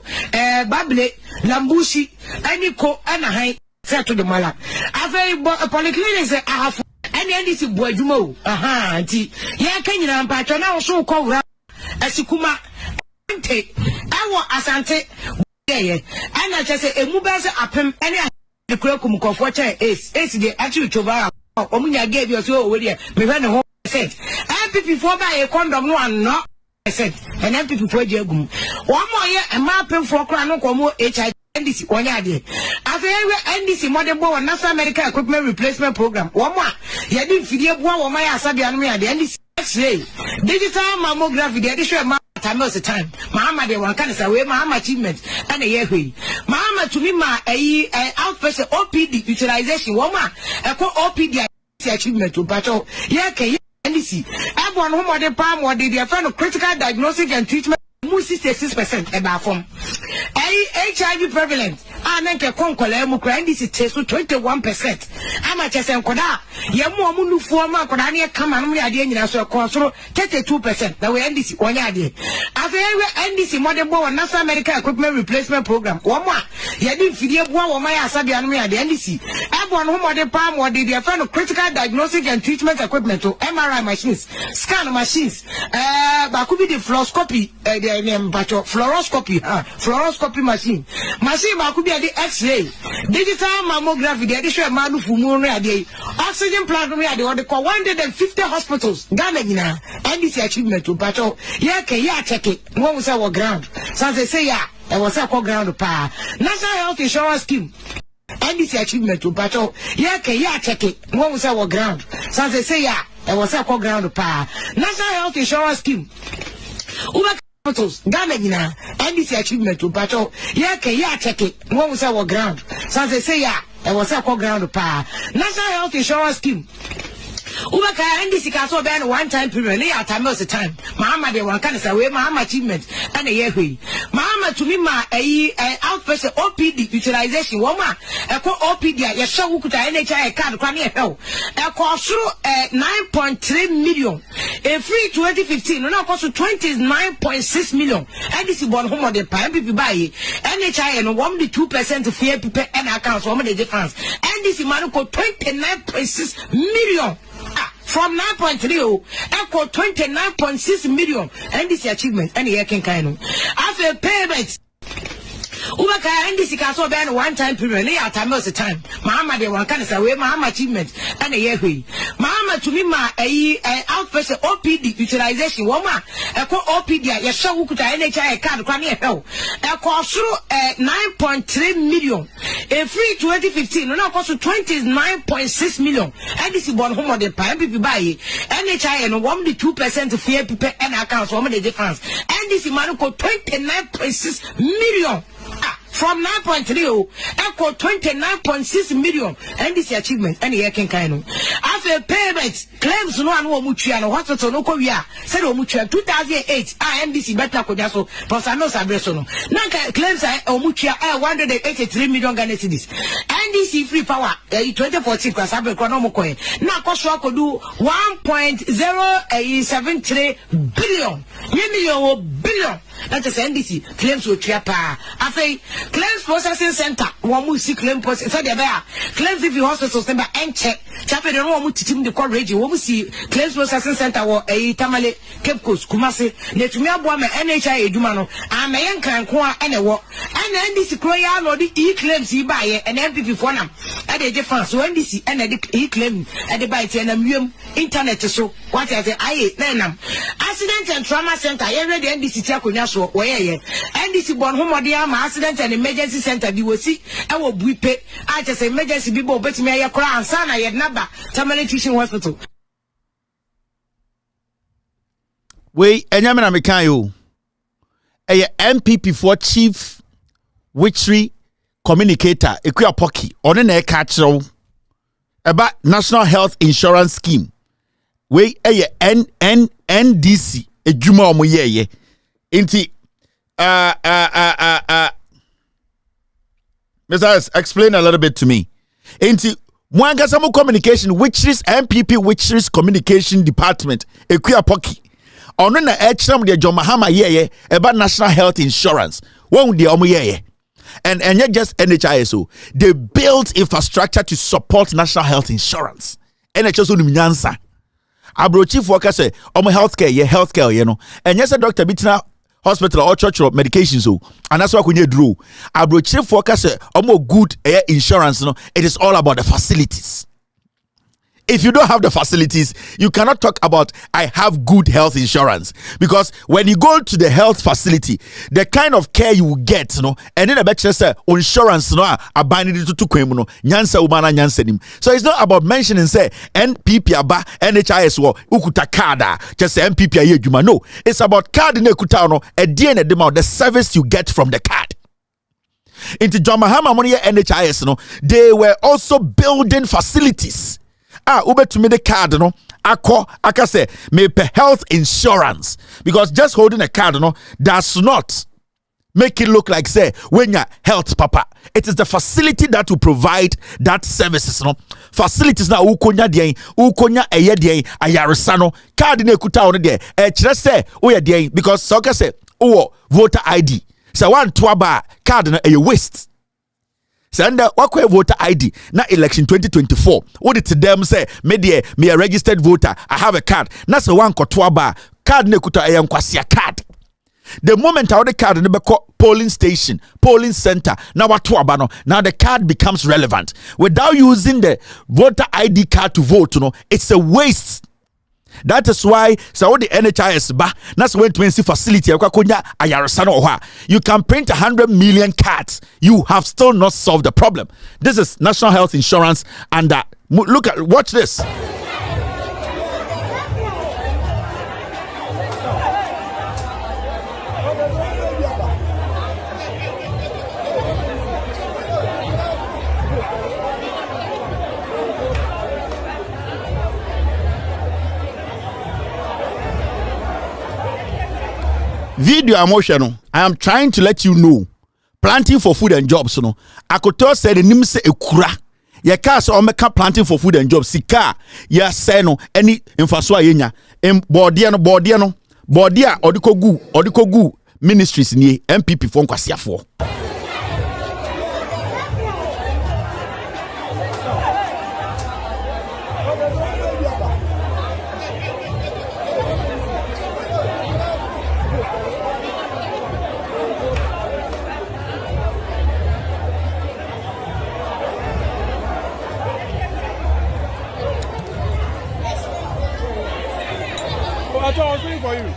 Q: Bable, Lambushi, Aniko, and a high set to the Mala. A very polyclinic say I have any NDC Bojumo. Aha, auntie. Yeah, can you know, but now so called Asikuma Ante, I Asante. Yeah, and I just say a mubasa upem any the Krokum Kofocha is the actual Chova. Omunya gave you so already. Me ran a home said, MPP for by a condom one not. I said, and then people for Jagum. 1 more year, and mapping for Crown Como HI NDC 1 year. After NDC Modern Bow and National Medical Equipment Replacement Program. 1 more. You didn't feel one my Asabian me at the NDC X-ray. Digital mammography, the additional time was the time. Mahama de one kind of away, Mahama achievement, and a year. Mahama to me, outpatient OPD utilization. 1 more. I call OPD. NDC achievement to battle. Yeah, NDC. Everyone who more than palm or the friend critical diagnostic and treatment. 66% about from HIV prevalence and then conquer mu NDC test 21%. Amateurs and koda yamu amunu forma koda ne kama no ya de nyina so konsoro 32%. That we NDC one ya de afei NDC modern board national medical equipment replacement program womo a ya de fidie boa wo ya asabia no ya de NDC everyone who modern palm or the friend critical diagnostic and treatment equipment to MRI machines, scan machines, bakubi the fluoroscopy fluoroscopy machine bakubi the X-ray, digital mammography, the additional manu fumu no oxygen plant no ya de call 150 hospitals Ghana gina NDC achievement to battle ya check it one was our ground so they say ya it was our ground pa national health insurance scheme NDC achievement to battle ya check it one was our ground so they say ya it was our ground pa national health insurance scheme hospitals Ghana gina NDC achievement to battle ya check it one was our ground so they say ya it was our ground pa national health insurance scheme Ubaka NDC kaso ben one time period ne atame was the time mama de wan kan say we mama achievement and ye hwe mama to me ma outpatient OPD utilization woman eko OPD ye hwe wukuta NHI card kwa ne hwe eko suru 9.3 million in free 2015 no cost 29.6 million NDC born home de pa MPP buy NHI no 2% fear people and accounts woman the difference NDC man ko 29.6 million from 9.3 equal 29.6 million NDC achievement and the can kind of after payment Ubaka NDC kaso ben one time period ne atame was the time mama de wan kan say we mama achievement and ye hwe mama to me ma outpatient OPD utilization woman eko OPD ye hwe wukuta NHI card kwa ne hwe eko suru 9.3 million in free 2015 no cost 29.6 million NDC born home de pa MPP buy NHI no 2% fear people and accounts woman the difference NDC man ko 29.6 million from 9.3 equal 29.6 million NDC achievement and the can kind of after payment claims no one mutual no hospital no korea said mutual 2008 NDC better ko jaso but I know sabreso no na claims mutual 183 million Ghana cedis NDC free power 2014 kwa sabe ko no mo ko na ko so ko do 1.073 billion billion that is NDC claims with pa after claims processing center one more see claim process so there claims if you hospitals number and check chape the one more team the call region one see claims processing center wo Tamale Cape Coast Kumasi let me abo ma NHI eduma no amayen kranko a ene wo and NDC kro ya no the claims e buy and MPP for nam e dey difference so NDC and the claim e dey buy na mium internet so what I say aye nam accident and trauma center you ready NDC tiakonya so where NDC born home dey am accident and emergency center bi wosi e wo buipe a just emergency bi bo betimi aye kra ansa na ye naba Tamale Teaching Hospital
I: we enyame na mekan yo MPP for chief witchery communicator Ekuya Poki one na e ka kire about national health insurance scheme we NDC edwuma omo ye inti Mr. explain a little bit to me. Inti mwanga samu communication witcheries MPP witcheries communication department Ekuya Poki ono na echram de John Mahama ye about national health insurance won de omo ye and not just NHISO they built infrastructure to support national health insurance NHISO nyansa abrochi for ka say omo healthcare you know and yes doctor bitina hospital or church or medication so and that's why kunye draw abrochi for ka say omo good insurance no it is all about the facilities. If you don't have the facilities, you cannot talk about I have good health insurance because when you go to the health facility, the kind of care you will get, and then about say insurance, abandoned to kwemu nyansa umana nyansa nim. So it's not about mentioning say NPP aba NHIS wo ukuta kada just say NPP aye juma. No, it's about card ne kuta no e die ne dem the service you get from the card. Into John Mahama money NHIS they were also building facilities. ubetumi the card no aka say me pay health insurance, because just holding a card no does not make it look like say when you're health papa. It is the facility that will provide that services no. Facilities na ukonya eye den ayaresa no card na ekuta on there e kire say we den, because so ka say voter ID. So one to aba card na a waste. Senda wakwe voter ID na election 2024. What it to them say me a registered voter, I have a card. Na so one ko to aba card na ekuta e nkwasia card. The moment I the card in the polling station, polling center, now the card becomes relevant. Without using the voter ID card to vote, it's a waste. That is why so the NHIS that's when to see facility you can print 100 million cards. You have still not solved the problem. This is National Health Insurance, and watch this. Video emotion. I am trying to let you know. Planting for food and jobs. I could tell say the name say ekura. Ya car so omeka planting for food and jobs. Sika ya say no any infaswa yenya. Bodia odiko gu ministries ni MPP for nkwasiafo.
R: I was waiting for you.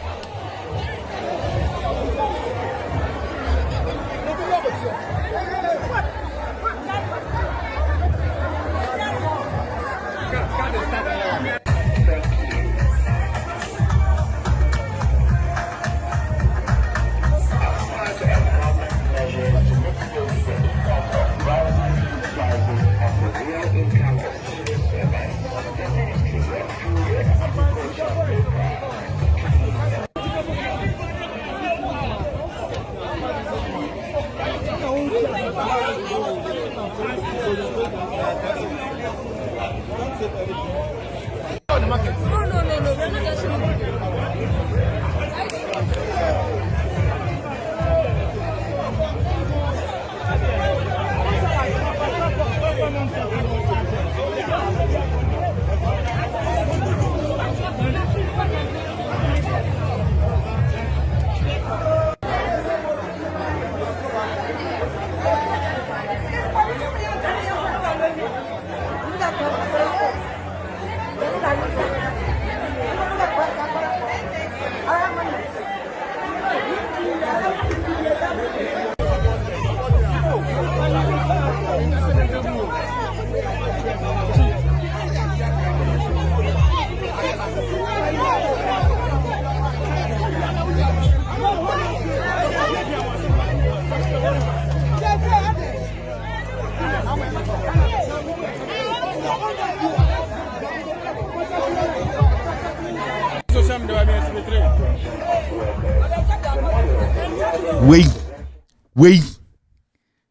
I: Wait.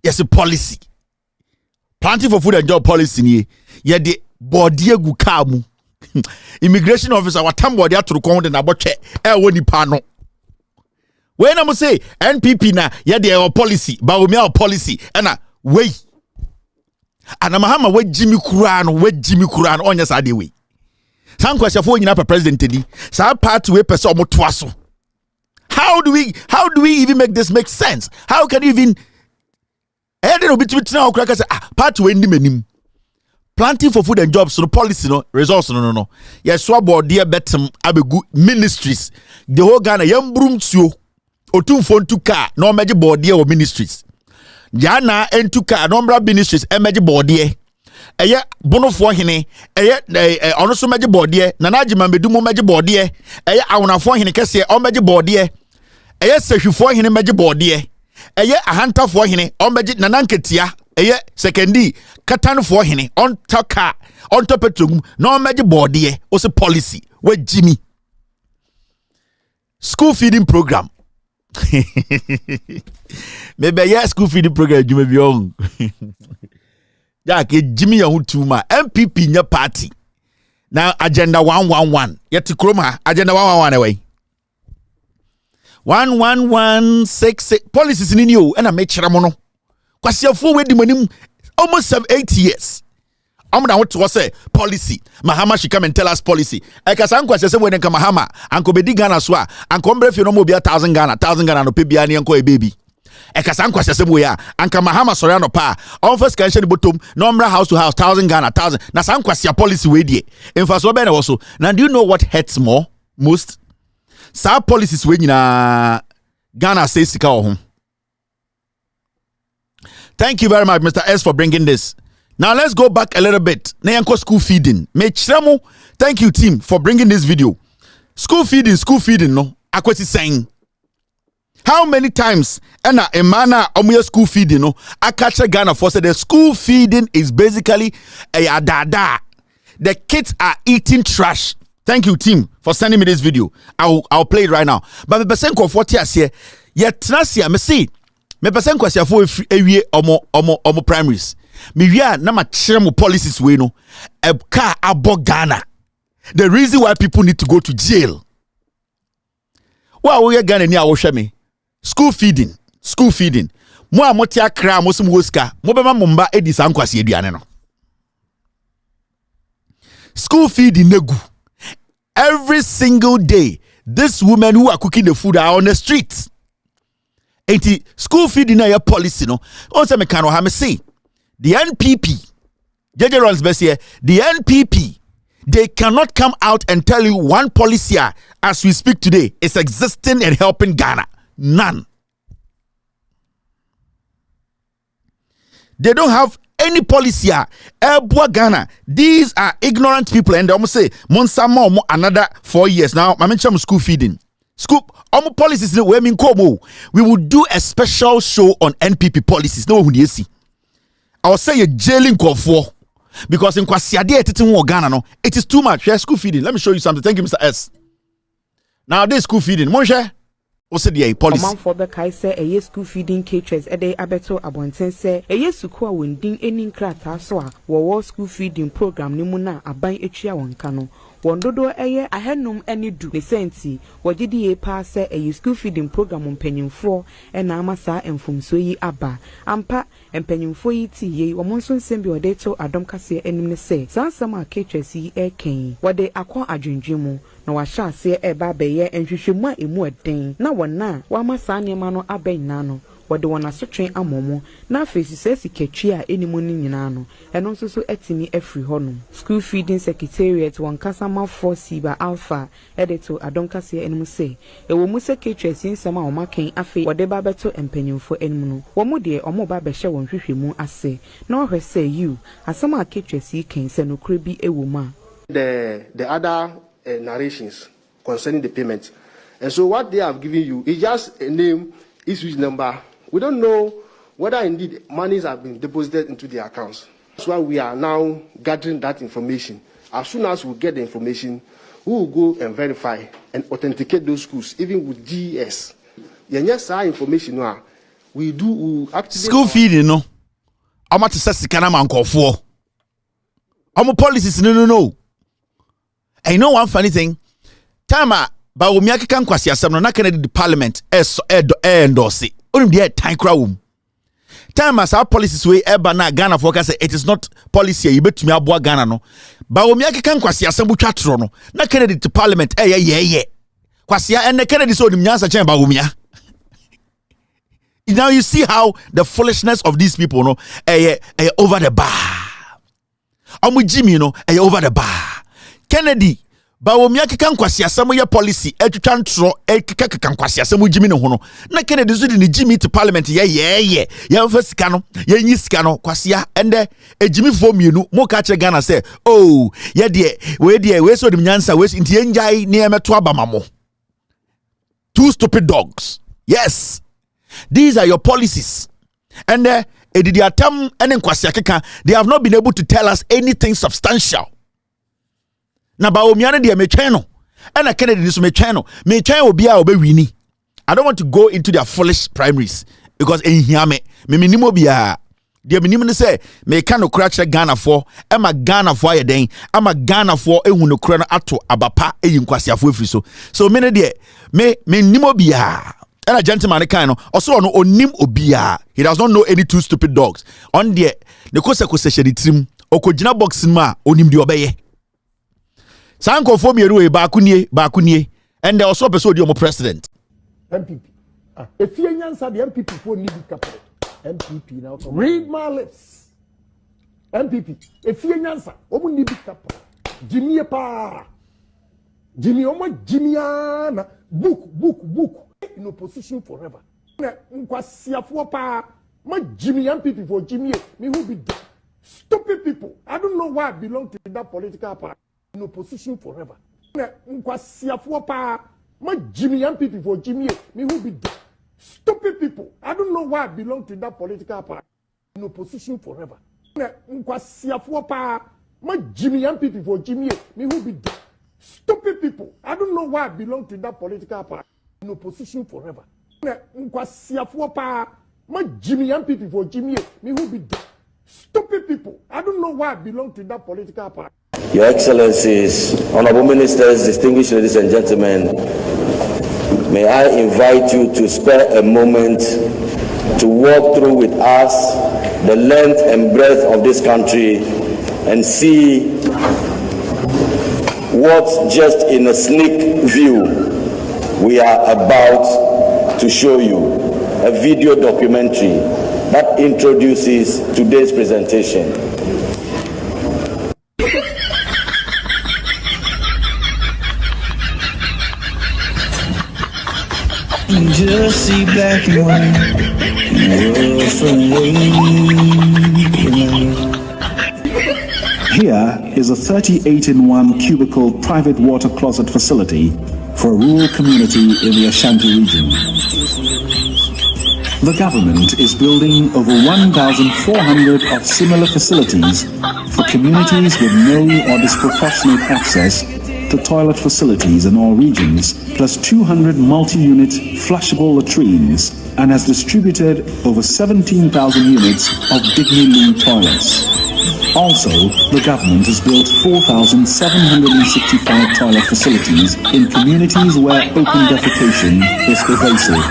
I: Yes, a policy. Planting for food and job policy ni. Yeah, the body gu kamu. Immigration officer watam body aturu konde na boche. Woni pano. When I'm say NPP na yeah the policy, but we our policy. And wait. And I'm hama we Jimmy Kuran on yes ade way. Some question for you president di. Sa party we person omo toaso. How do we even make this make sense? How can you even part when the planting for food and jobs so the policy no resource no yes so about dear betem abegu ministries the whole Ghana yambrum tuo otum phone to car no meje board there ministries jana entu car no ministries emeje board there eye bonofo hene eye ono so meje board there nana agima medumo meje board there eye awonafo hene kese o meje board there eye sehwifo hene meje board there eye ahantafo hene o meje nananketia eye sekendi katanfo hene on taka on top petrogum no meje body o se policy we Jimmy school feeding program maybe yes school feeding program you may be on yeah ke Jimmy ya hutuma MPP nya party now agenda 111 yet kroma agenda 111 away 11166 policies in you and I make chiramono kwasi afo we di manim almost 8 years. I'm going to say policy. Mahama should come and tell us policy. Eka san kwase se when nka Mahama anko bedi Ghana so a anko mbrefie no mo bia 1000 Ghana no pe bia ne anko e baby. Eka san kwase se we ya anka Mahama sori no pa. On first can the bottom no mra house to house 1000 Ghana 1000. Na san kwase policy we die. In fact so be na also. Now do you know what hurts most? Sa policies we nyina Ghana say sika ho. Thank you very much, Mr. S, for bringing this. Now let's go back a little bit. Nayanko school feeding. Thank you, team, for bringing this video. School feeding. No, akwesi saying. How many times ena emana omuye school feeding? No, I catch a Ghana for say the school feeding is basically a dada. The kids are eating trash. Thank you, team, for sending me this video. I'll play it right now. But the percent of 40 years here, yet trasia me see. Me person kwasi afo ewie omo primaries me wia na ma kire mo policies we no e ka abo Ghana. The reason why people need to go to jail we Ghana ni a wo hwe me school feeding mo amoti akra mo sum woska mo be ma momba edi san kwasi aduane no school feeding negu every single day. These women who are cooking the food are on the streets. Enti school feeding na policy no on say me kan ha me say the NPP JJ Rolls best here the NPP they cannot come out and tell you one policy as we speak today is existing and helping Ghana. None. They don't have any policy Ghana. These are ignorant people and they almost say Monsamo another 4 years now. I mentioned school feeding. School policies we will do a special show on NPP policies. No, who see? I will say a jailing call for because in Kwasiade Ghana no, it is too much. School feeding. Let me show you something. Thank you, Mr. S. Now this school feeding. Monche, what's the policy?
S: Among for the Kai say a school feeding caterers a day abeto abonten say a sukua winding any krata so war school feeding program nimuna aban etua wankano. Wondodo eye ahenum eni du ne senti wogidi pa se a school feeding program mpanyimfo na amasa emfumso yi aba ampa empanyimfo yi ti ye omonso nsembi odeto adom kase enim ne se sansama ketwesi eken wode akwa adwendwemu na wahya ase eba beye enhwehwemu a emu eden na wona wa masa niema no aben na no wode wona sotwen amomo na afesi sesi ketwi a enimu ni nyina no eno nso so etimi afri hono school feeding secretariat wankasa ma Siba Alpha editor adonkase enimu se ewo mu se ketwi asinsama o maken afi wode ba beto empanyimfo enimu no wo mu de omo ba be hye won hwehwemu ase na ohwe se you asama ketwi asi ken se no kure bi ewo ma
T: the other narrations concerning the payment, and so what they have given you is just a name, issue number. We don't know whether indeed monies have been deposited into the accounts. That's why we are now gathering that information. As soon as we get the information, we will go and verify and authenticate those schools, even with GES. Yes, our information we do activate
I: school feeding. No, I'm at the Sikana Manko for. I'm a policies. No. I know one funny thing. Tama ba wo miaka kan kwasi asem no na Kennedy the parliament endorse. Onim dey time crowd. Tama sa policies we eba na Ghana for say it is not policy you betumi aboa Ghana no. Ba wo miaka kan kwasi asem butwa tro no na Kennedy the parliament ye. Kwasi and Kennedy so onim nyansa chen ba wo mia. Now you see how the foolishness of these people no over the bar. Omu Jimmy no over the bar. Kennedy ba wo miaka kan kwasi asem ye policy etwetwa ntro ekeka kan kwasi asem Jimmy ne ho no na Kennedy so di ne Jimmy to parliament ye fa sika no ye nyi sika no kwasi ende ejimi fo mienu mo ka che Ghana say oh ye de we so dim nyansa we nti enjai ne emeto abamamo. Two stupid dogs. Yes, these are your policies. And Edidi atam ene nkwasi akeka, they have not been able to tell us anything substantial. Na Bawumia ne de metwen no. And Kennedy is metwen no. Metwen obi a obewini. I don't want to go into their foolish primaries because in here me minimo bia. The minimum say me can no crash Ghana for Emma Ghana for a day. I'm a Ghana for a who no crown ato abapa a yinkwasi afo so many de me nimo bia. And a gentleman kind of also no onim obia. He does not know any two stupid dogs. On the kosa shedi trim okojina boxing ma onim di obeye. Sanko for me ruwe bakunie and there also person the president.
U: MPP. If you answer the MPP for need capital. MPP now. Read my lips. MPP. If you answer, omu need capital. Jimmy pa. Jimmy omo Jimmyana. Book. In opposition forever. Nkwasiafo pa. Ma Jimmy MPP for Jimmy. Me who be dead. Stupid people. I don't know why I belong to that political party. In opposition forever. Nkwasiafo pa. Ma Jimmy MPP for Jimmy. Me who be dead. Stupid people. I don't know why I belong to that political party. In opposition forever. Nkwasiafo pa. Ma Jimmy MPP for Jimmy. Me who be dead. Stupid people. I don't know why I belong to that political party. In opposition forever. Nkwasiafo pa. Ma Jimmy MPP for Jimmy. Me who be dead. Stupid people. I don't know why I belong to that political party.
V: Your Excellencies, Honorable Ministers, distinguished ladies and gentlemen, may I invite you to spare a moment to walk through with us the length and breadth of this country and see what just in a sneak view we are about to show you, a video documentary that introduces today's presentation.
W: Just see black and white.
X: Here is a 38-in-1 cubicle private water closet facility for a rural community in the Ashanti region. The government is building over 1,400 of similar facilities for communities with no or disproportionate access to toilet facilities in all regions, plus 200 multi-unit flushable latrines, and has distributed over 17,000 units of Dignity toilets. Also, the government has built 4,765 toilet facilities in communities where open defecation is pervasive.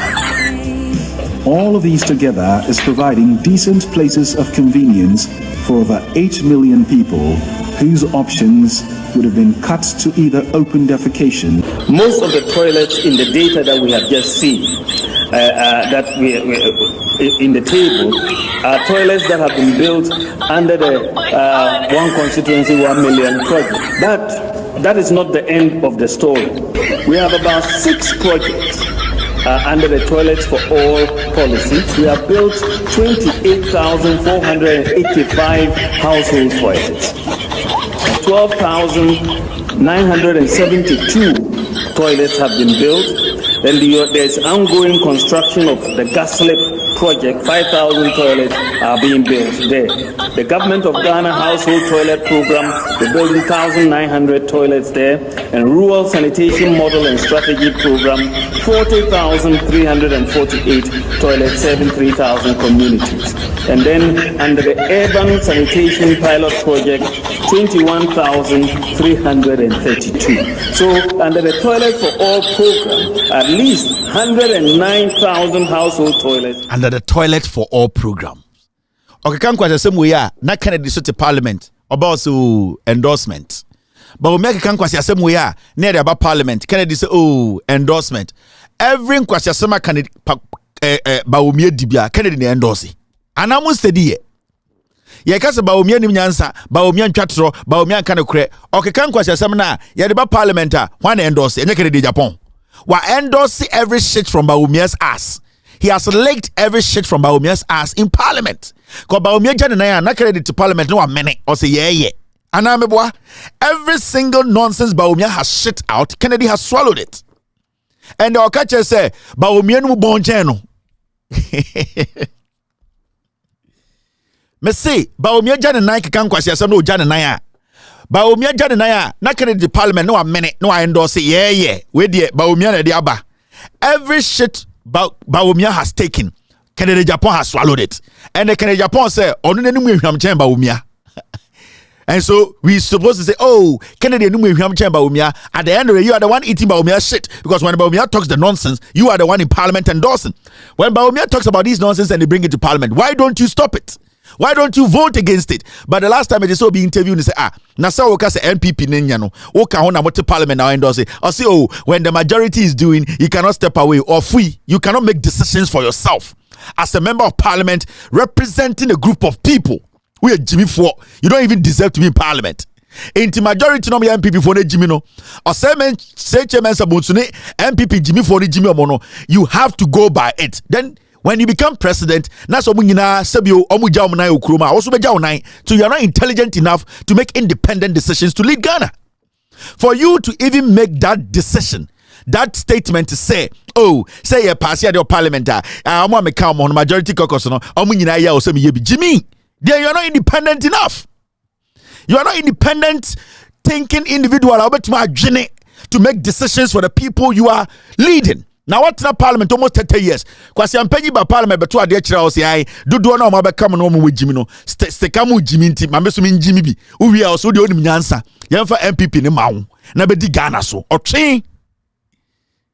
X: All of these together is providing decent places of convenience for over 8 million people whose options would have been cut to either open defecation.
V: Most of the toilets in the data that we have just seen, that we in the table, are toilets that have been built under the One Constituency 1 Million project. That is not the end of the story. We have about 6 projects under the Toilets for All policy. We have built 28,485 household toilets. 12,972 toilets have been built. Then there's ongoing construction of the gas slip project. 5,000 toilets are being built there. The Government of Ghana Household Toilet Program, we're building 1,900 toilets there. And Rural Sanitation Model and Strategy Program, 40,348 toilets serving 3,000 communities. And then under the Urban Sanitation Pilot Project, 21,332. So under the Toilet for All program, at least 109,000 household toilets.
I: Under the Toilet for All program. Okay, can quite the same way, not Kennedy to Parliament about endorsement. But we make a can quite the same way, near about Parliament. Kennedy say, endorsement. Every question summer candidate Bawumia Dibia, Kennedy endorse. And I must say, ye kasa Bawumia ni nyansa, Bawumia ntwatro, Bawumia kanokre. Okay, can question some na, ye deba parliamenta, one endorse, and Kennedy Japan. Wa endorse every shit from Bawumia's ass. He has licked every shit from Bawumia's ass in parliament. Because Bawumia Janaya, not credit to parliament, no a minute, or say, yeah. And I'm a every single nonsense Bawumia has shit out, Kennedy has swallowed it. And the catcher say, Bawumia no bon channel. me say Baumia Jan and Nike can quasi some no Jan and Naya. Baumia Jan and Naya, not the parliament, no a minute, no I endorse it, yeah. Where the Baumia the Abba. Every shit Baumia has taken, Canada Japan has swallowed it. And the Canada Japan say, on the new chamber Baumia. And so we supposed to say, oh, Kennedy, at the end of the year, you are the one eating Baumia shit. Because when Baumia talks the nonsense, you are the one in parliament endorsing. When Baumia talks about these nonsense and they bring it to parliament, why don't you stop it? Why don't you vote against it? But the last time I just saw be interviewed and say, Nasa Woka say NPP Ninyano, Woka Hona Mote Parliament now endorse it. Or say, oh, when the majority is doing, you cannot step away or free. You cannot make decisions for yourself. As a member of parliament representing a group of people. We are Jimmy for you don't even deserve to be in parliament. Inti majority no MPP for Jimmy no. Or say chairman Sabunsune MPP Jimmy for Jimmy Omono. You have to go by it. Then when you become president, na so munyina sebio omuja omnai okroma also beja onai. So you are not intelligent enough to make independent decisions to lead Ghana. For you to even make that decision, that statement to say, oh, say a pass your parliament, I'm me come on majority caucus no omunyina ya osemi yebi Jimmy. Then you are not independent enough. You are not independent thinking individual to make decisions for the people you are leading. Now what's in parliament almost 30 years? Because I'm paying by parliament but 2 a day say do no ma come no with Jimmy no stekamu Jimmy nti ma beso min Jimmy bi we are also the only nyansa yemfa MPP ne mawo na be di Ghana so otwe.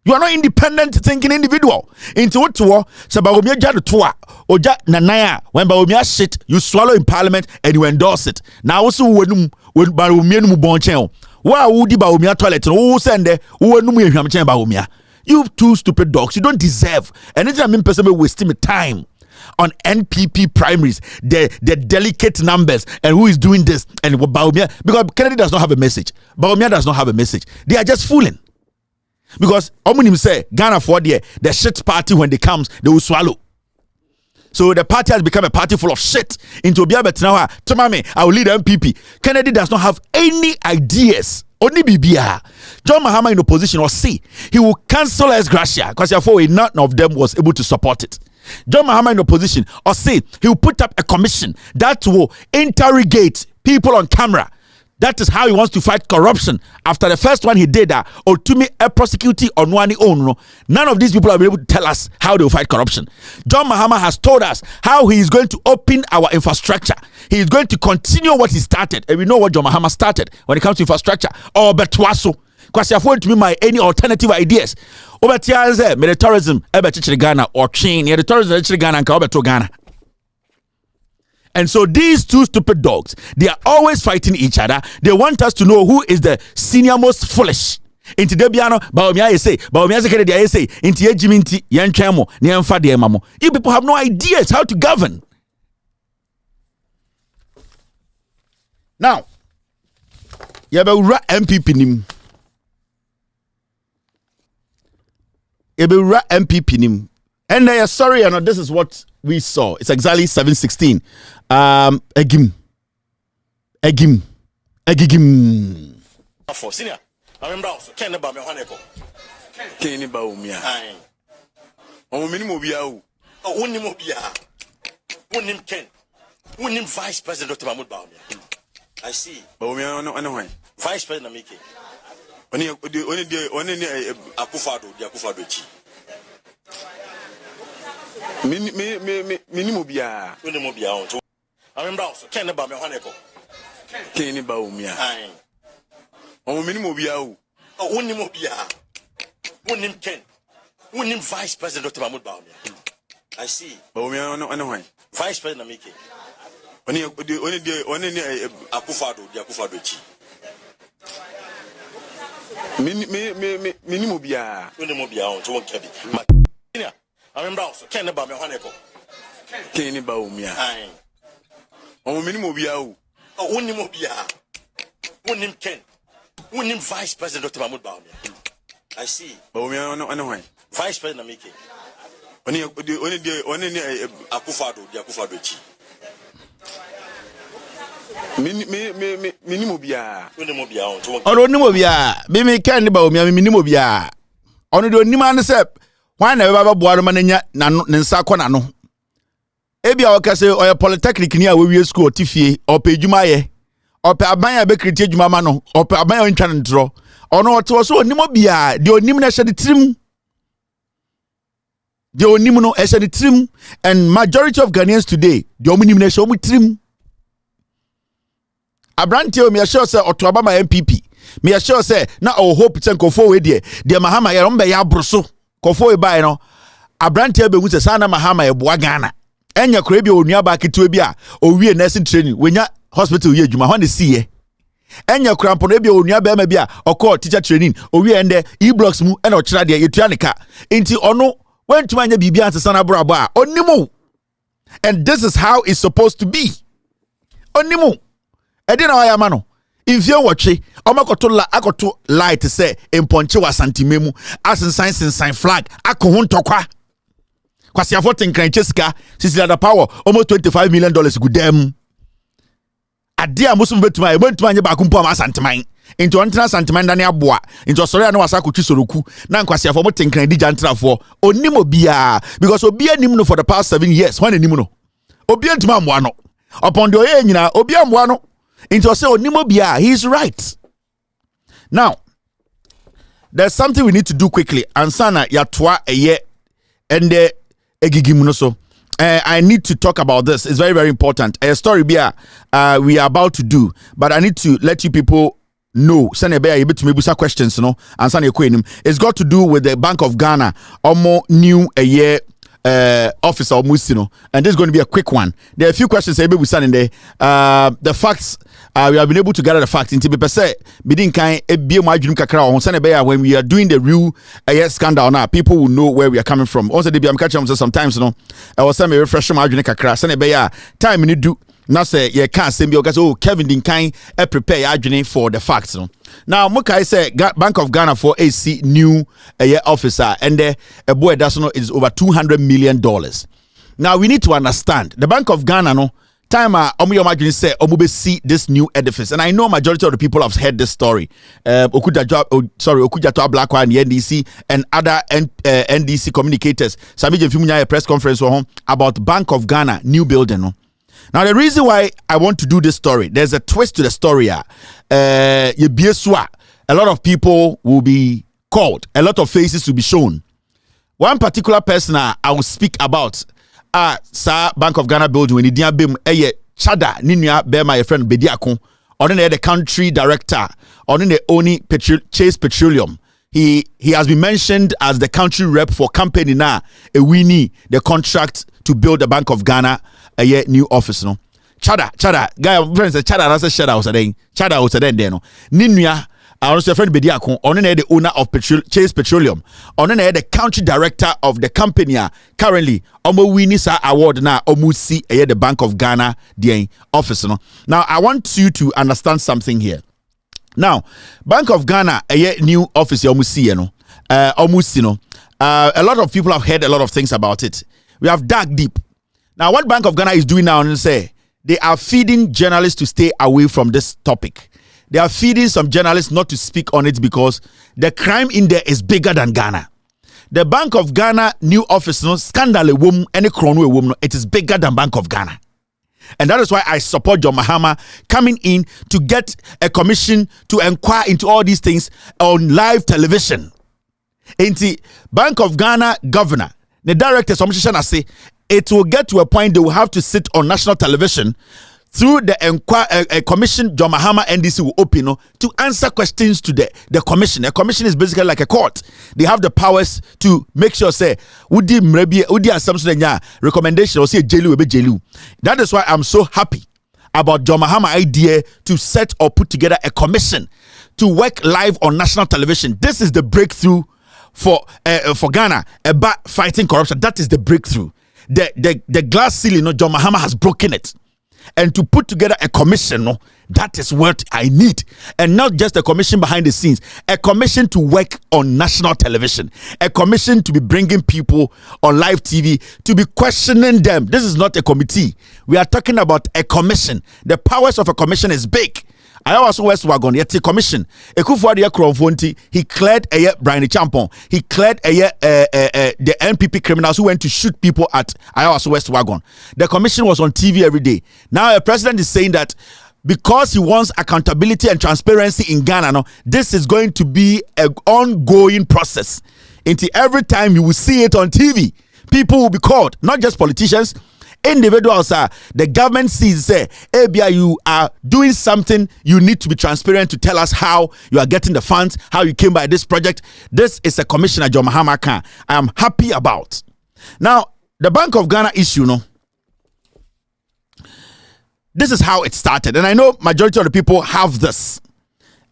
I: You are not independent thinking individual. Into what to Sabaumia Jadu Tua or Jat Nanaya when Baumia shit you swallow in parliament and you endorse it. Now also when Baumia Bonchel. Why would you Baumia toilet? Who send there? Who knew Baumia? You two stupid dogs, you don't deserve. And it's a mean person wasting my time on NPP primaries, the delicate numbers and who is doing this and Baumia because Kennedy does not have a message. Baumia does not have a message. They are just fooling. Because Omunim say Ghana for the shit party when they comes they will swallow. So the party has become a party full of shit. Into Biabetina, Tomame, I will lead MPP. Kennedy does not have any ideas. Only BBR. John Mahama in opposition or see he will cancel as Gracia because therefore none of them was able to support it. John Mahama in opposition or say he will put up a commission that will interrogate people on camera. That is how he wants to fight corruption. After the first one he did that, or to me a prosecutor on one own. None of these people are able to tell us how they will fight corruption. John Mahama has told us how he is going to open our infrastructure. He is going to continue what he started. And we know what John Mahama started when it comes to infrastructure. Or Betwaso. Because you have to me my any alternative ideas. Over Tiaze, militarism, Ghana, or chain, the tourism Ghana and Kaobeto Ghana. And so these two stupid dogs, they are always fighting each other. They want us to know who is the senior most foolish. Inti debiano, Baumia say, Baumia say, inti ejiminti, yanchamo, niamfa de mamo. You people have no ideas how to govern. Now, Yabura MPP nim. Yabura MPP nim. And they are sorry, and this is what we saw. It's exactly 7:16. Egim.
G: For senior, I remember also Ken about me Haneko.
H: Ken about me. Oh, minimum biao.
G: Oh, Unimobia. Unim Ken. Unim Vice President Dr. Mahmoud Baumia. I see.
H: Baumia no
G: Vice President Amike.
H: Only
G: Akufado, the Akufado chi.
H: Minimobia.
G: Unimobia. I remember also Ken about me Haneko.
H: Ken about me. Oh, minimum biao.
G: Oh, Unimobia. Unim Ken. Unim Vice President Dr. Mahmoud Baumia. I see.
H: Baumia no
G: Vice President Amike.
H: Only
G: Akufado, the Akufado chi.
H: Minimobia.
G: Unimobia to one kebi. I remember also Ken about me Haneko.
H: Ken about me. Oh, minimum biao.
G: Oh, Unimobia. Unim Ken. Unim Vice President Dr. Mahmoud Baumia. I see.
H: Baumia no
G: Vice President Amike.
H: Only
G: Akufado, the Akufado chi.
H: Minimobia.
G: Unimobia to one.
I: Or Unimobia. Mimi Ken Baumia, Minimobia. Only the Niman said, why never Boarmanania Nansakona no. Ebi a waka say oya polytechnic ni a we school tifie ope adwuma ye ope aban a be kreti adwuma ma no ope aban a ntwa ntro ono ote so onimo bia de onim na hye de trim de onim no hye de trim and majority of Ghanaians today de onim na hye trim Abrante o me sure say otoaba ma MPP me sure say na o hope ten kofo we de Mahama ye mbe ya abroso kofo we bai no Abrante be hu say sana Mahama ye boa Ghana enya kora bi onua ba ketewa bi a owie nursing training wenya hospital ye adwuma ho ne siye enya kora mpo no bi onua ba ma bi a okọ teacher training owie ende e-blocks mu ena okira de yetua ne ka enti ono wentuma anya bibia ansesa na brabo a onimo and this is how it's supposed to be onimo edi na waya ma no ifie wotwe akoto light say emponche wa santimemu asensan flag akoho ntokwa kwasi afoten kran cheska sisi the power almost $25 million gudem ade a musum betuma anye ba kumpo am asanteman into ontra santeman dane aboa into sori na wasa kotwi soroku na kwasi afo moten kran di jantrafo onimo bia because obia nim no for the past 7 years when nim no obia ntuma amwa no upon the oye nyina obia amwa no into say onimo bia he is right. Now there's something we need to do quickly ansana yatoa eye and so I need to talk about this. It's very, very important. A story we are about to do, but I need to let you people know. Send a bear to maybe some questions, you know, and send a queen. It's got to do with the Bank of Ghana almost new a year officer almost, you know, and this is going to be a quick one. There are a few questions maybe we send in there. The facts. We have been able to gather the facts. Inti be say bidin kan ebie mo adwum kakra on send be when we are doing the real scandal now, people will know where we are coming from. Also, they be am catch them sometimes, you know. I was saying me refresh my adwum kakra send be time ni do. Now say you can't send me because Kevin din kan prepare adwum for the facts, you know. Now Mukai say Bank of Ghana for AC new officer and a boy that's no is over $200 million. Now we need to understand the Bank of Ghana no time omu say omu see this new edifice, and I know majority of the people have heard this story. Okujato Black One, NDC, and other NDC communicators. Sami Jefimunya a press conference about Bank of Ghana new building. No? Now the reason why I want to do this story, there's a twist to the story. A lot of people will be called, a lot of faces will be shown. One particular person I will speak about. Sa Bank of Ghana building when idia bem chada ninua be my friend Bediako on the country director on the only Chase Petroleum. He has been mentioned as the country rep for company now a winnie the contract to build the Bank of Ghana a new office no. Chada guy friends say chada that's a chada was there no. Ninua our friend Bediako on the owner of Chase Petroleum on the country director of the company currently omo winning award na omo see the Bank of Ghana the office no. Now I want you to understand something here. Now Bank of Ghana a new office omo see no omo see no. A lot of people have heard a lot of things about it. We have dug deep. Now what Bank of Ghana is doing now and say they are feeding journalists to stay away from this topic. They are feeding some journalists not to speak on it because the crime in there is bigger than Ghana. The Bank of Ghana new office, no scandal a woman, any chrono a woman, it is bigger than Bank of Ghana. And that is why I support John Mahama coming in to get a commission to inquire into all these things on live television. Into Bank of Ghana governor, the director, say it will get to a point they will have to sit on national television through the commission. John Mahama NDC will open to answer questions to the commission. A commission is basically like a court. They have the powers to make sure say recommendation or say jailu. That is why I'm so happy about John Mahama idea to set or put together a commission to work live on national television. This is the breakthrough for Ghana about fighting corruption. That is the breakthrough. The glass ceiling, John Mahama has broken it. And to put together a commission, no, that is what I need. And not just a commission behind the scenes, a commission to work on national television, a commission to be bringing people on live TV, to be questioning them. This is not a committee. We are talking about a commission. The powers of a commission is big. Iowa West Wagon yet commission Ekufuor de Kronfonti he cleared a Brian Champon he cleared the NPP criminals who went to shoot people at Iowa West Wagon. The commission was on TV every day. Now the president is saying that because he wants accountability and transparency in Ghana, no, this is going to be an ongoing process. Until every time you will see it on TV, people will be called, not just politicians, individuals. The government sees, say, ABI, you are doing something, you need to be transparent to tell us how you are getting the funds, how you came by this project. This is a commissioner, John Mahama Khan, I am happy about. Now, the Bank of Ghana issue, no. This is how it started, and I know majority of the people have this.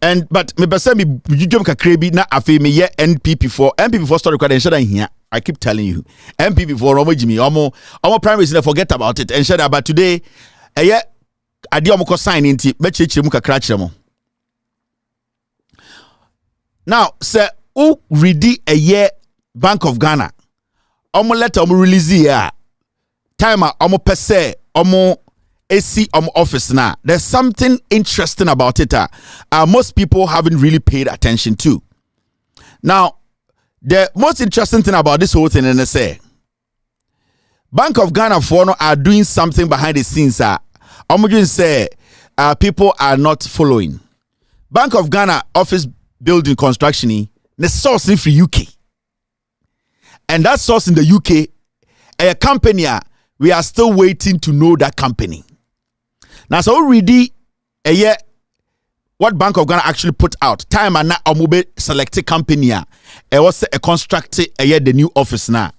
I: But me person me jujum kakrebi na afi me ye NPP4 story kwada ensure that here. I keep telling you, NPP4 omo jimi omo primaries na forget about it. Ensure that but today eye ade omo ko sign nti me chechire mu kakra kire mo. Now, say who ready a year Bank of Ghana. Omo letter omo release here. Time omo pese omo AC office now. There's something interesting about it. Most people haven't really paid attention to. Now, the most interesting thing about this whole thing, and I say, Bank of Ghana are doing something behind the scenes. Say people are not following. Bank of Ghana office building construction, the source in the UK, and that source in the UK, a company. We are still waiting to know that company. Now, so already a year, what Bank of Ghana actually put out time and now Omube selected company. It was a constructed a year the new office now.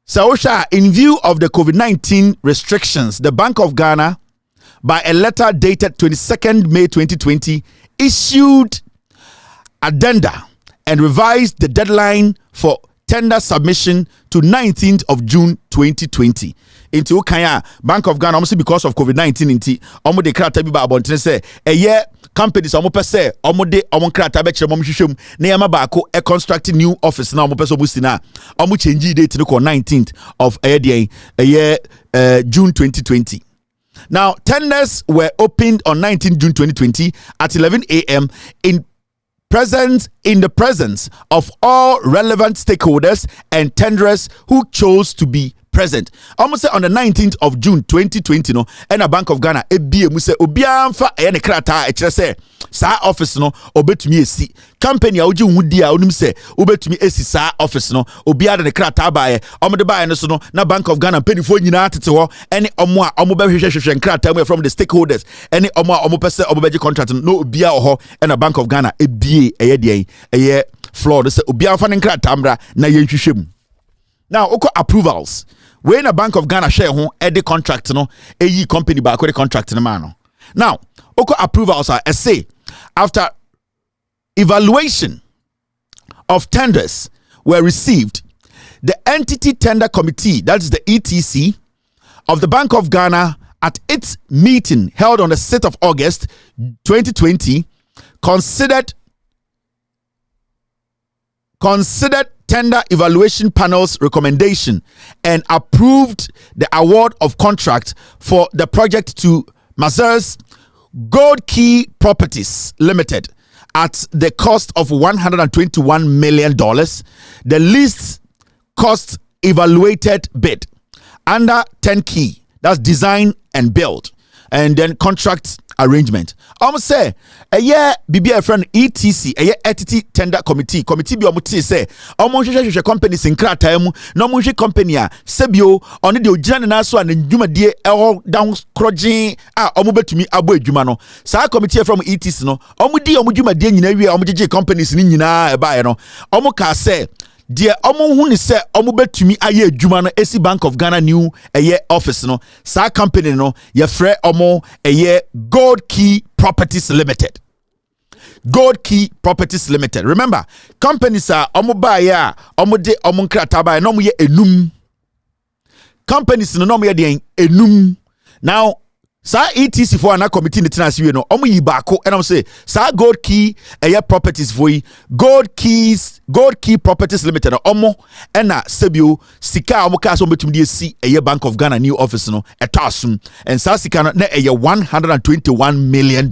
I: So, in view of the COVID-19 restrictions, the Bank of Ghana, by a letter dated 22nd May 2020, issued addenda and revised the deadline for tender submission to 19th of June 2020. Into Kaya Bank of Ghana, almost because of COVID-19, into almost the crata be about say a year companies almost per se almost de almost crata be chemo mshishum neyama bako a constructing new office now almost busina almost change date to 19th of a year June 2020. Now tenders were opened on 19th June 2020 at 11 a.m. in the presence of all relevant stakeholders and tenderers who chose to be present. Almost on the 19th of June 2020, no, and a Bank of Ghana, mu se obianfa ne krata e kire se sa office no obetumi esi company a oji nwudi a onim se obetumi esi sa office no obia de krata baaye omde baaye no so no na Bank of Ghana penifo nyina tete ho ene omo a omo be hwehwehwe krata mu from the stakeholders ene omo a omo pese omo beji contract no obia ho and a Bank of Ghana ebie eye de eye floor se obianfa ne krata mra na ye hwehwem. Now oko approvals when a Bank of Ghana share hon e contract no e company ba ko contract no man no. Now oko approvals are say after evaluation of tenders were received, the entity tender committee, that is the ETC of the Bank of Ghana, at its meeting held on the 6th of August 2020 considered tender evaluation panel's recommendation and approved the award of contract for the project to Mazars Gold Key Properties Limited at the cost of $121 million, the least cost evaluated bid under 10 key, that's design and build, and then contract arrangement. Say a year BBA friend ETC a year entity tender committee be omuti say hwehwehwe companies in krata mu no mo hwe company a sebio on the ogina na so an dwumadie eho down krogen a omo betumi abo adwuma no sa committee from ETC no omo di omo dwumadie nyina wie omo jeje companies ni nyina e baaye no omo ka say die omo hu ni se omo betumi aye adwuma no esi Bank of Ghana new eye office no sa company no ye frɛ omo eye Gold Key Properties Limited. Gold Key Properties Limited. Remember, companies are omo buy ya omo de omo nkrata buy no mo ye enum. Companies no mo ye de enum. Now sa ETC for an committee in the we no omo yi baako and I'm say sa Gold Key properties for Gold Key Properties Limited omo ena sebio sika omo ka so betumi de si Bank of Ghana new office no etasum and sa sika no na $121 million.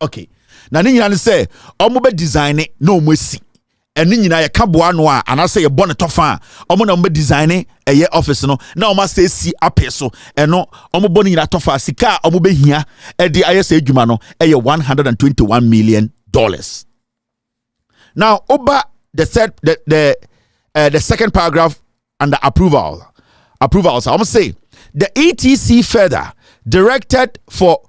I: Okay. Na ni nyina say omo be design no omo si. Eni nyina ye kaboa no a anase ye bone tofa omo na omo design eye office no na omo say si ape so eno omo bone nyina tofa sika omo be hia e de aye say adwuma no eye $121 million. Now over the second paragraph under approvals I must say the ETC further directed for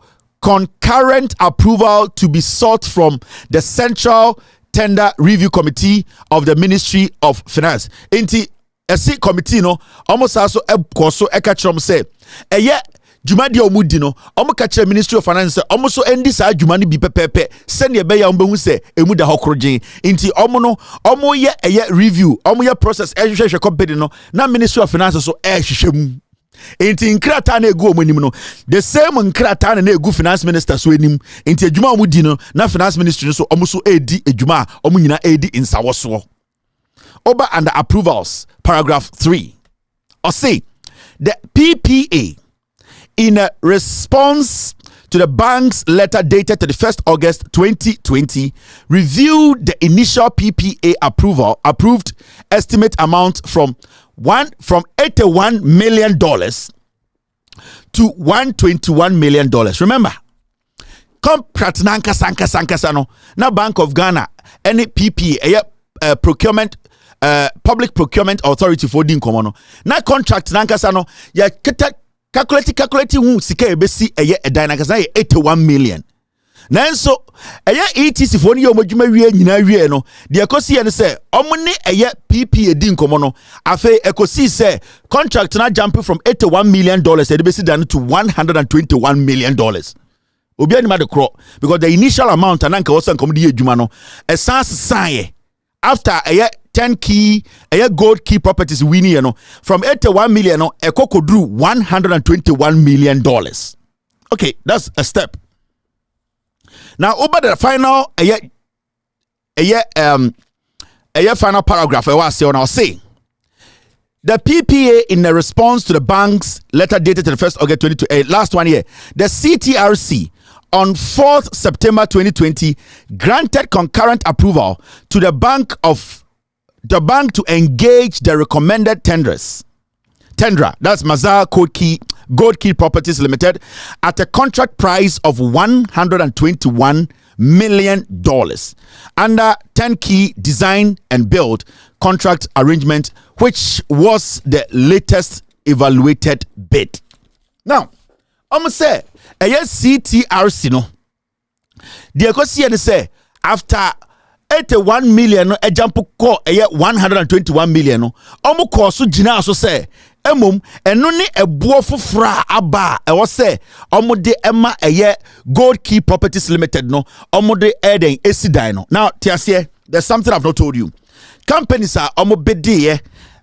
I: concurrent approval to be sought from the Central Tender Review Committee of the Ministry of Finance. Inti esi committee no almost also koso ekachrom say eye juma dia omudi no omo ka Ministry of Finance omo so endi sa juma ni bi pepepe send ye be ya ombehu se emu da hokrogen inti omo no omo ye eye review omo ye process ehwehwe company no na Ministry of Finance so ehwehwem inti nkrata na egu omonim no the same nkrata na egu finance minister so enim inti adwuma omudi no na finance ministry so omo so edi adwuma omo nyina edi insawoso over under approvals paragraph 3 or say the PPA in a response to the bank's letter dated 31st August 2020 reviewed the initial PPA approved estimate amount from $81 million to $121 million. Remember, contract nanka sanka no na Bank of Ghana any PPA procurement public procurement authority for din komo no na contract nanka no ya calculate hu sika ebesi eye edan nanka na 81 million. Nanso eye ETC for ni omodwuma wie nyina wie no de ekosi ye ne se omne eye PPA din komo no afi ekosi se contract na jump from $81 million e be si down to $121 million. Obi ani ma de kro because the initial amount ananka was nkom de adwuma no esans sign after eye 10 key gold key properties winning no from 81 million no ekoko drew $121 million. Okay, that's a step. Now over the final final paragraph I was saying I'll say the PPA in a response to the bank's letter dated 1st August 2020 last 1 year the CTRC on 4th September 2020 granted concurrent approval to the bank to engage the recommended tenderer, that's Mazar Gold Key Properties Limited, at a contract price of $121 million under 10 key design and build contract arrangement, which was the latest evaluated bid. Now, I'm say a CTRC no. The ecosia say after 81 million no jump ko 121 million no omo ko so gina so say emom eno ne ebuo fofora aba e wo say omo de ema Gold Key Properties Limited no omo de eden esidan no. Now tiasie, there's something I've not told you. Companies are omo bede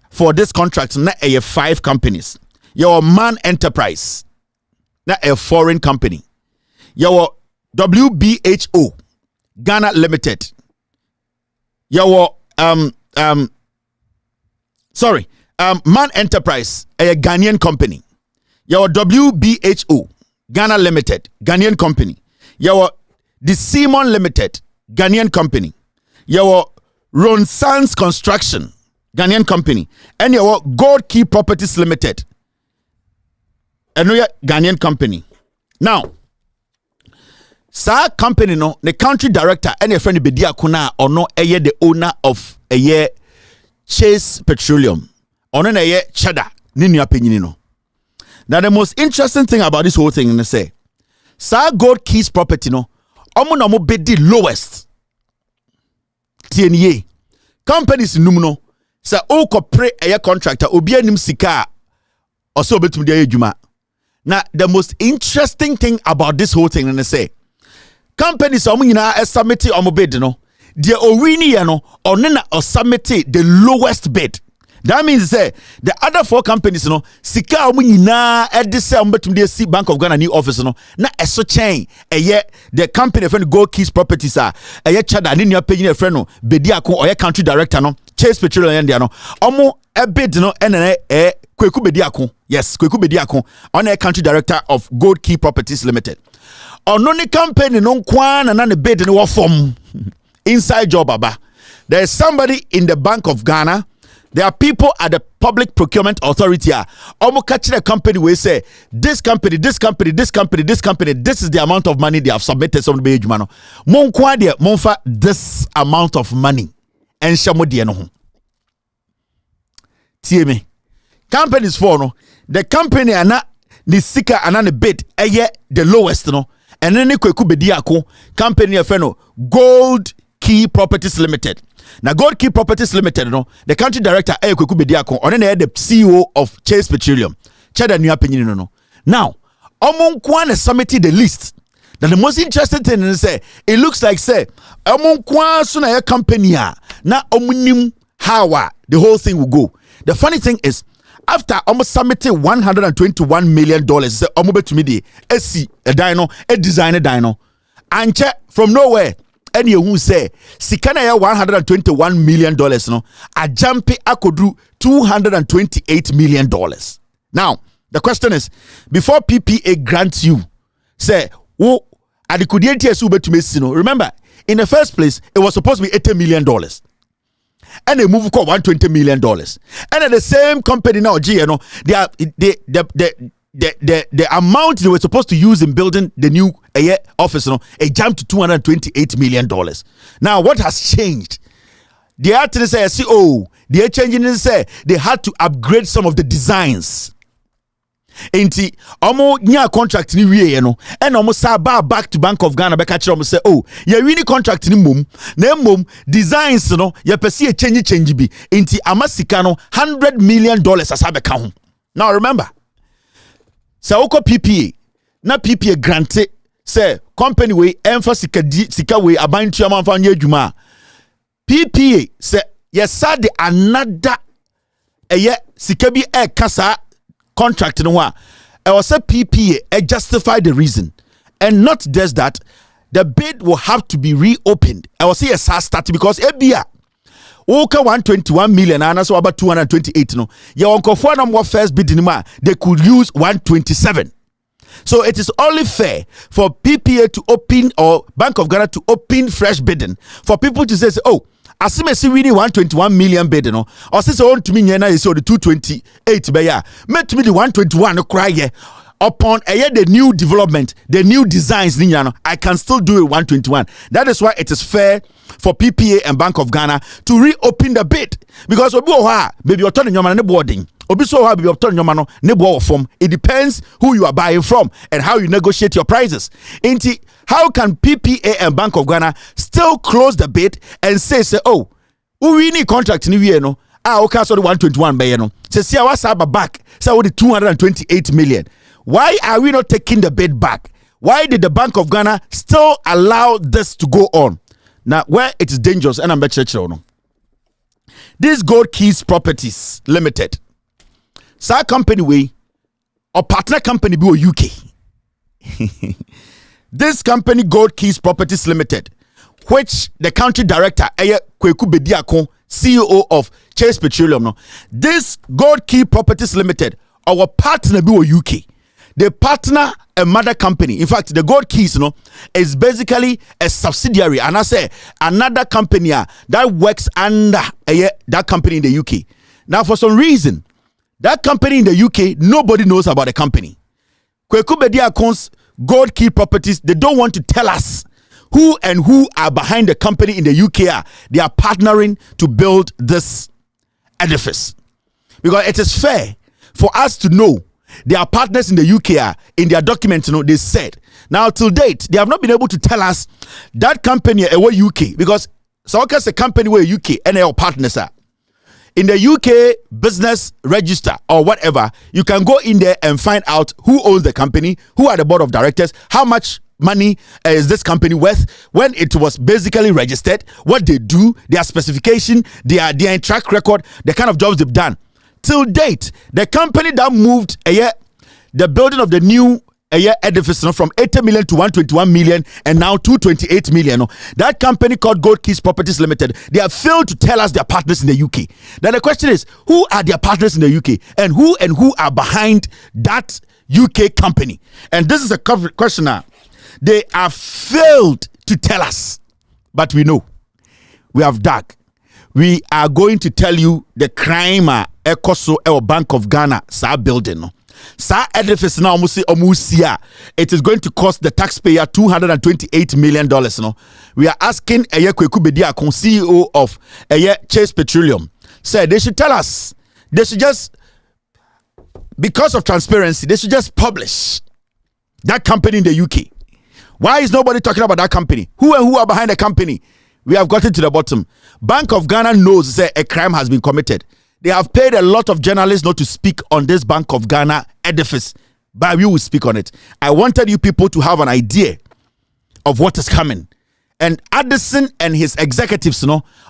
I: for this contract na 5 companies. Your Man Enterprise na a foreign company. Your WBHO Ghana Limited. Your Man Enterprise, a Ghanaian company. Your WBHO Ghana Limited, Ghanaian company. Your the Simon Limited, Ghanaian company. Your Ronsans Construction, Ghanaian company. And your Gold Key Properties Limited, another Ghanaian company. Now, sa company no the country director and your friend Bedia Kuna or no the owner of Chase Petroleum or no Cheddar nini opinion no. Now the most interesting thing about this whole thing is say sa Gold Keys property no omo na mo bid the lowest TNA companies num no sa o kopre contractor obi anim sika or so betum dey adwuma. Now the most interesting thing about this whole thing is say companies omo nyina estimate omo bid no the owini no onena submit the lowest bid. That means say the other 4 companies no sika omo nyina edise omo betum dey see Bank of Ghana new office no na eso chain the company friend Gold Keys Properties chada ni nua pagine friend no Bediako country director no Chase Petroleum no omo bid no enene Kweku Bediako. Yes, Kweku Bediako on country director of Gold Key Properties Limited. Ononi campaign no kwan na ne bid no form. Inside job aba. There is somebody in the Bank of Ghana. There are people at the Public Procurement Authority. Almost catch the company where say this company, this is the amount of money they have submitted. Some page mano. Mon kwa dia monfa this amount of money. And shamo dia no. Tie me. Companies for no. The company ana ni sika ana ne bid eye the lowest no. And then kweku bedi ako company afeno Gold Key Properties Limited. Now Gold Key Properties Limited no, the country director kweku bedi ako on the CEO of Chase Petroleum. Chada new opinion no. Now, among kwan submitted the list. Now the most interesting thing is say it looks like say among kwan so na company na omunim how the whole thing will go. The funny thing is after almost submitting $121 million, say almost to me the SC a dino, a designer dino, and check from nowhere. Any who say sikana ya $121 million no, a jumpy I could do $228 million. Now the question is, before PPA grants you, say who at the kudienti ube to me remember in the first place it was supposed to be $80 million. And they move for $120 million. And at the same company now, the amount they were supposed to use in building the new office, it jumped to $228 million. Now, what has changed? The artist says, they're changing and say they had to upgrade some of the designs. Enti omo nya contract ni wie no and omo sa back to Bank of Ghana be catch omo say ye win contract ni mom na mom designs no ye pese change bi enti amasika no $100 million asabe ka ho. Now remember say oko PPA na PPA grante say company we emphasis sika we abantu amanfa nya adwuma PPA say ye sa de another sika bi kasa contract no wa I was a PPA justify the reason, and not just that the bid will have to be reopened. I was say start because ebia Oka 121 million and so about 228 no your uncle for number first bid in they could use 127. So it is only fair for PPA to open or Bank of Ghana to open fresh bidding for people to say asime si winning 121 million bid no or say on to me na is the 228 be ya met me the 121 no cry here upon the new development, the new designs I can still do it 121. That is why it is fair for PPA and Bank of Ghana to reopen the bid because baby you're turning your man boarding. It depends who you are buying from and how you negotiate your prices. How can PPA and Bank of Ghana still close the bid and say we need contract in the no? Okay, so the 121 by no. Say what's back? So the 228 million. Why are we not taking the bid back? Why did the Bank of Ghana still allow this to go on? Now, where it is dangerous, and I'm bet you this Gold Keys Properties Limited. Sa company way or partner company be UK. This company Gold Keys Properties Limited, which the country director Kweku Bediako, CEO of Chase Petroleum no. This Gold Key Properties Limited, our partner be UK. They partner a mother company. In fact, the Gold Keys is basically a subsidiary, and I say another company that works under that company in the UK. Now, for some reason, that company in the UK, nobody knows about the company. Kweku Bediakon's Gold Key Properties, they don't want to tell us who are behind the company in the UK. They are partnering to build this edifice. Because it is fair for us to know they are partners in the UK. In their documents, they said. Now, till date, they have not been able to tell us that company where UK. Because Sawaka's a company where UK and our partners are. In the UK business register or whatever, you can go in there and find out who owns the company, who are the board of directors, how much money is this company worth, when it was basically registered, what they do, their specification, their track record, the kind of jobs they've done. Till date, the company that moved the building of the new edifice from 80 million to 121 million and now 228 million. That company called Gold Keys Properties Limited, they have failed to tell us their partners in the UK. Now the question is, who are their partners in the UK and who are behind that UK company? And this is a question now. They have failed to tell us, but we know. We have dug. We are going to tell you the crime ekoso e Bank of Ghana sa building no. Sa edifice na omusia. It is going to cost the taxpayer $228 million. No, we are asking Eye Kweku Bediakon, CEO of Chase Petroleum, said they should tell us. They should just, because of transparency, they should just publish that company in the UK. Why is nobody talking about that company? Who and who are behind the company? We have gotten to the bottom. Bank of Ghana knows that a crime has been committed. They have paid a lot of journalists not to speak on this Bank of Ghana edifice, but we will speak on it. I wanted you people to have an idea of what is coming. And Addison and his executives,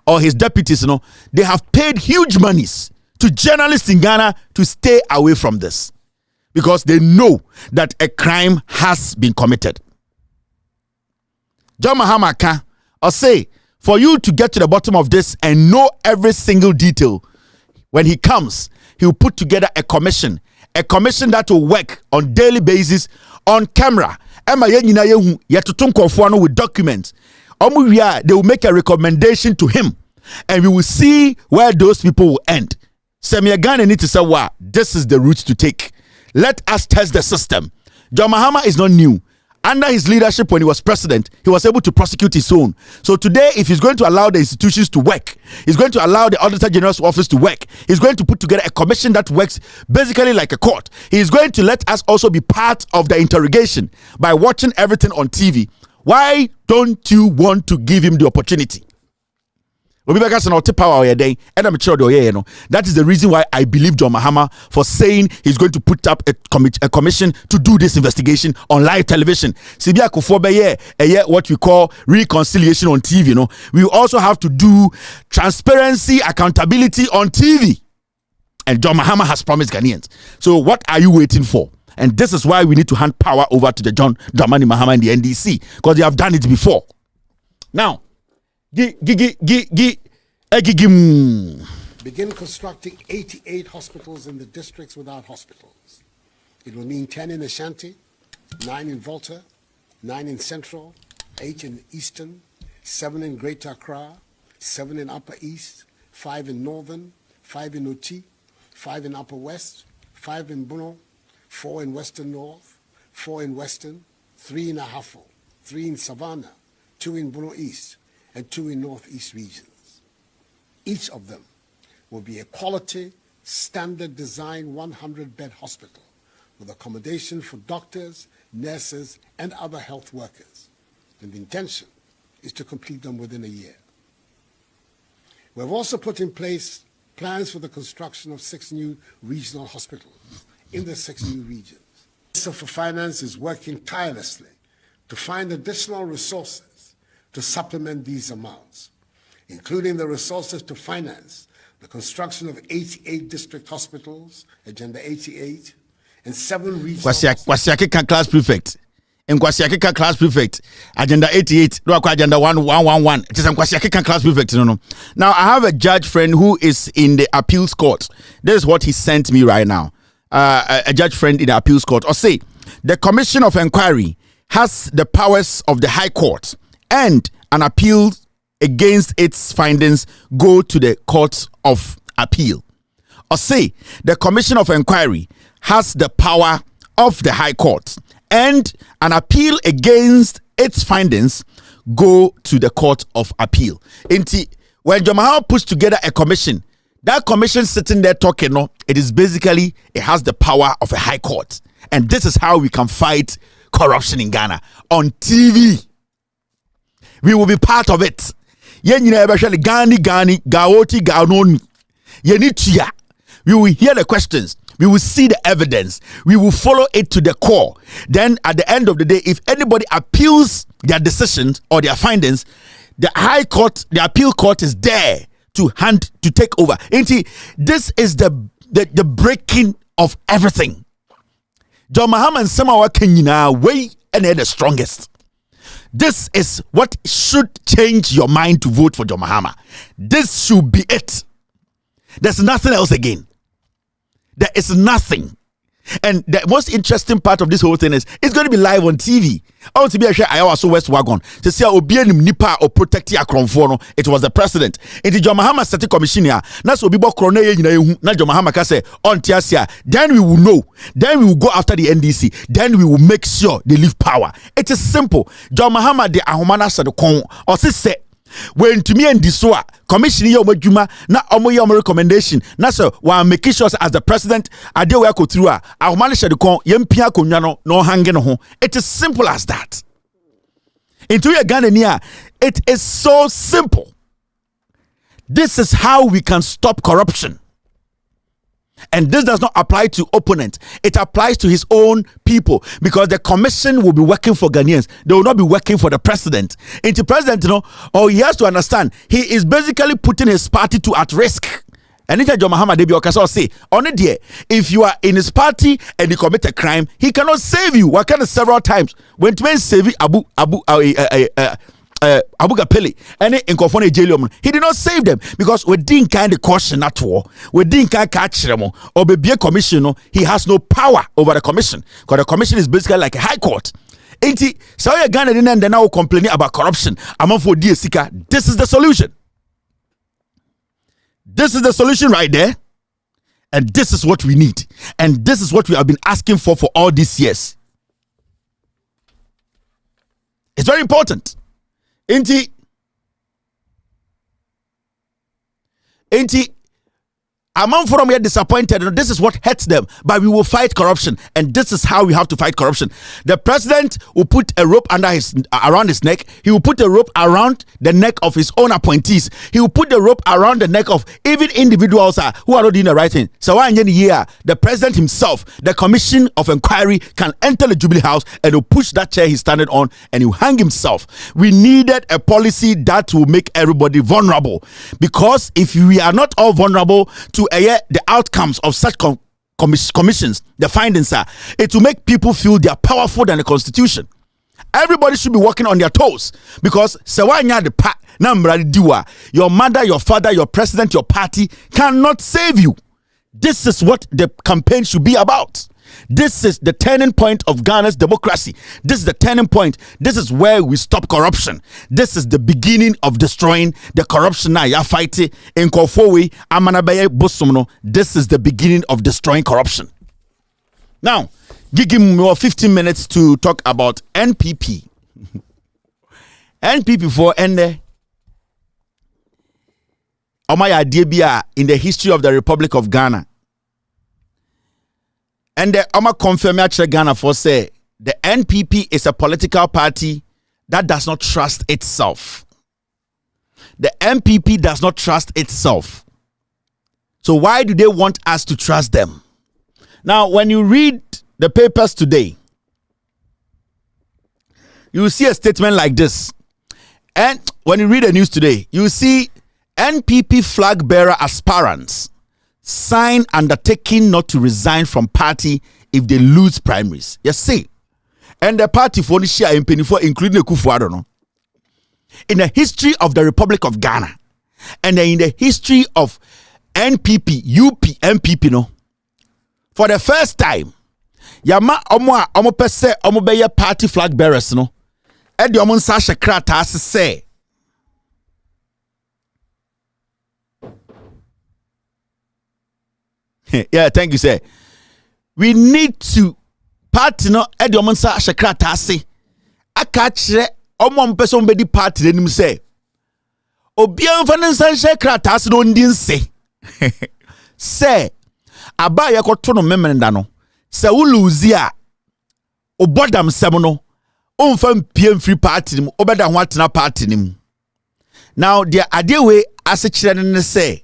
I: or his deputies, they have paid huge monies to journalists in Ghana to stay away from this because they know that a crime has been committed. John Mahama can or say, for you to get to the bottom of this and know every single detail, when he comes, he will put together a commission that will work on daily basis on camera. With documents. They will make a recommendation to him, and we will see where those people will end. Semia need to say, wow, this is the route to take. Let us test the system. John Mahama is not new. Under his leadership, when he was president, he was able to prosecute his own. So today, if he's going to allow the institutions to work, he's going to allow the Auditor General's office to work, he's going to put together a commission that works basically like a court. He's going to let us also be part of the interrogation by watching everything on TV. Why don't you want to give him the opportunity? That is the reason why I believe John Mahama for saying he's going to put up a commission to do this investigation on live television. What we call reconciliation on TV. We also have to do transparency, accountability on TV. And John Mahama has promised Ghanaians. So what are you waiting for? And this is why we need to hand power over to the John Dramani Mahama and the NDC, because they have done it before. Now, begin
U: constructing 88 hospitals in the districts without hospitals. It will mean 10 in Ashanti, 9 in Volta, 9 in Central, 8 in Eastern, 7 in Greater Accra, 7 in Upper East, 5 in Northern, 5 in Oti, 5 in Upper West, 5 in Bono, 4 in Western North, 4 in Western, 3 in Ahafo, 3 in Savannah, 2 in Bono East, and 2 in Northeast regions. Each of them will be a quality, standard design 100-bed hospital with accommodation for doctors, nurses, and other health workers. And the intention is to complete them within a year. We have also put in place plans for the construction of 6 new regional hospitals in the 6 new regions. The Minister for Finance is working tirelessly to find additional resources to supplement these amounts, including the resources to finance the construction of 88 district hospitals, Agenda 88, and 7 regional
I: Kwasiakika class prefect. And Kwasiakika class prefect. Agenda 88, no Agenda 1111. It is Kwasiakika class prefect. No. Now, I have a judge friend who is in the appeals court. This is what he sent me right now. A judge friend in the appeals court. Or say, the Commission of Inquiry has the powers of the High Court, and an appeal against its findings go to the Court of Appeal. Or say, the Commission of Inquiry has the power of the High Court, and an appeal against its findings go to the Court of Appeal. When John Mahama puts together a commission, that commission sitting there talking, it is basically, it has the power of a High Court. And this is how we can fight corruption in Ghana on TV. We will be part of it. We will hear the questions. We will see the evidence. We will follow it to the core. Then at the end of the day, if anybody appeals their decisions or their findings, the High Court, the appeal court is there to take over. This is the breaking of everything. John Mahama and Samawa Kenyina way and they're the strongest. This is what should change your mind to vote for John Mahama. This should be it. There's nothing else again. There is nothing. And the most interesting part of this whole thing is it's going to be live on TV. I want to be a share. I also West Wagon to see how Obianim Nipa or protect your Kronfono. It was the president. It is John Mahama State Commission here. That's what Bibo Krone na John Mahama can say on Tiasia. Then we will know. Then we will go after the NDC. Then we will make sure they leave power. It is simple. John Mahama de Ahomana said or say. When to me and Disua commission your Juma na omo recommendation na so while making sure as the president adewe ko through a manage the con yempia konwa no hanging ho. It is simple as that. Into your Ghana, it is so simple. This is how we can stop corruption. And this does not apply to opponents. It applies to his own people because the commission will be working for Ghanaians. They will not be working for the president. And the president, he has to understand, he is basically putting his party at risk. And it's John Mahama Debi Okaso say, on it there, if you are in his party and you commit a crime, he cannot save you. What kind of several times? When to save Abu Gapele and in Kofone Jelium, he did not save them because we didn't kind of caution at all. We didn't catch them or be a commission. He has no power over the commission because the commission is basically like a high court. Ain't he? So you're Ghana and then now complaining about corruption. Among for DSika, this is the solution. This is the solution right there. And this is what we need. And this is what we have been asking for all these years. It's very important. Inti among from here disappointed. This is what hurts them, but we will fight corruption, and this is how we have to fight corruption. The president will put a rope around his neck. He will put a rope around the neck of his own appointees. He will put the rope around the neck of even individuals who are not doing the right thing. So one year, the president himself, the commission of inquiry, can enter the Jubilee House and will push that chair he's standing on and he'll hang himself. We needed a policy that will make everybody vulnerable, because if we are not all vulnerable to the outcomes of such commissions, the findings are, it will make people feel they are powerful than the constitution. Everybody should be working on their toes, because your mother, your father, your president, your party cannot save you. This is what the campaign should be about. This is the turning point of Ghana's democracy. This is the turning point. This is where we stop corruption. This is the beginning of destroying the corruption. Now, fighting in Kofowe, Amanabaye Bosumno. This is the beginning of destroying corruption. Now, give me 15 minutes to talk about NPP. NPP for Ende. Omaya Diebia in the history of the Republic of Ghana. And the Oma confirm Ghana for say the NPP is a political party that does not trust itself. The NPP does not trust itself. So why do they want us to trust them? Now, when you read the papers today, you will see a statement like this. And when you read the news today, you will see NPP flag bearer aspirants sign undertaking not to resign from party if they lose primaries. Yes, see. And the party for the share in Penifo, including the Kufuor, no. In the history of the Republic of Ghana, and in the history of NPP, NPP, no. For the first time, Yama omo pese omo beye party flag bearers, no. Edi omo nsa shekrata ase say. Yeah, thank you, sir. We need to party no edi omo nsa shekrata ase. Aka kire omo mpese omo bedi party denim say. Obi anfa nsa shekrata ase no ndi nse. Say aba ye ko to no memenda no. Se wuluzi a obodam sem no onfa mpie free party nim obeda ho atena party nim. Now the adewe ase kire ne say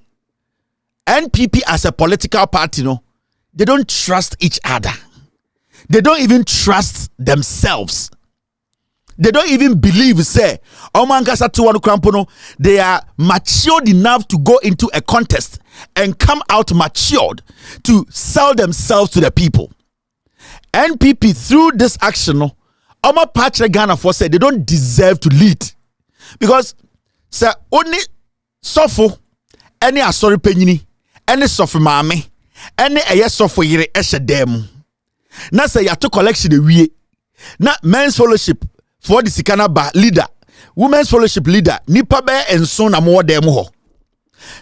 I: NPP as a political party, no, they don't trust each other. They don't even trust themselves. They don't even believe, say, they are matured enough to go into a contest and come out matured to sell themselves to the people. NPP, through this action, no, Ghana for say they don't deserve to lead. Because, say, only Sofo, any asori penyini, any sofi mame, any eye sofo yire eshe dem. Na say ya to collection the wie. Na men's fellowship for the Sikana ba leader. Women's fellowship leader. Nipa be enso na mo dem ho.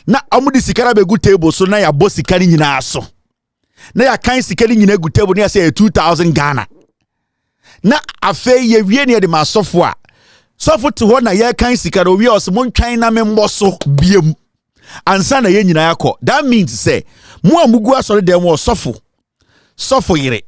I: Na amu di Sikana be good table so na ya boss Sikani nyina so. Na ya kan Sikani nyina good table na say 2,000 Ghana. Na afe ye wie ne de masofo a. Sofo to ho na ye kan Sikana wi os mo ntwan na me mboso biem. Ansa na ye nyina yakọ. That means say mo amugu asori dem wo sofo yire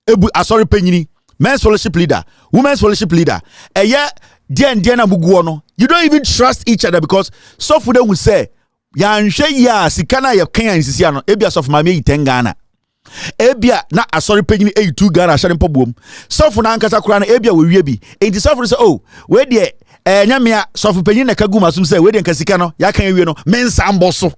I: ebu asori panyini men's fellowship leader women's fellowship leader eye den na mugu no you don't even trust each other because sofo dem will say ya nhwe ya sika na ye kan ansisi ano ebia sofo ma me 10 Ghana ebia na asori panyini 82 Ghana ahare mpobom sofo na ankasa kura na ebia we wie bi enti sofo say oh we de nyamia sofo panyini na kagu masum say we de nkasika no ya kan awie no mensa amboso.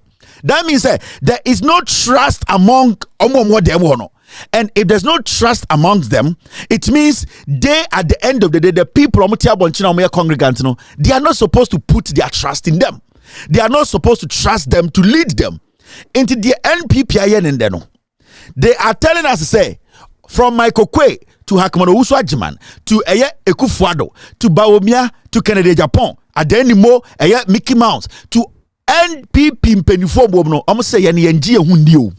I: That means there is no trust among them. And if there's no trust amongst them, it means they, at the end of the day, the people congregants, they are not supposed to put their trust in them. They are not supposed to trust them to lead them into the NPP. They are telling us to say, from Michael Kwe to Hakmano Uswajiman to Eye Ekufuado to Baomia to Kennedy Japan, Adenimo, Eye Mickey Mouse to NPP mpenifo bom no omo say yene yenji ehundi o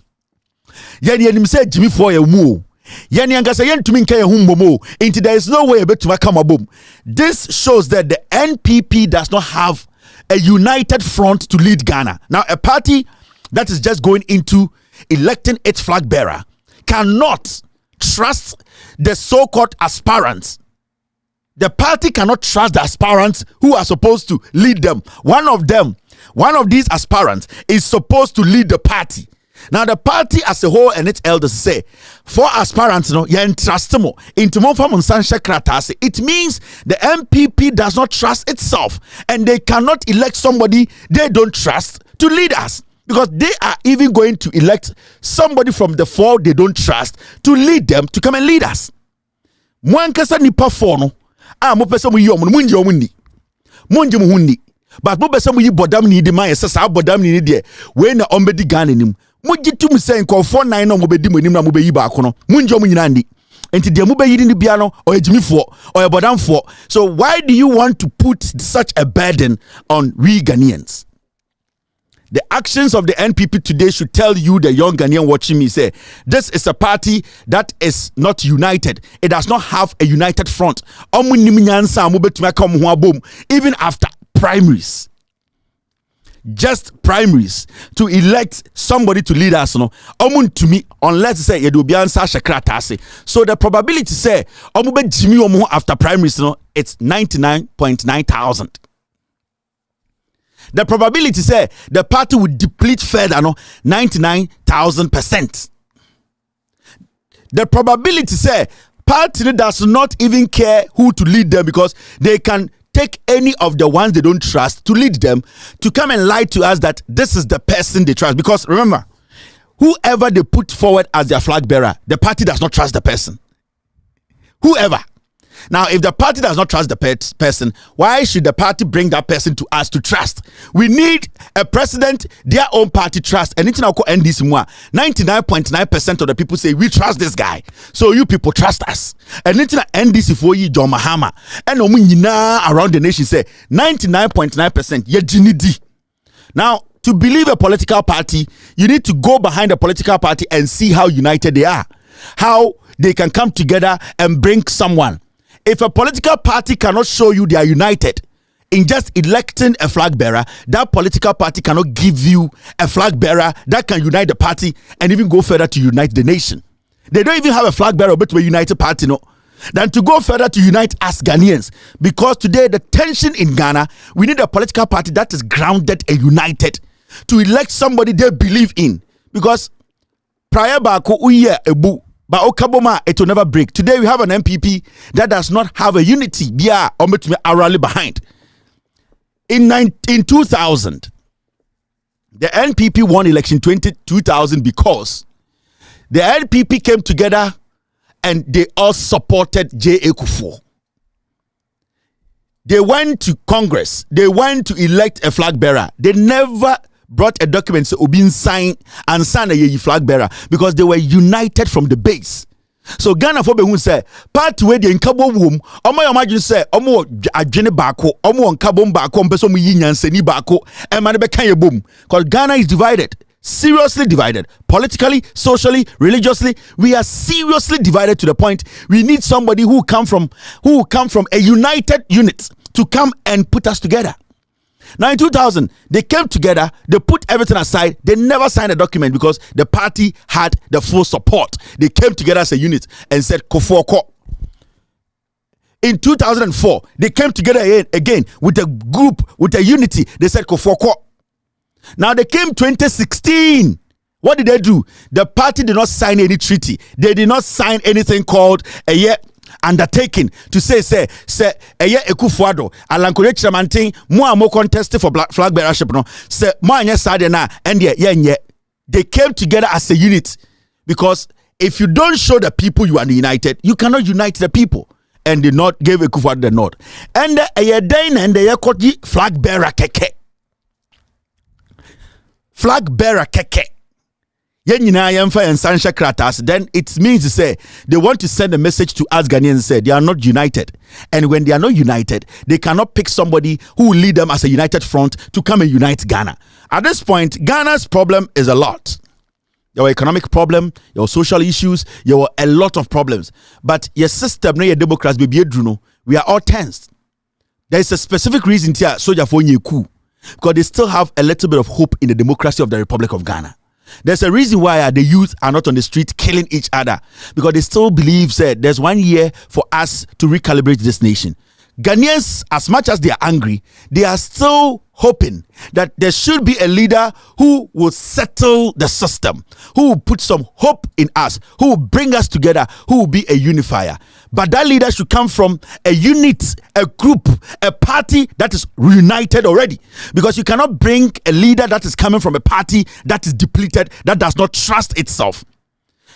I: yene yenim say Jimmy for ye mu o yene angasa yentumi nka ye humbomo into there is no way betuma come bom. This shows that the NPP does not have a united front to lead Ghana. Now a party that is just going into electing its flag bearer cannot trust the so-called aspirants. The party cannot trust the aspirants who are supposed to lead them. One of these aspirants is supposed to lead the party. Now the party as a whole and its elders say, for aspirants, it means the MPP does not trust itself and they cannot elect somebody they don't trust to lead us. Because they are even going to elect somebody from the four they don't trust to lead them to come and lead us. But mo besa mo yi bodam ni di man yesa sa bodam ni de we na ombedi Ghana nim mo gitum say nko 49 no mo bedi mo nim na mo beyi ba ko no mo njo mo nyina ndi enti de mo beyi ni bia no o ejimifo o bodamfo. So why do you want to put such a burden on we Ghanaians? The actions of the NPP today should tell you, the young Ghanaian watching me, say this is a party that is not united. It does not have a united front. Even after primaries, just primaries, to elect somebody to lead us, no, to me, unless say you do be answer shakratase. So the probability say Jimmy after primaries, no, it's 99.9,000. The probability say the party would deplete further, no, 99,000%. The probability say party does not even care who to lead them because they can take any of the ones they don't trust to lead them to come and lie to us that this is the person they trust. Because remember, whoever they put forward as their flag bearer, the party does not trust the person. Whoever. Now, if the party does not trust the person, why should the party bring that person to us to trust? We need a president their own party trust. And it's now called NDC. 99.9% of the people say we trust this guy. So you people trust us. And it's NDC for you, John Mahama. And around the nation say 99.9%. Now, to believe a political party, you need to go behind the political party and see how united they are, how they can come together and bring someone. If a political party cannot show you they are united in just electing a flag bearer, that political party cannot give you a flag bearer that can unite the party and even go further to unite the nation. They don't even have a flag bearer but a united party, no, than to go further to unite us Ghanaians. Because today the tension in Ghana, we need a political party that is grounded and united to elect somebody they believe in. Because prior back ebu. But Okaboma, it will never break. Today we have an MPP that does not have a unity. Yeah, or a rally behind. In 2000, the NPP won election 2000 because the NPP came together and they all supported J.A. Kufuor. They went to Congress. They went to elect a flag bearer. They never brought a document so Obin sign and sign a flag bearer because they were united from the base. So Ghana for who say part where the nkabo wom omo imagine say omo adwene baako omo nkabo baako mpeso mu yi nyansani baako e ma ne be kan ye bom because Ghana is divided, seriously divided, politically, socially, religiously. We are seriously divided to the point we need somebody who come from a united unit to come and put us together. Now in 2000, they came together, they put everything aside, they never signed a document because the party had the full support. They came together as a unit and said, Kofuoko. In 2004, they came together again with a group, with a unity. They said, Kofuoko. Now they came 2016. What did they do? The party did not sign any treaty. They did not sign anything called a year undertaking to say Ekufuado alankore chamantin mo contest for flag bearership no say mo anya sade na and they came together as a unit, because if you don't show the people you are united, you cannot unite the people. And they not gave Ekufuado the nod, and then and the yakoti flag bearer keke then it means to say they want to send a message to us Ghanaians and say they are not united. And when they are not united, they cannot pick somebody who will lead them as a united front to come and unite Ghana. At this point, Ghana's problem is a lot. There were economic problem, there were social issues, there were a lot of problems. But your system, your Democrats, we are all tensed. There is a specific reason here, Soja for coup, because they still have a little bit of hope in the democracy of the Republic of Ghana. There's a reason why the youth are not on the street killing each other, because they still believe that there's 1 year for us to recalibrate this nation. Ghanaians, as much as they are angry, they are still hoping that there should be a leader who will settle the system, who will put some hope in us, who will bring us together, who will be a unifier. But that leader should come from a unit, a group, a party that is reunited already. Because you cannot bring a leader that is coming from a party that is depleted, that does not trust itself.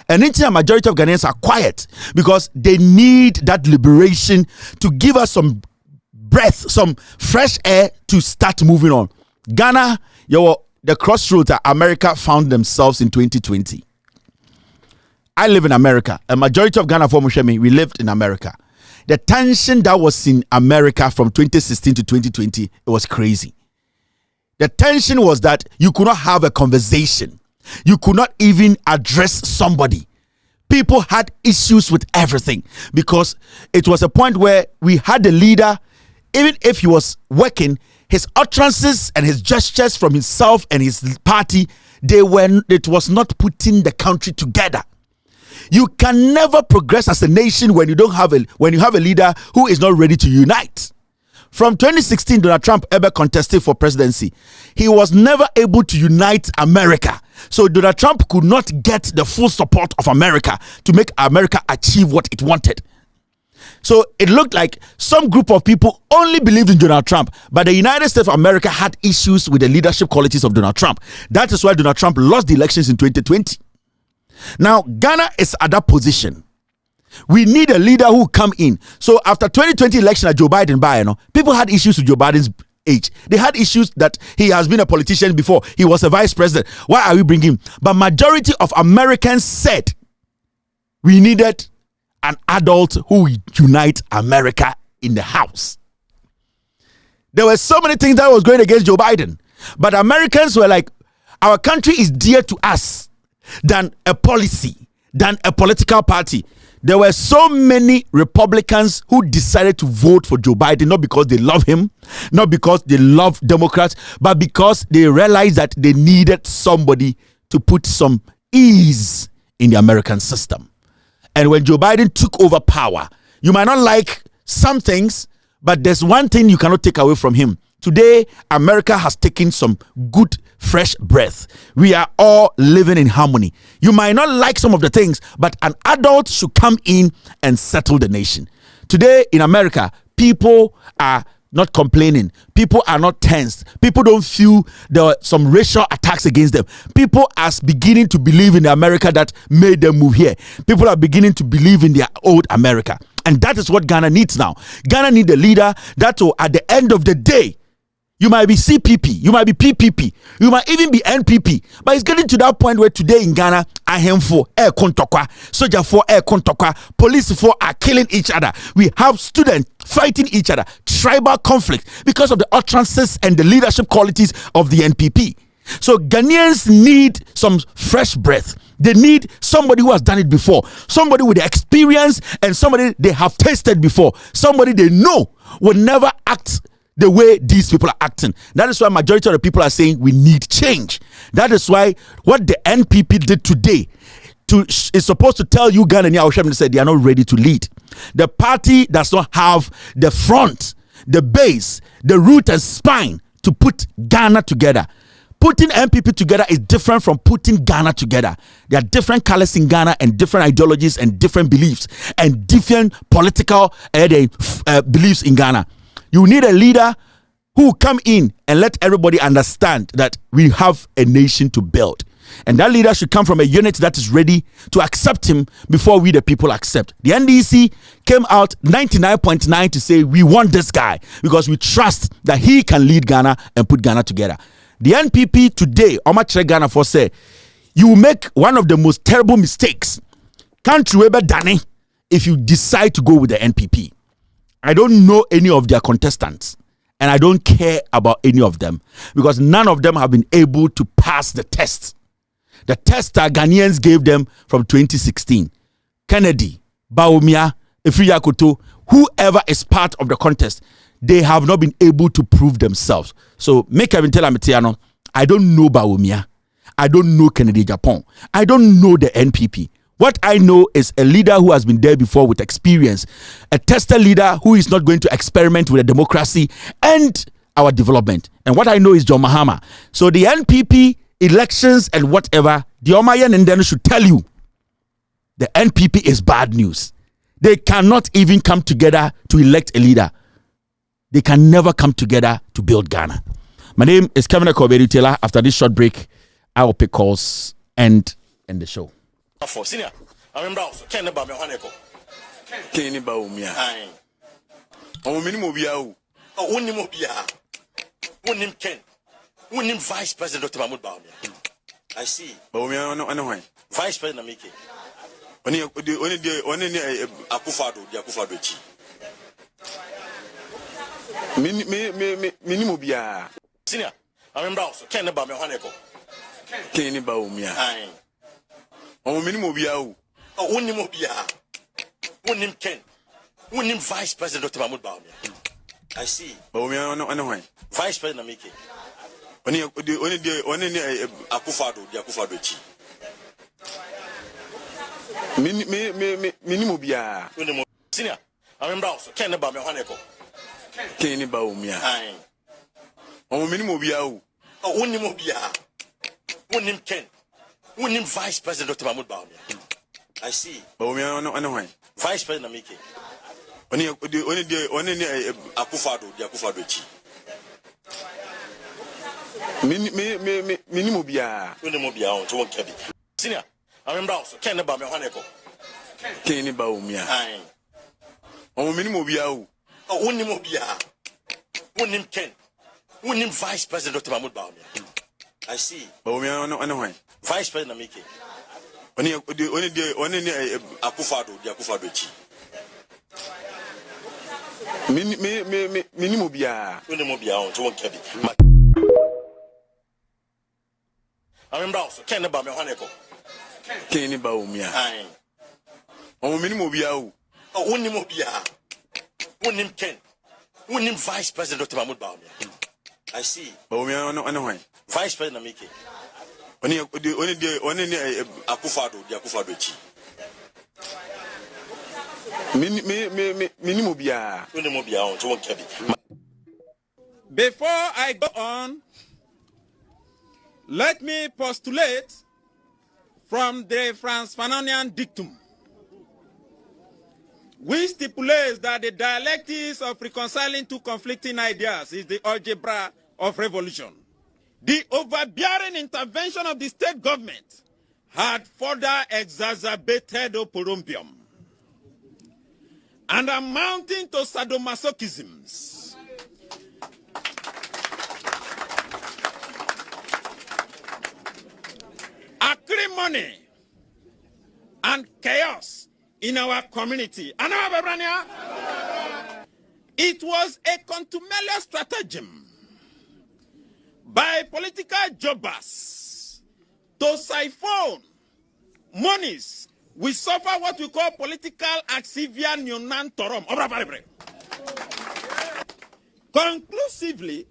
I: And a majority of Ghanaians are quiet because they need that liberation to give us some breath, some fresh air to start moving on. Ghana, the crossroads that America found themselves in 2020. I live in America. A majority of Ghana we lived in America. The tension that was in America from 2016 to 2020, it was crazy. The tension was that you could not have a conversation. You could not even address somebody. People had issues with everything because it was a point where we had a leader, even if he was working, his utterances and his gestures from himself and his party, it was not putting the country together. You can never progress as a nation when you have a leader who is not ready to unite. From 2016, Donald Trump ever contested for presidency. He was never able to unite America. So Donald Trump could not get the full support of America to make America achieve what it wanted. So it looked like some group of people only believed in Donald Trump, but the United States of America had issues with the leadership qualities of Donald Trump. That is why Donald Trump lost the elections in 2020. Now, Ghana is at that position. We need a leader who come in. So after 2020 election at Joe Biden, people had issues with Joe Biden's age. They had issues that he has been a politician before. He was a vice president. Why are we bringing him? But majority of Americans said we needed an adult who would unite America in the house. There were so many things that was going against Joe Biden. But Americans were like, our country is dear to us than a policy, than a political party. There were so many Republicans who decided to vote for Joe Biden, not because they love him, not because they love Democrats, but because they realized that they needed somebody to put some ease in the American system. And when Joe Biden took over power, you might not like some things, but there's one thing you cannot take away from him. Today, America has taken some good, fresh breath. We are all living in harmony. You might not like some of the things, but an adult should come in and settle the nation. Today in America, people are not complaining. People are not tensed. People don't feel there are some racial attacks against them. People are beginning to believe in the America that made them move here. People are beginning to believe in their old America. And that is what Ghana needs now. Ghana needs a leader that will, at the end of the day, you might be CPP, you might be PPP, you might even be NPP. But it's getting to that point where today in Ghana, ahemfo kontokwa, soldier for kontokwa, police for are killing each other. We have students fighting each other, tribal conflict because of the utterances and the leadership qualities of the NPP. So Ghanaians need some fresh breath. They need somebody who has done it before, somebody with the experience and somebody they have tasted before, somebody they know will never act the way these people are acting. That is why majority of the people are saying we need change. That is why what the NPP did today is supposed to tell you Ghanaians said they are not ready to lead. The party does not have the front, the base, the root and spine to put Ghana together. Putting NPP together is different from putting Ghana together. There are different colors in Ghana and different ideologies and different beliefs and different political beliefs in Ghana. You need a leader who come in and let everybody understand that we have a nation to build. And that leader should come from a unit that is ready to accept him before we the people accept. The NDC came out 99.9 to say we want this guy because we trust that he can lead Ghana and put Ghana together. The NPP today, Omachre Ghana for say, you will make one of the most terrible mistakes. Can't you ever done it if you decide to go with the NPP? I don't know any of their contestants and I don't care about any of them because none of them have been able to pass the test. The test that Ghanaians gave them from 2016. Kennedy, Bawumia, Efriya Koto, whoever is part of the contest, they have not been able to prove themselves. So make Kevin tell Ametiano, I don't know Bawumia. I don't know Kennedy Japan. I don't know the NPP. What I know is a leader who has been there before with experience, a tested leader who is not going to experiment with a democracy and our development. And what I know is John Mahama. So the NPP elections and whatever, the Omayan and then should tell you the NPP is bad news. They cannot even come together to elect a leader. They can never come together to build Ghana. My name is Kevin Akoberi Taylor. After this short break, I will pick calls and end the show.
G: Senior, I remember also Ken about me Haneko.
H: Ken about me. Oh, minimum biao.
G: Oh, unimo bia. Unim Ken. Unim Vice President Dr. Mahmoud Bawumia. I see.
H: Bawumia no why.
G: Vice President Amike.
H: Only Akufado, the Akufado chi. Minimum bia.
G: Senior, I remember also Ken about me Haneko.
H: Ken about me. Oh, minimum biao.
G: Oh, unimo bia. Unim Ken. Unim Vice President Dr. Mahmoud Bawumia. I see.
H: Bawumia no why.
G: Vice President Amike.
H: Only
G: Akufado, the Akufado chi.
H: Minimum bia.
G: Senior, I remember also Ken about me Haneko.
H: Ken about me. Oh, minimum biao.
G: Oh, unimo bia. Unim Ken. Unim Vice President Dr. Mahmoud Bawumia. I see.
H: Bawumia no why.
G: Vice President Amike.
H: Only
G: Akufado, the Akufado chi.
H: Minimum bia.
G: Unimo bia on to one kebi. Senior, I remember also Ken about me Haneko.
H: Ken about me. Oh, minimum biao.
G: Oh, unimo bia. Unim Ken. Unim Vice President Dr. Mahmoud Bawumia. I see.
H: Bawumia no why.
G: Vice President Amike.
H: Only
G: Akufado, the Akufado chi.
H: Minimum bia.
G: Unimo bia on to one kebi. I remember also Ken about me Haneko.
H: Ken about me. Oh, minimum biao.
G: Oh, unimo bia. Unim Ken. Unim Vice President Dr. Mahmoud Bawumia. I see.
H: Bawumia no why.
G: Vice President Amike.
H: Only
G: Akufado, the Akufado chi.
H: Minimum bia.
G: Unimo bia on to one kebi.
R: Before I go on, let me postulate from the Franz Fanonian dictum, which stipulates that the dialectics of reconciling two conflicting ideas is the algebra of revolution. The overbearing intervention of the state government had further exacerbated oporombium and amounting to sadomasochisms. Acrimony and chaos in our community. It was a contumelious stratagem by political jobbers to siphon monies. We suffer what we call political axivia nunan torum. Conclusively,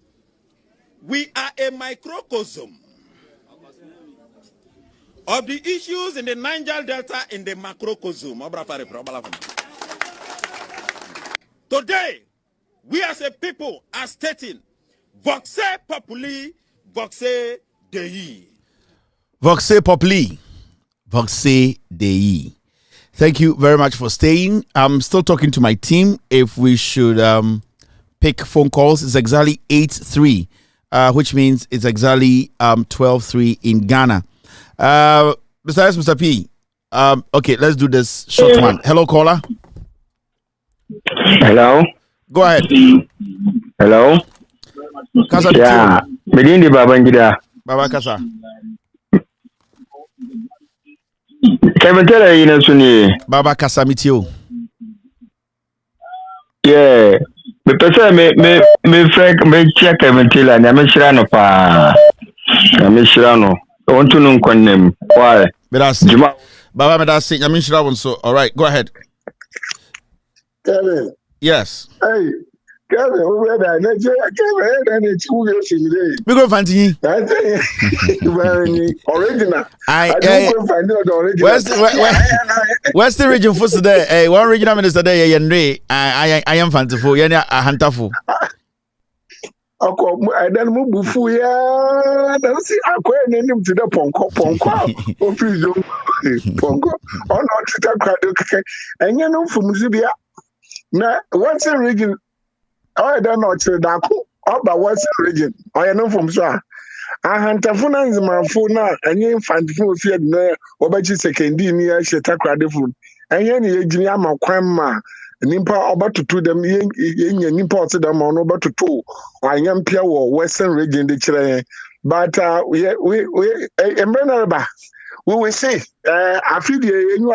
R: we are a microcosm of the issues in the Niger Delta in the macrocosm. Today, we as a people are stating, Voxe Populi, Voxe Dei.
I: Voxe Populi, Voxe Dei. Thank you very much for staying. I'm still talking to my team. If we should pick phone calls, it's exactly 8-3, which means it's exactly 12-3 in Ghana. Mr. S, Mr. P. Okay, let's do this short one. Hello, caller.
A: Hello.
I: Go ahead.
A: Hello.
I: Kasa
A: yeah. Medindi Babangida.
I: Baba Kasa.
A: Kevin Taylor, you know, Sunni.
I: Baba Kasa Mitio.
A: Yeah. Me pesa me frank me check Kevin Taylor. Na me shirano pa. Na me shirano. Want to know name. Why?
I: Medasi. Baba Medasi. Na me shirano. So, all right, go ahead.
B: Kevin.
I: Yes.
B: Hey, Kevin, who read that? Kevin, and it's 2 years in the day.
I: We go find you.
B: Original.
I: I
B: don't find the original.
I: Where's the region for today? Hey, one regional minister there, I am fanciful. Yeah, a hunterful.
B: I don't move before ya. Don't see I quite name to the Ponko. Oh, please don't Ponko. Oh, not to the crowd. And you know, from Zibia. Now, what's the region? I don't know to the but what's the region? I know from Sir. I hunt a phone is my phone now, and you find food feared there, or by you second near Shetakra food. And you engineer my grandma, Nimpa about to them, Nimpa to them on over to 2, or young Pia or Western region, the Chile. But we will say, I feel you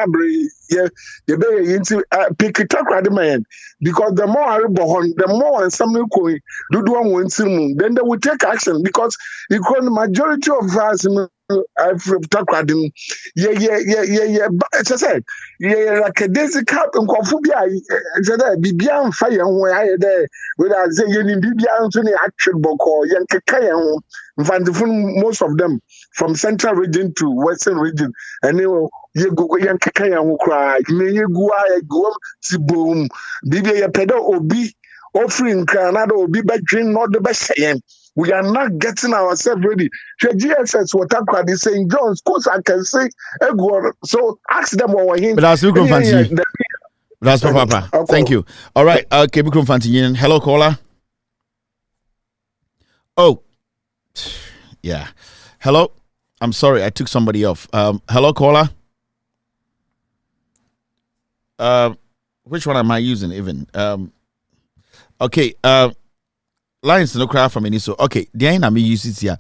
B: better into pick it up at the man because the more I born, the more something going do one then they will take action because the majority of us I've talked about them. Yeah. But as I said, like a daisy cap and Confubia, Bibian fire where I there without saying Bibian to the actual book or Yankakayan, most of them from central region to western region, and they will go Yankakayan who cry, may you go to boom, Bibia pedo obi offering Canada or be back not the best saying. We are not getting ourselves ready. The GSS, what I'm saying, John's, course I can say, so ask them what him.
I: But that's Fancy. That's Papa. Okay. Thank you. All right. Okay, Bukrum Fancy. Hello, caller. Oh, yeah. Hello. I'm sorry, I took somebody off. Hello, caller. Which one am I using even? Okay. Lines no cry from any so okay. The ain't me use it here.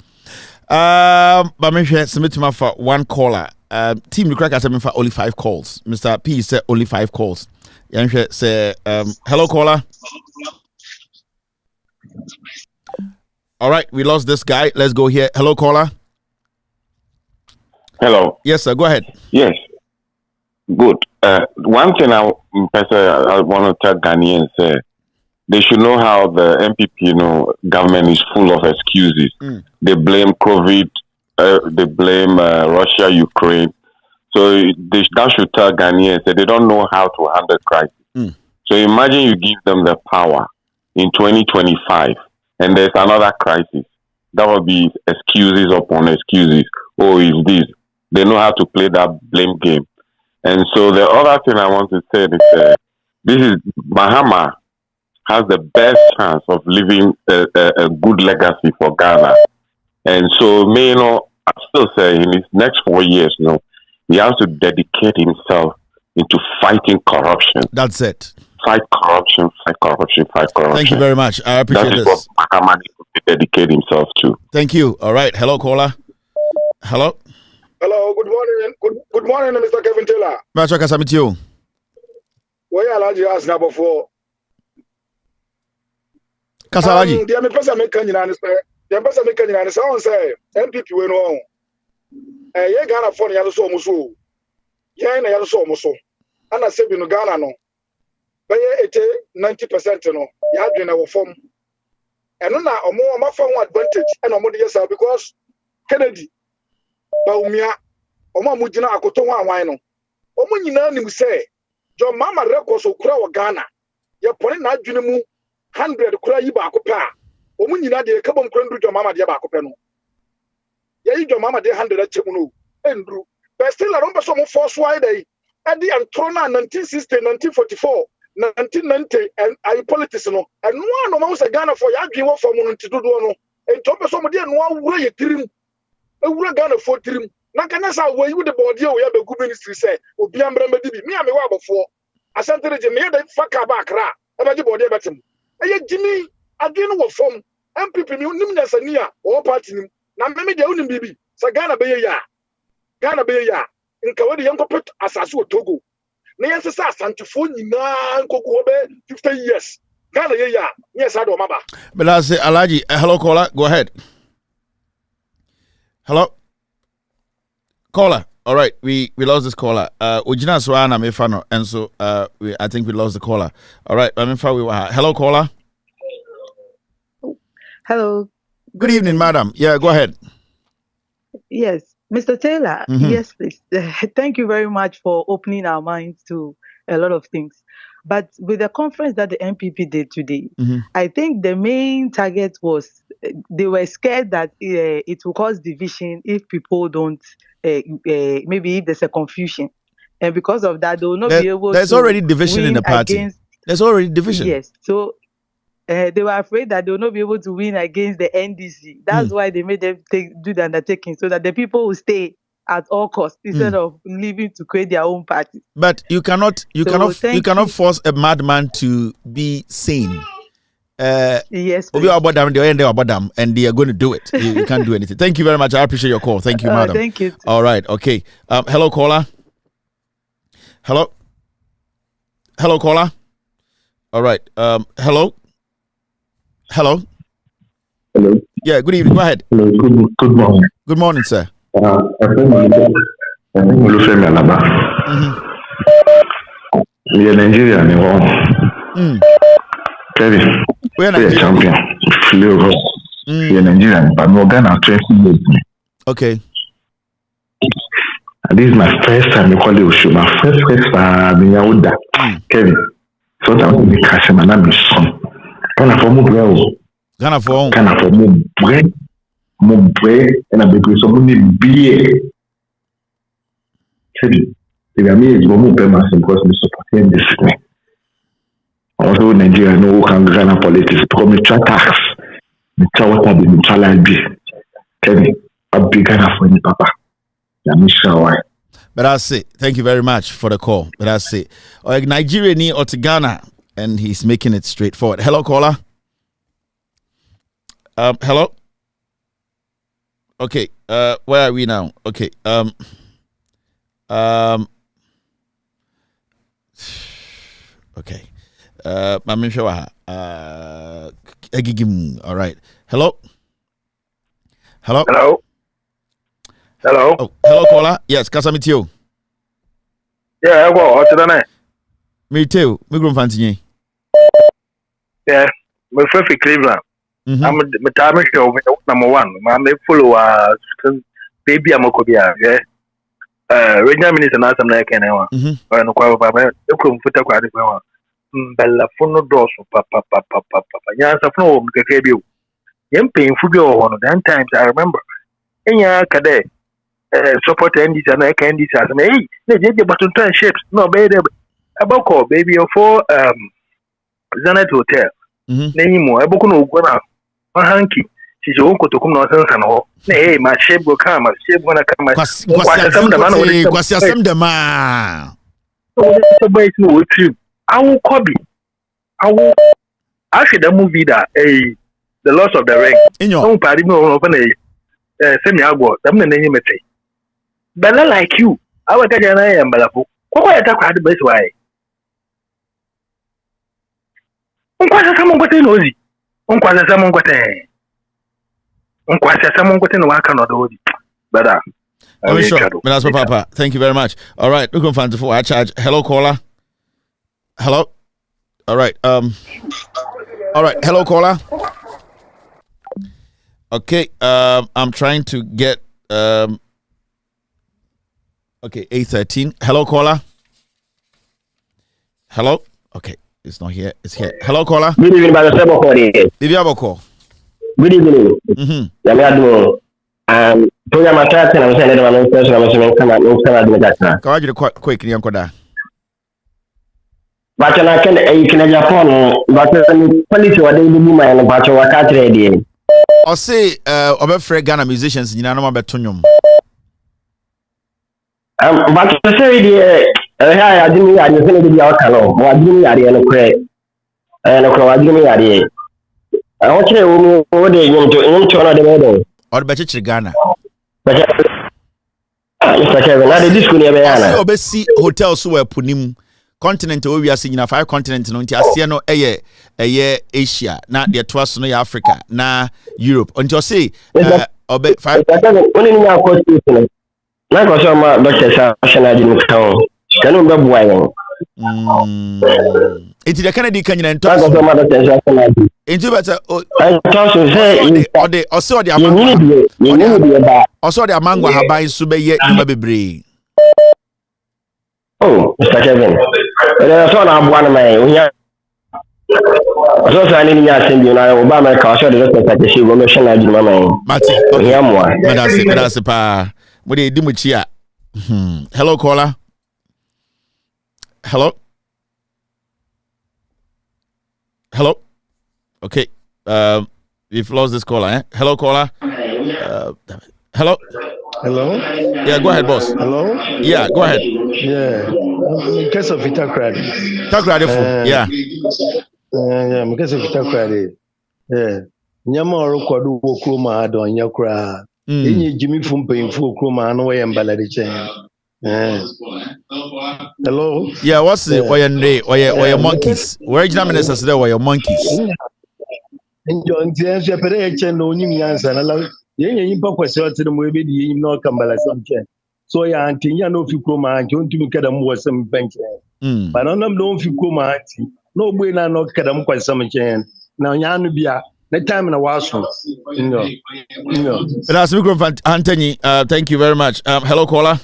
I: But me share submit to my for one caller. Team the crack at me for only 5 calls. Mr. P said only 5 calls. Yanshe say hello caller. All right, we lost this guy. Let's go here. Hello caller.
E: Hello.
I: Yes, sir. Go ahead.
E: Yes. Good. One thing I want to tell Ghanaians they should know how the MPP, government is full of excuses. They blame COVID, they blame Russia, Ukraine. So that should tell Ghanaians that they don't know how to handle crisis. So imagine you give them the power in 2025, and there's another crisis. That will be excuses upon excuses. Oh, is this? They know how to play that blame game. And so the other thing I want to say is this is Mahama has the best chance of leaving a good legacy for Ghana. And so, I still say in his next 4 years, he has to dedicate himself into fighting corruption.
I: That's it.
E: Fight corruption.
I: Thank you very much. I appreciate this.
E: That is what Mahama needs to dedicate himself to.
I: Thank you. All right. Hello, caller. Hello.
B: Hello. Good morning. Good morning, Mr. Kevin Taylor.
I: Macho Kasamitio.
B: Where are you asking about before?
I: Kasalaji.
B: The person making an answer. The person making an answer. On say MPP we know. Ye Ghana for ya so muso. Ye na ya so muso. Ana se bi no Ghana no. Be ye 90% no. Ya adwena wo form. Eno na omo ma form advantage and omo dey say because Kennedy Baumia omo amugina akoto ho anwan no. Omo nyina nim say John Mama records okura wo Ghana. Ye pone na adwene mu 100 kura yi ba ko pa. Omo nyina de ka bom kura ndu John Mama de ba ko pe no. Ye yi John Mama de 100 achemu no. Endru. But still I don't so mo force why they at the Antrona 1960, 1944, 1990 and I politics no. And no one was a Ghana for ya dream for mo to do no. And to so mo de no wura ye tirim. E wura Ghana for tirim. Na kana sa we you the body we have a ministry say obi ambra medi bi me am we abofo asante reje me dey faka ba akra e ba je body betem e jimi adwe no wo fom MPP ni nim na sania o party nim na me de unim bibi sa Ghana be ya nka we de yankopet asase o Togo na yense sa asantefo nyina nkoko be 50 years Ghana ye ya yes ado maba
I: but say Alaji hello caller go ahead hello caller. All right, we lost this caller. Ujina Swana Mefano, and so I think we lost the caller. All right, hello caller.
C: Hello.
I: Good evening, madam. Yeah, go ahead.
C: Yes, Mr. Taylor.
I: Mm-hmm.
C: Yes, please. Thank you very much for opening our minds to a lot of things. But with the conference that the MPP did today,
I: mm-hmm.
C: I think the main target was they were scared that it will cause division if people don't, maybe if there's a confusion. And because of that, they will not be able to.
I: There's already division in the party. There's already division.
C: Yes. So they were afraid that they will not be able to win against the NDC. That's why they made them do the undertaking so that the people will stay at all costs instead of leaving to create their own party.
I: But you cannot force a madman to be sane.
C: Yes.
I: And they are going to do it. You can't do anything. Thank you very much. I appreciate your call. Thank you, madam.
C: Thank you.
I: All right. Okay. Hello, caller. Hello. Hello, caller. All right. Hello. Hello.
D: Hello.
I: Yeah. Good evening. Go ahead.
D: Hello. Good morning.
I: Good morning, sir.
D: I think we'll say Alaba. We are Nigeria, Kevin. We are a champion. We are Nigerian, but we're Ghana 20 years.
I: Okay.
D: And this is my first time you call it Oshu. My first Kevin. Sometimes we catch him and I'm his son. Ghana for more bread and a big so many beer. Kevin. If I'm here, it's more because we support this. Also, Nigeria no can Ghana politics because we try tax. We try what we do. Try like be. Kevin, a big Ghana for any papa. I'm not sure why.
I: But I say thank you very much for the call. But I say, Nigeria need or to Ghana, and he's making it straightforward. Hello, caller. Hello. Okay. Where are we now? Okay. Okay. I'm sure. All right. Hello. Hello.
D: Hello. Hello.
I: Oh, hello, caller. Yes, Kasa meet you.
D: Yeah, what's the name?
I: Me too. Me group fancy.
D: Yeah, my friend Cleveland. I'm the time show number one. I'm a follower. Baby, I'm a Korea. Yeah. Regional minister na some like anyone. No kwa baba. You come futa kwa adi kwa. Bella fono doso papa. Nyansa fono mkeke biu. Yempe infubi o hono. Then times I remember. Enya kade. Support NDC and NDC. I say, hey, they button turn shapes. No, baby. About call baby for Zanet Hotel. Name more. I book no gonna hanky. She's own to come no sense and all. Hey, my shape will come. My shape gonna come. What's
I: some the man?
D: Somebody know what you. I will copy. I will actually the movie that the loss of the ring. In your party, no open a semi-agua. I'm the name of it. Bella like you. I will take an eye and Balapo. Why attack the best way? Someone got in Ozi. Someone got a. Someone got in one cannot do it. But
I: I'm sure. That's my papa. Thank you very much. All right, look on fan for I charge. Hello, caller. Hello. All right. All right. Hello, caller. Okay. I'm trying to get. Okay. 813. Hello, caller. Hello. Okay. It's not here. It's here. Hello, caller.
F: Good evening, Brother Sebo.
I: Did you have a call?
F: Good evening. Program attack and I'm saying that I'm come out.
I: Can I get a quick Nyankoda?
F: But I can Japan, but police were doing the woman and batch of a cat ready.
I: I'll say, about Ghana musicians in Yanama Betunium.
F: But I say, I didn't know I didn't know the outcome. I didn't know I didn't know. I want you to into another wedding.
I: Or better Ghana.
F: Mr. Kevin, I did this with you.
I: Obesi hotels who were Punim continent where we are seeing 5 continents no Asiano Asia, not the twice no Africa, na Europe. Until say obe 5
F: only now constitution. Like was my doctor national town. Can you remember why?
I: It's the Kennedy Canyon talk. Into better also the Amango Habai Sube yet you may be brave.
F: Oh, Mr. Kevin. I saw one of my so I need to send you now. Obama car shot the rest of the show. I'm sure I do my mind.
I: That's pa. What do you do with here? Hello, caller. Hello. Hello. Okay. We've lost this caller. Eh? Hello, caller. Hello.
J: Hello.
I: Yeah, go ahead, boss.
J: Hello.
I: Yeah, go ahead.
J: Yeah. In case of Itakrad.
I: Yeah.
J: Yeah, in case of Itakrad. Yeah. Nyama orokwadu wokroma adon yakra. Enyi Jimmy Fumpe fu okroma no we mbalade chen. Hello.
I: Yeah, what's the why monkeys? Original ministers there were your monkeys.
J: Enjo nti pere eche no onyim yansa na la yenye yimpa kwese otire mo ebe di yim no kambala somche. So ya anti ya no fi kroma anti ontumi kada mo wasem benche. Ba no nam no fi kroma anti no gbe na no kada mo kwese somche na nya no bia the time na waso.
I: That's microphone Anthony. Thank you very much. Hello, caller.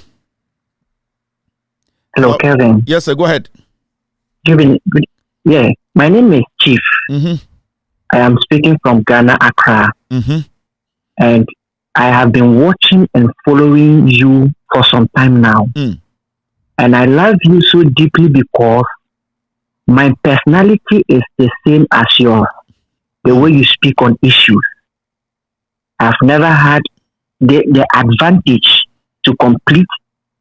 F: Hello, Kevin.
I: Yes, sir. Go ahead.
F: Good. Yeah, my name is Chief. I am speaking from Ghana, Accra. And I have been watching and following you for some time now. And I love you so deeply because my personality is the same as yours. The way you speak on issues. I've never had the advantage to complete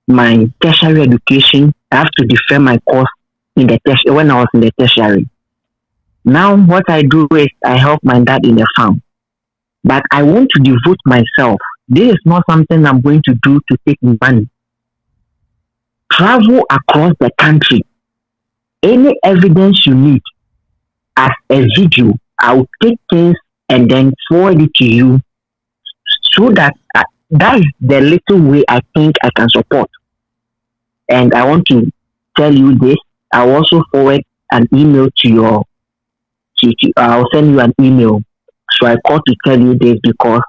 F: my tertiary education. I have to defend my course in the when I was in the tertiary. Now what I do is I help my dad in the farm. But I want to devote myself. This is not something I'm going to do to take money. Travel across the country. Any evidence you need as a video, I'll take things and then forward it to you so that that is the little way I think I can support. And I want to tell you this. I'll also forward an email to your I'll send you an email. So I called to tell you this because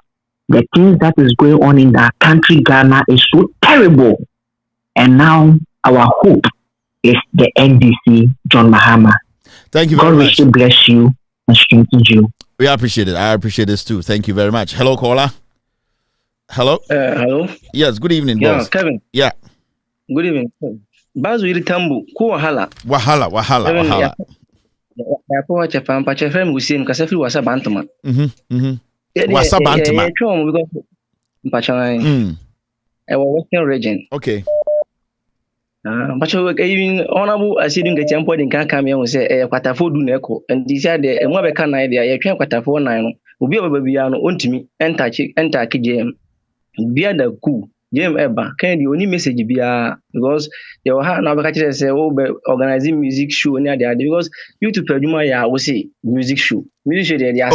F: the things that is going on in our country, Ghana, is so terrible. And now our hope is the NDC, John Mahama.
I: Thank you very much.
F: God richly bless you and strengthen you.
I: We appreciate it. I appreciate this too. Thank you very much. Hello, caller. Hello.
K: Hello.
I: Yes. Good evening,
K: yeah,
I: boss.
K: Kevin.
I: Yeah.
K: Good evening. Bazu ilitambu ku wahala.
I: Wahala.
K: Ya kwa chefa mpa chefa mgusim kasafi wasa bantama.
I: Wasa bantama.
K: Yeah, because mpachanga. Western region.
I: Okay.
K: Mpacho even honorable asidun get tempo din kan kam yan say kwatafo du na eko and this said the enwa be kan na dia ye twen kwatafo nan no obi obabia no ontimi enter ki JM bia da ku Jam eba can the only message be because you have now say organizing music show near there because you to Peduma ya will say music show they are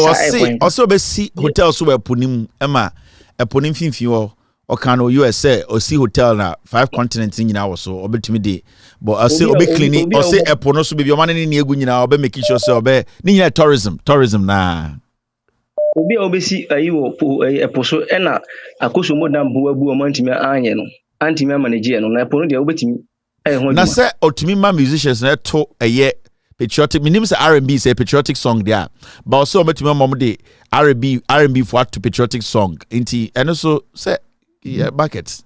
I: also be see hotel so eponim ema eponim finfin or can USA or see hotel na 5 continents nyina wo so obetumi de but I say obe cleaning or say epono so be your man ni egu nyina obe making sure say obe ni nyina tourism na
K: obi obesi ayiwo eposo ena akoso modam bo abu o mantimi anye no antimi manage no na epono de obetimi
I: na say otumi ma musicians na to eye patriotic minim say R&B say patriotic song there but also obetimi mom de R&B for to patriotic song inti and also say yeah buckets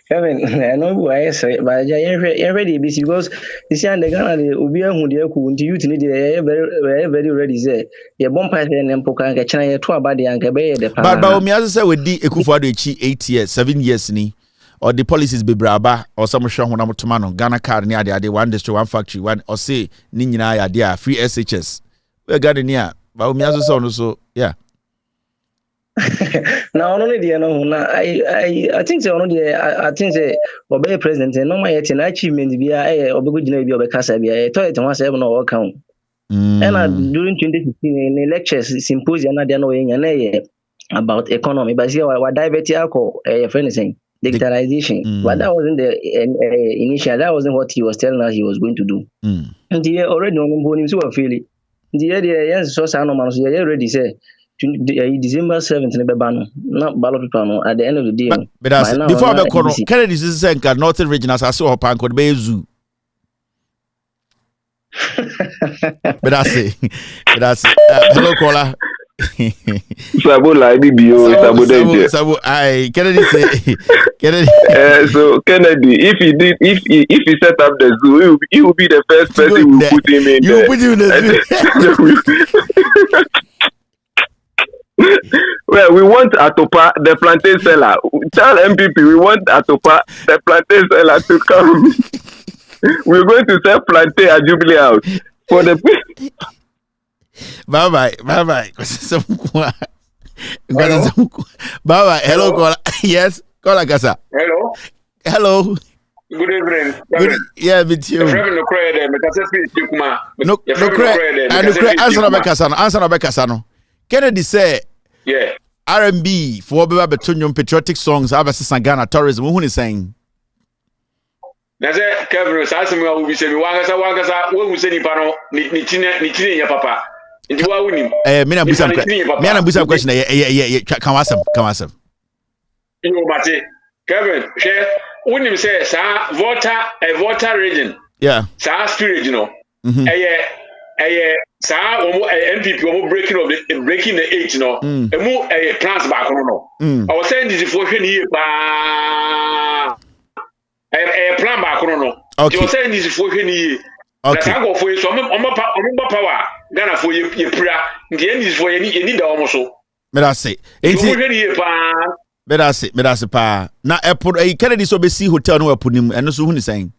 K: Kevin, I know why I say, but you're ready because you see, and the Ghana, Ubi, who they could youth need very ready. Say, your bumpers and Empoka, get China, 2 about the Ankabe.
I: But me, as I say, with the Ekufuadochi 8 years, 7 years, ni, or the policies be braba, or some show when I'm to man, Ghana card near the 1 district, 1 factory, 1 or say, Nina idea, free SHS. We're getting near, but me, as I say, so, yeah.
K: Now only the I think so I think say obey president no my achievement be obego gina bi obekasa bi toilet one say no work count and during 2016 in lectures symposium na dey no yen about economy but here we divert alcohol friend saying digitalization but that wasn't the initial that wasn't what he was telling us he was going to do and the already on bonim so feel the yes so say no man so ready say December 7th in Bebano, not ballot people at the end of the day.
I: But before I go, Kennedy is saying that Northern region as I saw Pan could be zoo. But I say, hello, caller.
A: Sabo like BBO, Sabo
I: I Kennedy say, Kennedy.
A: So Kennedy, if he set up the zoo, he will be the first person who put him in. You put him in the zoo. Well, we want Atopa, the plantain seller. Tell MPP we want Atopa, the plantain seller, to come. We're going to sell plantain at Jubilee House for the.
I: Bye bye. Bye. Hello, caller. Yes, caller Kasa. Hello.
L: Good evening.
I: Yeah, with you. Answer no Bekasano. Kennedy say,
L: yeah,
I: R&B for between patriotic songs, Abasa Ghana tourism. Who is saying?
L: That's it, Kevin. Sassimo will be saying, Wangasa, what we say, Nipano, Nitini, your papa. Into what we need.
I: Mina Busa question. Yeah. Come on.
L: You know, but Kevin, share, when you say, Sa, Volta region.
I: Yeah.
L: Sa, spirit, you know. Sa MPP breaking the 8 no emu plans back no I was saying this for here ba plan back no you was saying this for here okay na go for you so omba power Ghana for you pra the end is for you need the almost
I: me that say me that say pa na airport Kennedy so be see hotel no apunim eno so hu ni saying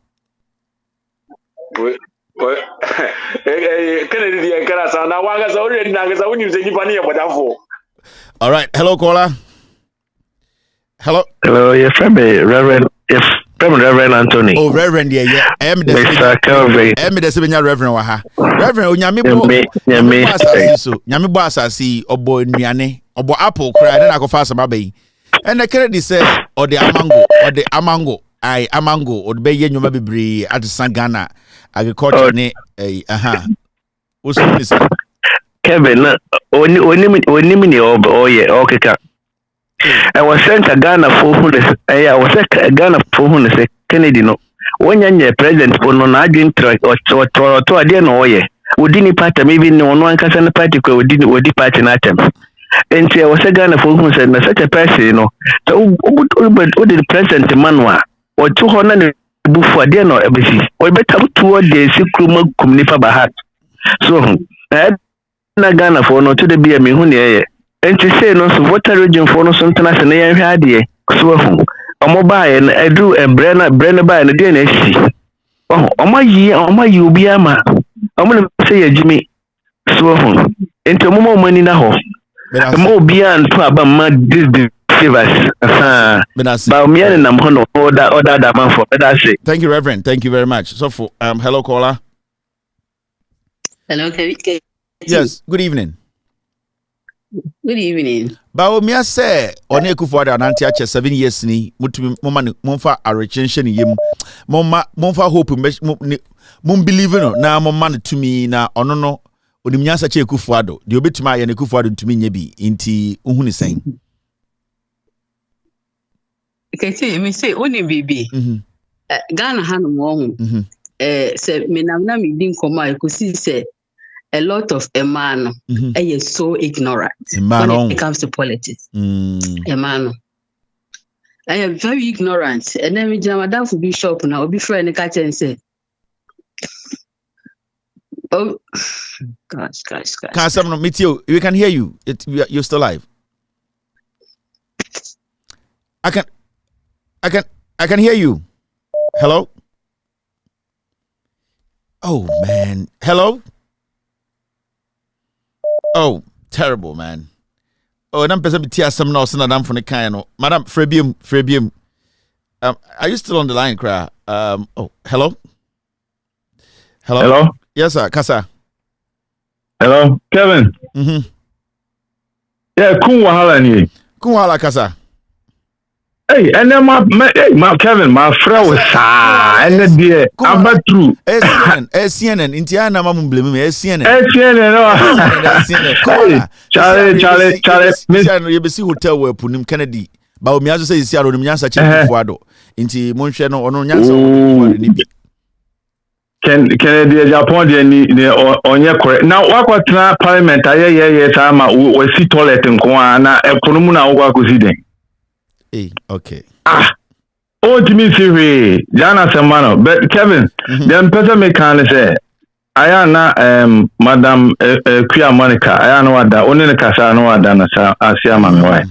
L: Kennedy and Karasa now Wangasa already Nagasa when you say Nipani about.
I: All right, hello caller. Hello,
A: yes, Reverend Anthony.
I: Oh, Reverend, yeah. I am the
A: Mr. Calvary.
I: I am the senior Reverend Waha. Reverend, Nyami Boss, I see Obo Niane, Obo Apple cry, then I go fast about bay. And the Kennedy says, or the Amango, Amango, or the Bay Yumabibri at the Sangana. Agriculture what's this?
A: Kevin, only okay. I was sent a Ghana for who I was a Ghana for who say Kennedy no. When you're president for no arguing track or to a dear no way. Wouldn't party maybe no one can party would party in atom. And I was a Ghana for who said such a person, you know. So what did the president Manua or 200 before they know everything. We better toward the secret community by heart. So, I had Ghana for no to the be a mihuni. And to say no, so what a region for no something as an air had ye. So, a mobile and I drew a Brenner by the DNSC. Oh, my year, oh, my you be a man. I'm going to say, Jimmy. So, into more money now. More beyond to about this Shivers. But me and I'm going to order that man for that.
I: Thank you, Reverend. Thank you very much. So for hello caller.
M: Hello,
I: yes. Good evening.
M: Good evening.
I: But me say on a kufu ada nanti ache 7 years ni mutumi momfa arrechension yim momfa hope mum believe no na momma no tumi na ono no onimnyasa che kufu ado de obetuma ye ne kufu ado tumi nya bi nti uhuni sen
M: kete me say oni bibi Ghana hanu mo hu se me na me din koma ekosi se a lot of Emano is so ignorant when it comes to politics. Emano. I am very ignorant. And then we madam for bishop now, be friend catch and say, oh gosh.
I: Can someone meet you? We can hear you. You're still alive. I can hear you. Hello? Oh man. Hello? Oh, terrible, man. Oh, and I'm person tia some no so na from the kind. Madam Frebium. Are you still on the line, cry? Oh, hello?
A: Hello?
I: Yes, sir. Kasa.
A: Hello, Kevin. Yeah, kun wahala ni.
I: Kun wahala Kasa.
A: Hey, and then my Kevin, my friend was and then dear, I'm not true.
I: CNN, Indiana, Mamma blame me, CNN. Charlie, you see hotel where Punim Kennedy, but me as say, Sierra Nyansa Chifuado, into Moncheno or no Nyansa.
A: Kennedy, Japan, on your correct. Now, what was Parliament? Time we see toilet and Kwana, a Punumuna Wakuside.
I: Okay.
A: Oh, to me, see, Jana Samano, but Kevin, then person may kind say, I am not Madam Quia Monica. I know what that only the Casano had done as your mammy wife.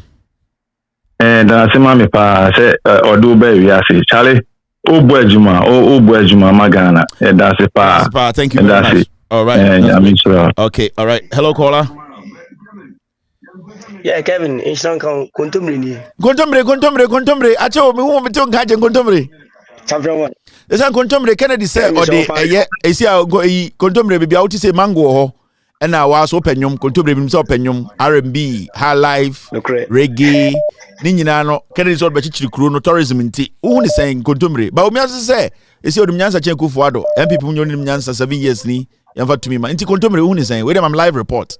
A: And I say, Mammy, pa, say, or do baby, I say, Charlie, oh, Bwejuma, Magana, and that's a pa.
I: Thank you very much. All right. Okay, all right. Hello, caller.
N: Yeah, Kevin, Inshan Contumri.
I: Contumri. Acho, me won't be talking Contumri.
N: Champion one.
I: The San Contumri Kennedy said, or the Asia go Contumri be out to say mango, and I was open yum, Contumri himself penyum, R&B, high life, reggae, Ninjano, Kennedy's all Bachichi crew, tourism in tea. Who is saying Contumri? But we also say, it's your Nyansa Chenku Fuado, and people knew Nyansa 7 years ni, and for to me, Inti Contumri, who is saying, wait, I'm live report.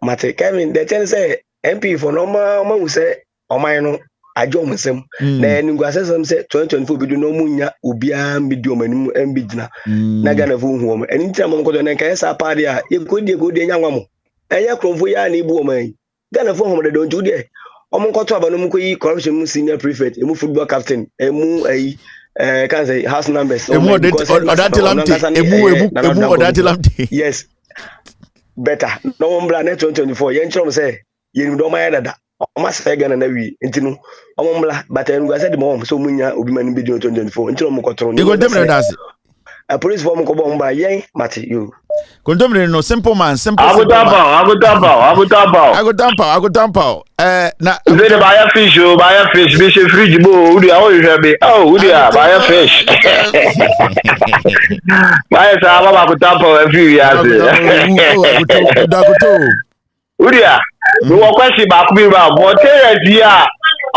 N: Mate Kevin, the ten say MP for normal man will say o man I join him. Then you go say some say 2024 be do no munya ubia medium anim mbigina. Na Ghana fu hu and in time go na kan sa party a e go dey nyanwa mo. Eya kromfo ya na ibu o man. Ghana fu hu de don ju dey. O mo nkoto aba no mo koyi corruption mu senior prefect, emu football captain, emu can say house numbers.
I: Emu odati lamte.
N: Yes. Better no one bla net 2024 yen chom say yen do my dada o ma say Ghana na wi ntinu o mo bla but en go say the mom so munya obi man bi 2024 ntinu mo kotoro
I: ni go dem na dance
N: a police form ko bo mba yen mate you
I: Contemporary no simple man, simple.
A: I go
I: tampa.
A: Na buy a fish, be fridge bo. Who do you be? Oh, who do you buy a fish? Buy a salad, I go tampa every year. Who do you? You walk question back me about what here.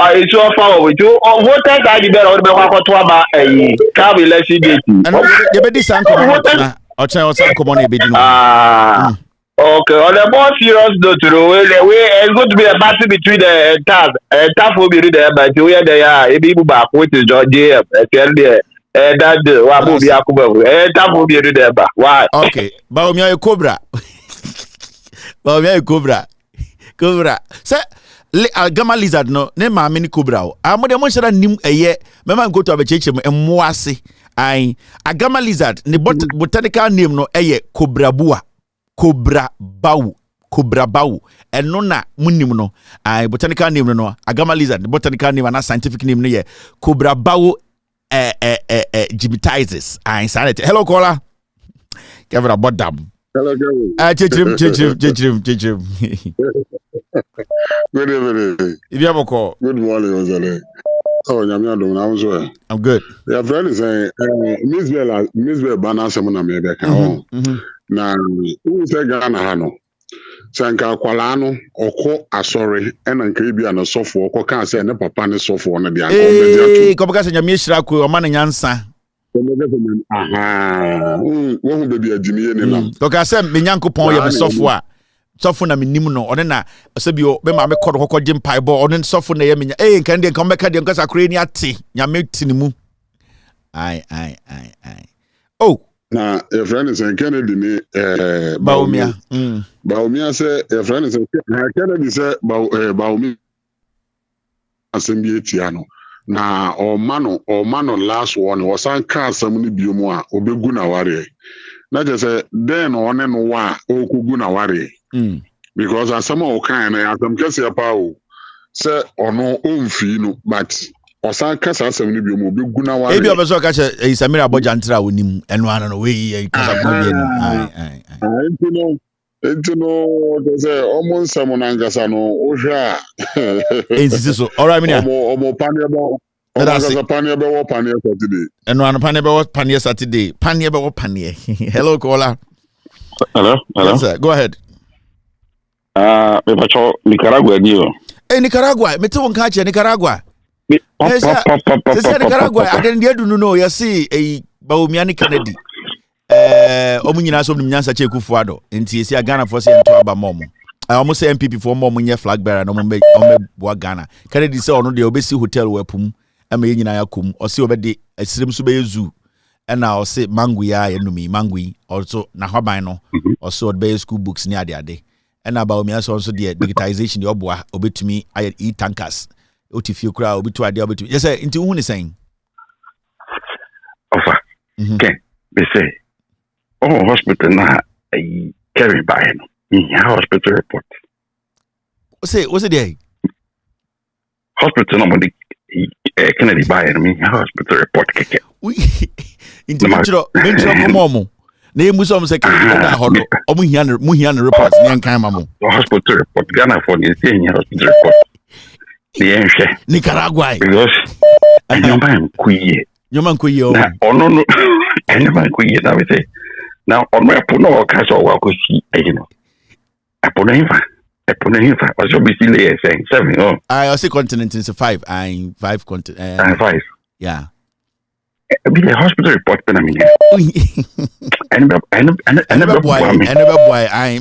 A: It's all far with you. What time I did better on to about a car will let you get. And
I: the baby son okay, on
A: the more serious note, it's going to be a battle between the tough will be there, but where they are, a people back, which is George JM, that will be a tough will be there. Why?
I: Okay, Baumia Cobra. Cobra. Sir, Gama lizard no, name my mini Cobra. I'm the most that nim a year. Remember, go to a church and moasi. I Agama lizard ne botanical name no eye cobra bau eno na munim no I botanical name no Agama lizard botanical name and scientific name no ye cobra bau gimitizes I sanity. Hello caller Kevin Abodam
B: Hello, Gary.
I: Chichim.
B: Good evening.
I: If you have a call.
B: Good morning, Ozale. Oh, I'm good. Your friend is saying, Miss Bell Banner Samuna Mebeka. Now, who is a Ghana Hano? Sanka Kwalano, Oko Asori, and Ankribia and a software, Coca say, and Papa and software on the
I: Hey, Copaca and Yamishraku, or Manayansa.
B: Won't be a Jimmy.
I: Coca said, Minyanko Pon, you have software. Software, I mean, Nimuno, or then I said, you remember called Jim Piebo, or then software, eh, can they come back at the Casa Craniati, Yamitimu? Aye. Oh.
B: Now, a friend is saying Kennedy,
I: Baumia.
B: Baumia said, a friend is saying Kennedy said, Baumia, Assembly Tiano. Now, or mano last one was on car, somebody be more, Obeguna Wari. Not just say, then on and wa, Okuguna Wari. Because as some of kind, I am just a pow, say, or no own fee, but. Osanka somebody be more Guna Wari.
I: Maybe I was a catcher, a Samira Bojantra with him and one away.
B: You know, there's almost someone Angasano, Osha.
I: All right, Minia.
B: Pania Saturday.
I: And one Pania Saturday. Pania. Hello, caller.
E: Hello.
I: Yes, sir. Go ahead.
E: Nicaragua,
I: Hey, Nicaragua. Me too, catch Nicaragua. Yes, sir. Nicaragua. I didn't know. You see, a Baumiani Kennedy. Omunyina so mnyansa cheku fuado nti esi Ghana for say ento aba mom almost say MPP for mom nye flag bearer no mbe boa Ghana Kennedy say ono de obesi hotel wapum ama yenyina yakum o say obede asirem so be yezu na o say mangu ya enumi mangui also na hoban no o say be school books ni ade na ba omi aso so de digitization de oboa obetumi aye e-tankers otifie kura obetu ade obetumi yes nti hu ni saying
E: ofa okay they say hospital na carry by in hospital report.
I: What's it there?
E: Hospital no Kennedy by me hospital report keke.
I: We into mentro komo. Na emu so say na hono. Omu hian report ni ankan ma mo.
E: Hospital report Ghana for the same hospital report. The
I: Nicaragua.
E: Because Nyoma nkuye o. No. Nyoma nkuye na we say. Now, on my puno cash or walk with you know. I put him. Was your busy saying 7? Oh,
I: I also continent is 5. I'm 5 continent.
E: 5.
I: Yeah.
E: Be a hospital report. I mean, another boy. I'm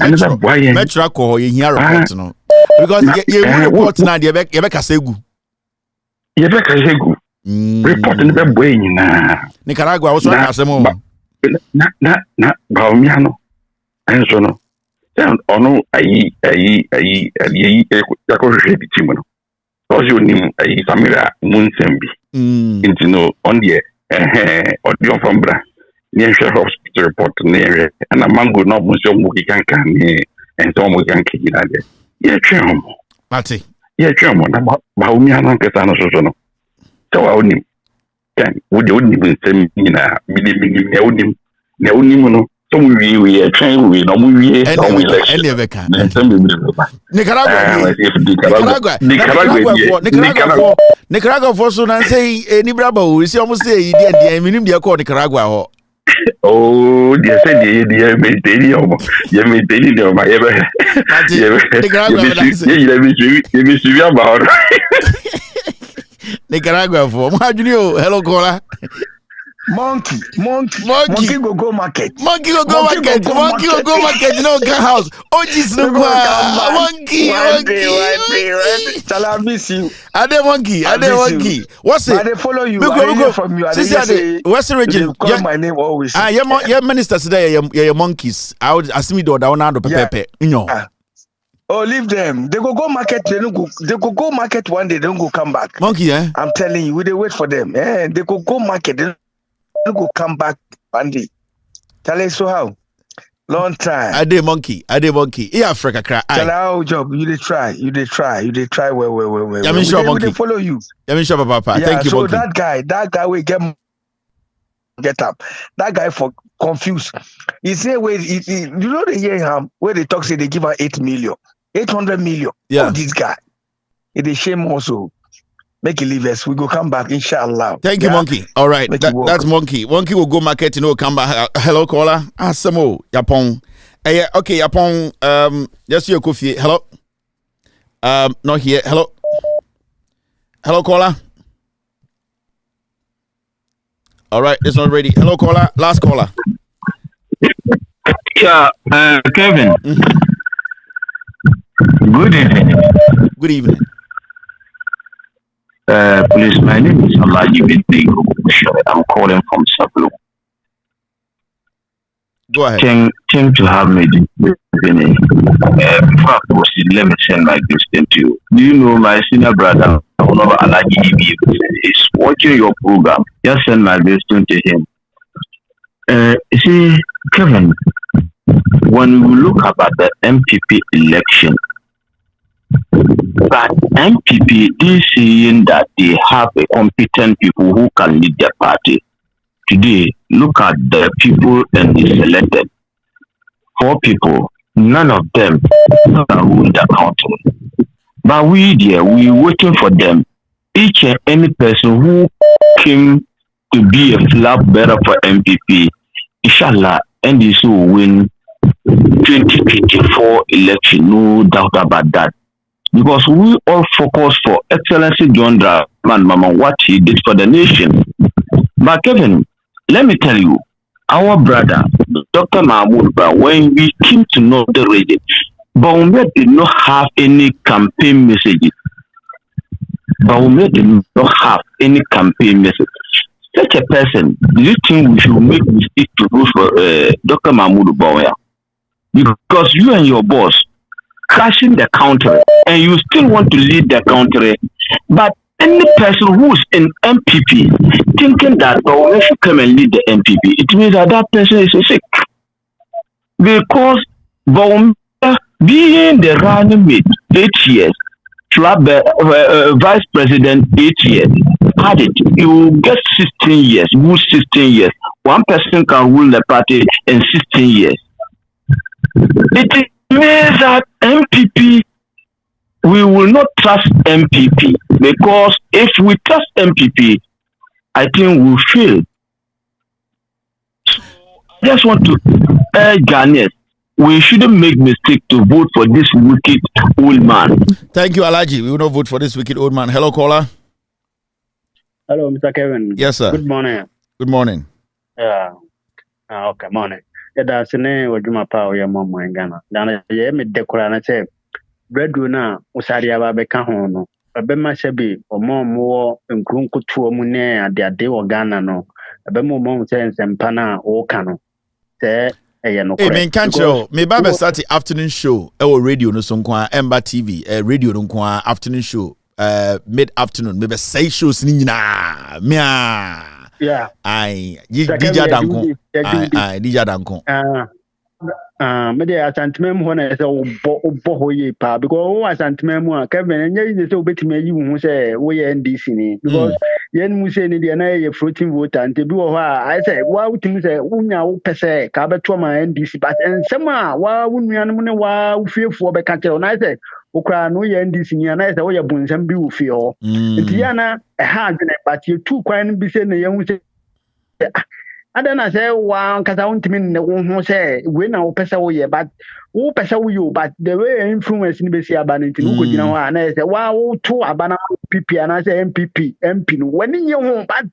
I: Metro call you here report no. Because you report now the Yebeka Segu.
E: Report in the way na
I: Nicaragua was one asemo.
E: Na Baumiano. And so no. Ono ayi yakohwehwe bitimono. Ozi onim ayi Samira Munsembi. Inti no on the audio from bra. Ni hospital report ne and a mango no munso muki kanka ni and so mo kanka gina de. Ye twemo.
I: Mate.
E: Ye twemo na Baumiano nkesa no so no. So onim. Kan wo de onim nsem nyina mini ne onim no. So we train we no we
I: election. Nicaragua for so na say any brabo we see almost say dey minim dey call Nicaragua ho.
E: Oh, they say they maintain you maintain them my ever.
I: Nicaragua for hello caller.
B: Monkey go market.
I: Monkey go market. No can house. Oh, Jesus, no monkey.
B: Shall I miss you?
I: Ade monkey. What's it?
B: I follow you. I hear from you.
I: Western region.
B: Call my name always.
I: Your ministers today. Your monkeys. I would ask me do down do pepe. No.
B: Oh, leave them. They go market. They go market one day. They don't go come back.
I: Monkey, eh?
B: I'm telling you, they wait for them. They go market. They go come back one day. Tell us so how. Long time.
I: Ade monkey. Yeah, Africa cry.
B: Tell how job. You they try. Well.
I: Yeah, sure monkey.
B: They follow you.
I: Yeah, sure, Papa.
B: Yeah,
I: thank you,
B: so
I: monkey.
B: that guy will get get up. That guy for confused. He say, wait, you know the hear him where they talk say they give her 8 million, 800 million.
I: Yeah.
B: Oh, this guy. It is shame also. Make it leave us. We go come back, inshallah.
I: Thank you, Monkey. All right, that's Monkey. Monkey will go market, come back. Hello, caller. Asamo, Yapon. Okay, Yapon. Just your coffee. Hello. Not here. Hello. Hello, caller. All right, it's not ready. Hello, caller. Last caller.
F: Yeah, Kevin. Good evening.
I: Good evening.
F: Please, my name is Alaji Binti. I'm calling from Sablo.
I: Go ahead.
F: Thank to have me this evening. Before I proceed, let me send my question to you. Do you know my senior brother, Alaji is watching your program? Just send my question to him. You see, Kevin, when we look about the MPP election, but MPP is saying that they have a competent people who can lead their party. Today, look at the people and they selected 4 people. None of them can rule the country. But we waiting for them. Each and any person who came to be a flag bearer for MPP, inshallah, NDC will win 2024 election. No doubt about that. Because we all focus for Excellency John Dramani Mahama, what he did for the nation. But Kevin, let me tell you, our brother, Dr. Mahmoud, when we came to know the region, Baume did not have any campaign messages. Baume did not have any campaign message. Such a person, do you think we should make mistake to vote for Dr. Mahmoud Baume? Because you and your boss crashing the country, and you still want to lead the country, but any person who's in MPP thinking that Baume should come and lead the MPP, it means that that person is sick. Because Baume being the running mate 8 years, vice president 8 years, had it, you get 16 years, good 16 years. One person can rule the party in 16 years. It means that MPP, we will not trust MPP, because if we trust MPP, I think we'll fail. So I just want to urge Ghanaians, we shouldn't make mistake to vote for this wicked old man.
I: Thank you, Alaji. We will not vote for this wicked old man. Hello, caller.
O: Hello, Mr. Kevin.
I: Yes, sir.
O: Good morning.
I: Good morning.
O: Yeah. Okay, morning. That's the name of my power, your mom in Ghana. Then I made the Quran and said, breadwinner, Usaria Babecahono, a Bema Shabi, or more and Grunku to a Mune at their day or Ghana, no, a Bemo Mountains and Pana or Cano. Say, hey, man,
I: can't you? Maybe I start the afternoon show, our radio no sonkwa, Ember TV, radio no kwa afternoon show, mid-afternoon, maybe say shows nina, mea.
O: Yeah.
I: DJ Danko. DJ Danko.
O: Maybe a sentiment when I say, oh, pa, because I sentiment, Kevin, and you say, bet me, you say, we are in this, because Yen Musa, the floating voter, and to do I say, why would you say, Unya, Pese, Cabatoma, and DC, but and somehow, why wouldn't you know, fear for the country? And I said, Okra, no, you're in this, and I said, oh, your bones and be feel. Tiana, a hard, but you too quiet be saying, the young say, I don't say, wow, because I want to mean the one who say, when our person, but who person you, but the way influence in the Bessia Banning to look, you know, and I say, wow, 2 Abana PP, and I say MPP, MP, when in your home, but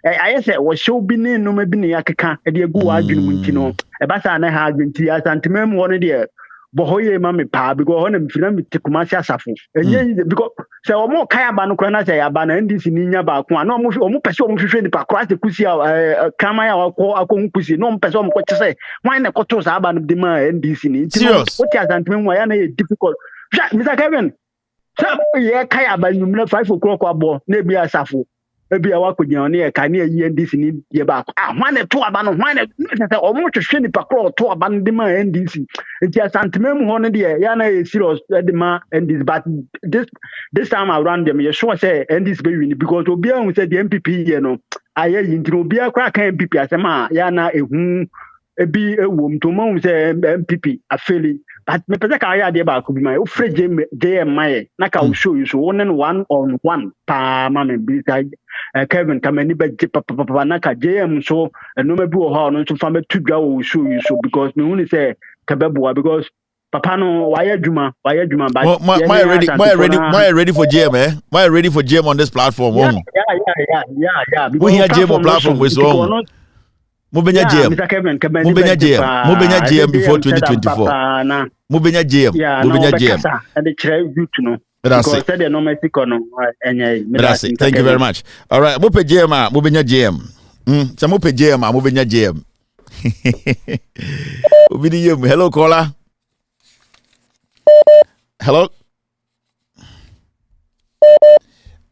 O: I said, was show be no maybe Yakaka, a dear good argument, you know, a bassa and I had been tears and to mem one idea. Bohoye mami pa because on him film to commercial safu. And because so more kaya banu krana say abana ndisi ninya ba ko no mo pese o mo hwehwe ni pa cross the kusi kama ya akon kusi no mo pese o mo kwache say why na koto sa abana de ma ndisi ni
I: serious
O: what ya sentiment wa ya na difficult Mr. Kevin so ye kaya ba nyumle 5 o'clock abo na bi asafu ebi a wakonya one e ka ne NDC ni ye ba hwane to aba no hwane se o mo hwehwe ni pakro to aba no de ma NDC nti asanteme mu ho no de ya na e serious de ma NDC but this time around them you sure say NDC be win because obi an say the MPP here no aye nti obi akra kan MPP asema ya na ehu ebi ewom to mo say MPP afeli but me pese ka ya de ba ko bi mai o free JM mai na ka show you so one on one pa ma me bi Kevin kamani be papa na ka JM so no me bi o ha no so fa me tudwa o show you so because me hu ni say kabeboa because papa no why adwuma but
I: my ready for JM my ready for JM on this platform
O: yeah
I: we hear JM on platform we so Mubenya JM Mubenya JM before 2024 Mubenya JM and the try you to know that's it. Thank you very much. All right, Mupe JM Mubenya JM so Mupe JM Mubenya JM hello caller. Hello.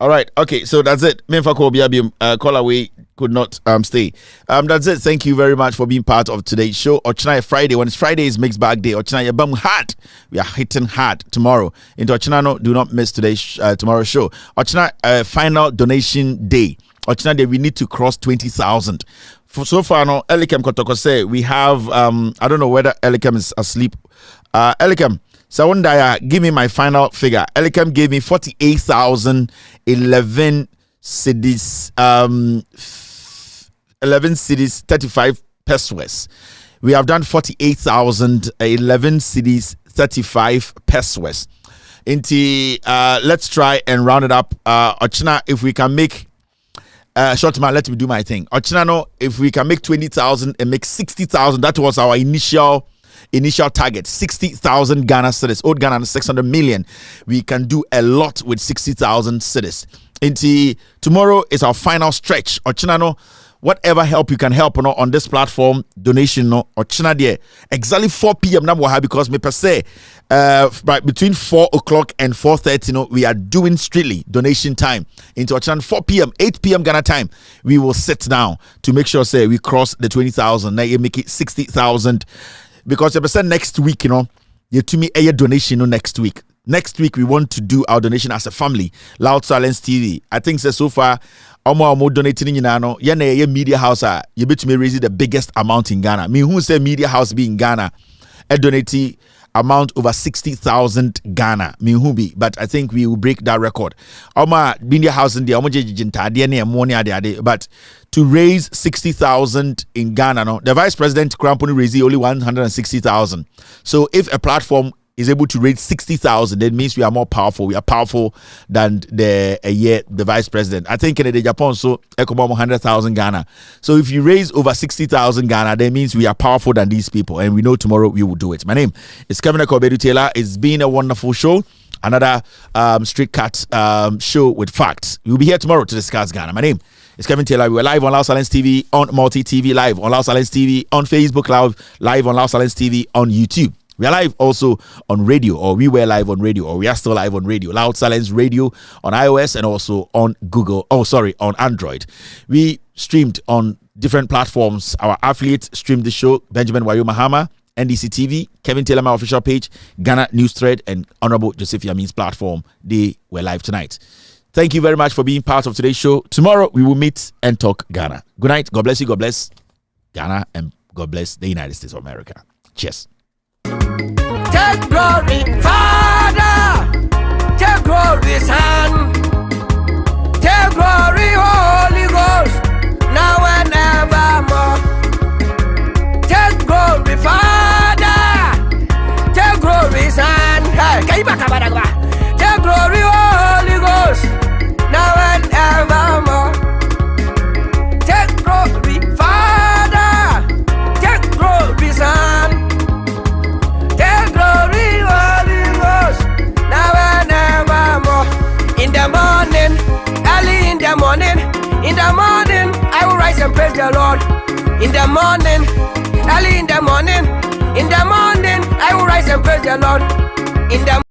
I: All right. Okay. So that's it. Call away could not stay. That's it. Thank you very much for being part of today's show. Ochina Friday. When it's Friday is mixed bag day. Ochina Yabam hard. We are hitting hard tomorrow. Into Ochina, no, do not miss today's tomorrow's show. Ochina final donation day. Ochina day we need to cross 20,000. So far, no. Elikem Kotoko say we have. I don't know whether Elikem is asleep. Elikem. So one day, give me my final figure. Elikem gave me 48,011 cedis, 11 cedis, 35 pesos. We have done 48,011 cedis, 35 pesos. Let's try and round it up. Ochina, if we can make short man, let me do my thing. Ochina, no, if we can make 20,000 and make 60,000, that was our initial target. 60,000 Ghana cedis. Old Ghana 600 million. We can do a lot with 60,000 cedis. Tomorrow is our final stretch. Ochina, no, whatever help you can help on this platform, donation no Ochina there. Exactly 4 p.m. now because me per se between 4 o'clock and 4:30 no, we are doing strictly donation time. Into Ochina 4 p.m. 8 p.m. Ghana time, we will sit down to make sure say we cross the 20,000. Now you make it 60,000. Because you said next week, you to me a donation next week. Next week we want to do our donation as a family. Loud Silence TV. I think so far, more donating in Ghana. Yeah, media house. You bet me raise the biggest amount in Ghana. Me who say media house be in Ghana, a donate amount over 60,000 Ghana. Me who be, but I think we will break that record. Media house in the but to raise 60,000 in Ghana, no, the vice president Kramponi raised only 160,000. So if a platform is able to raise 60,000, that means we are more powerful. We are powerful than the vice president. I think in the Japan so 100,000 Ghana. So if you raise over 60,000 Ghana, that means we are powerful than these people, and we know tomorrow we will do it. My name is Kevin Akobedu Taylor. It's been a wonderful show. Another Street Cat show with facts. We'll be here tomorrow to discuss Ghana. My name is Kevin Taylor. We are live on Loud Silence TV, on Multi TV, live on Loud Silence TV, on Facebook live on Loud Silence TV, on YouTube. We are live also on radio, or we were live on radio, or we are still live on radio. Loud Silence Radio on iOS and also on on Android. We streamed on different platforms. Our affiliates streamed the show, Benjamin Wayo Mahama, NDC TV, Kevin Taylor, my official page, Ghana News Thread, and Honorable Joseph Yamin's platform. They were live tonight. Thank you very much for being part of today's show. Tomorrow we will meet and talk Ghana. Good night. God bless you. God bless Ghana, and God bless the United States of America. Cheers.
P: Take glory, Father. Take glory, Son. Take glory, Holy Ghost. Now and evermore. Take glory, Father. Take glory, Son. Take glory, Holy Ghost. Now and evermore. Take glory, Father. Take glory, Son. Take glory, Holy Ghost. Now and evermore. In the morning, early in the morning, I will rise and praise the Lord. In the morning, early in the morning, I will rise and praise the Lord. In the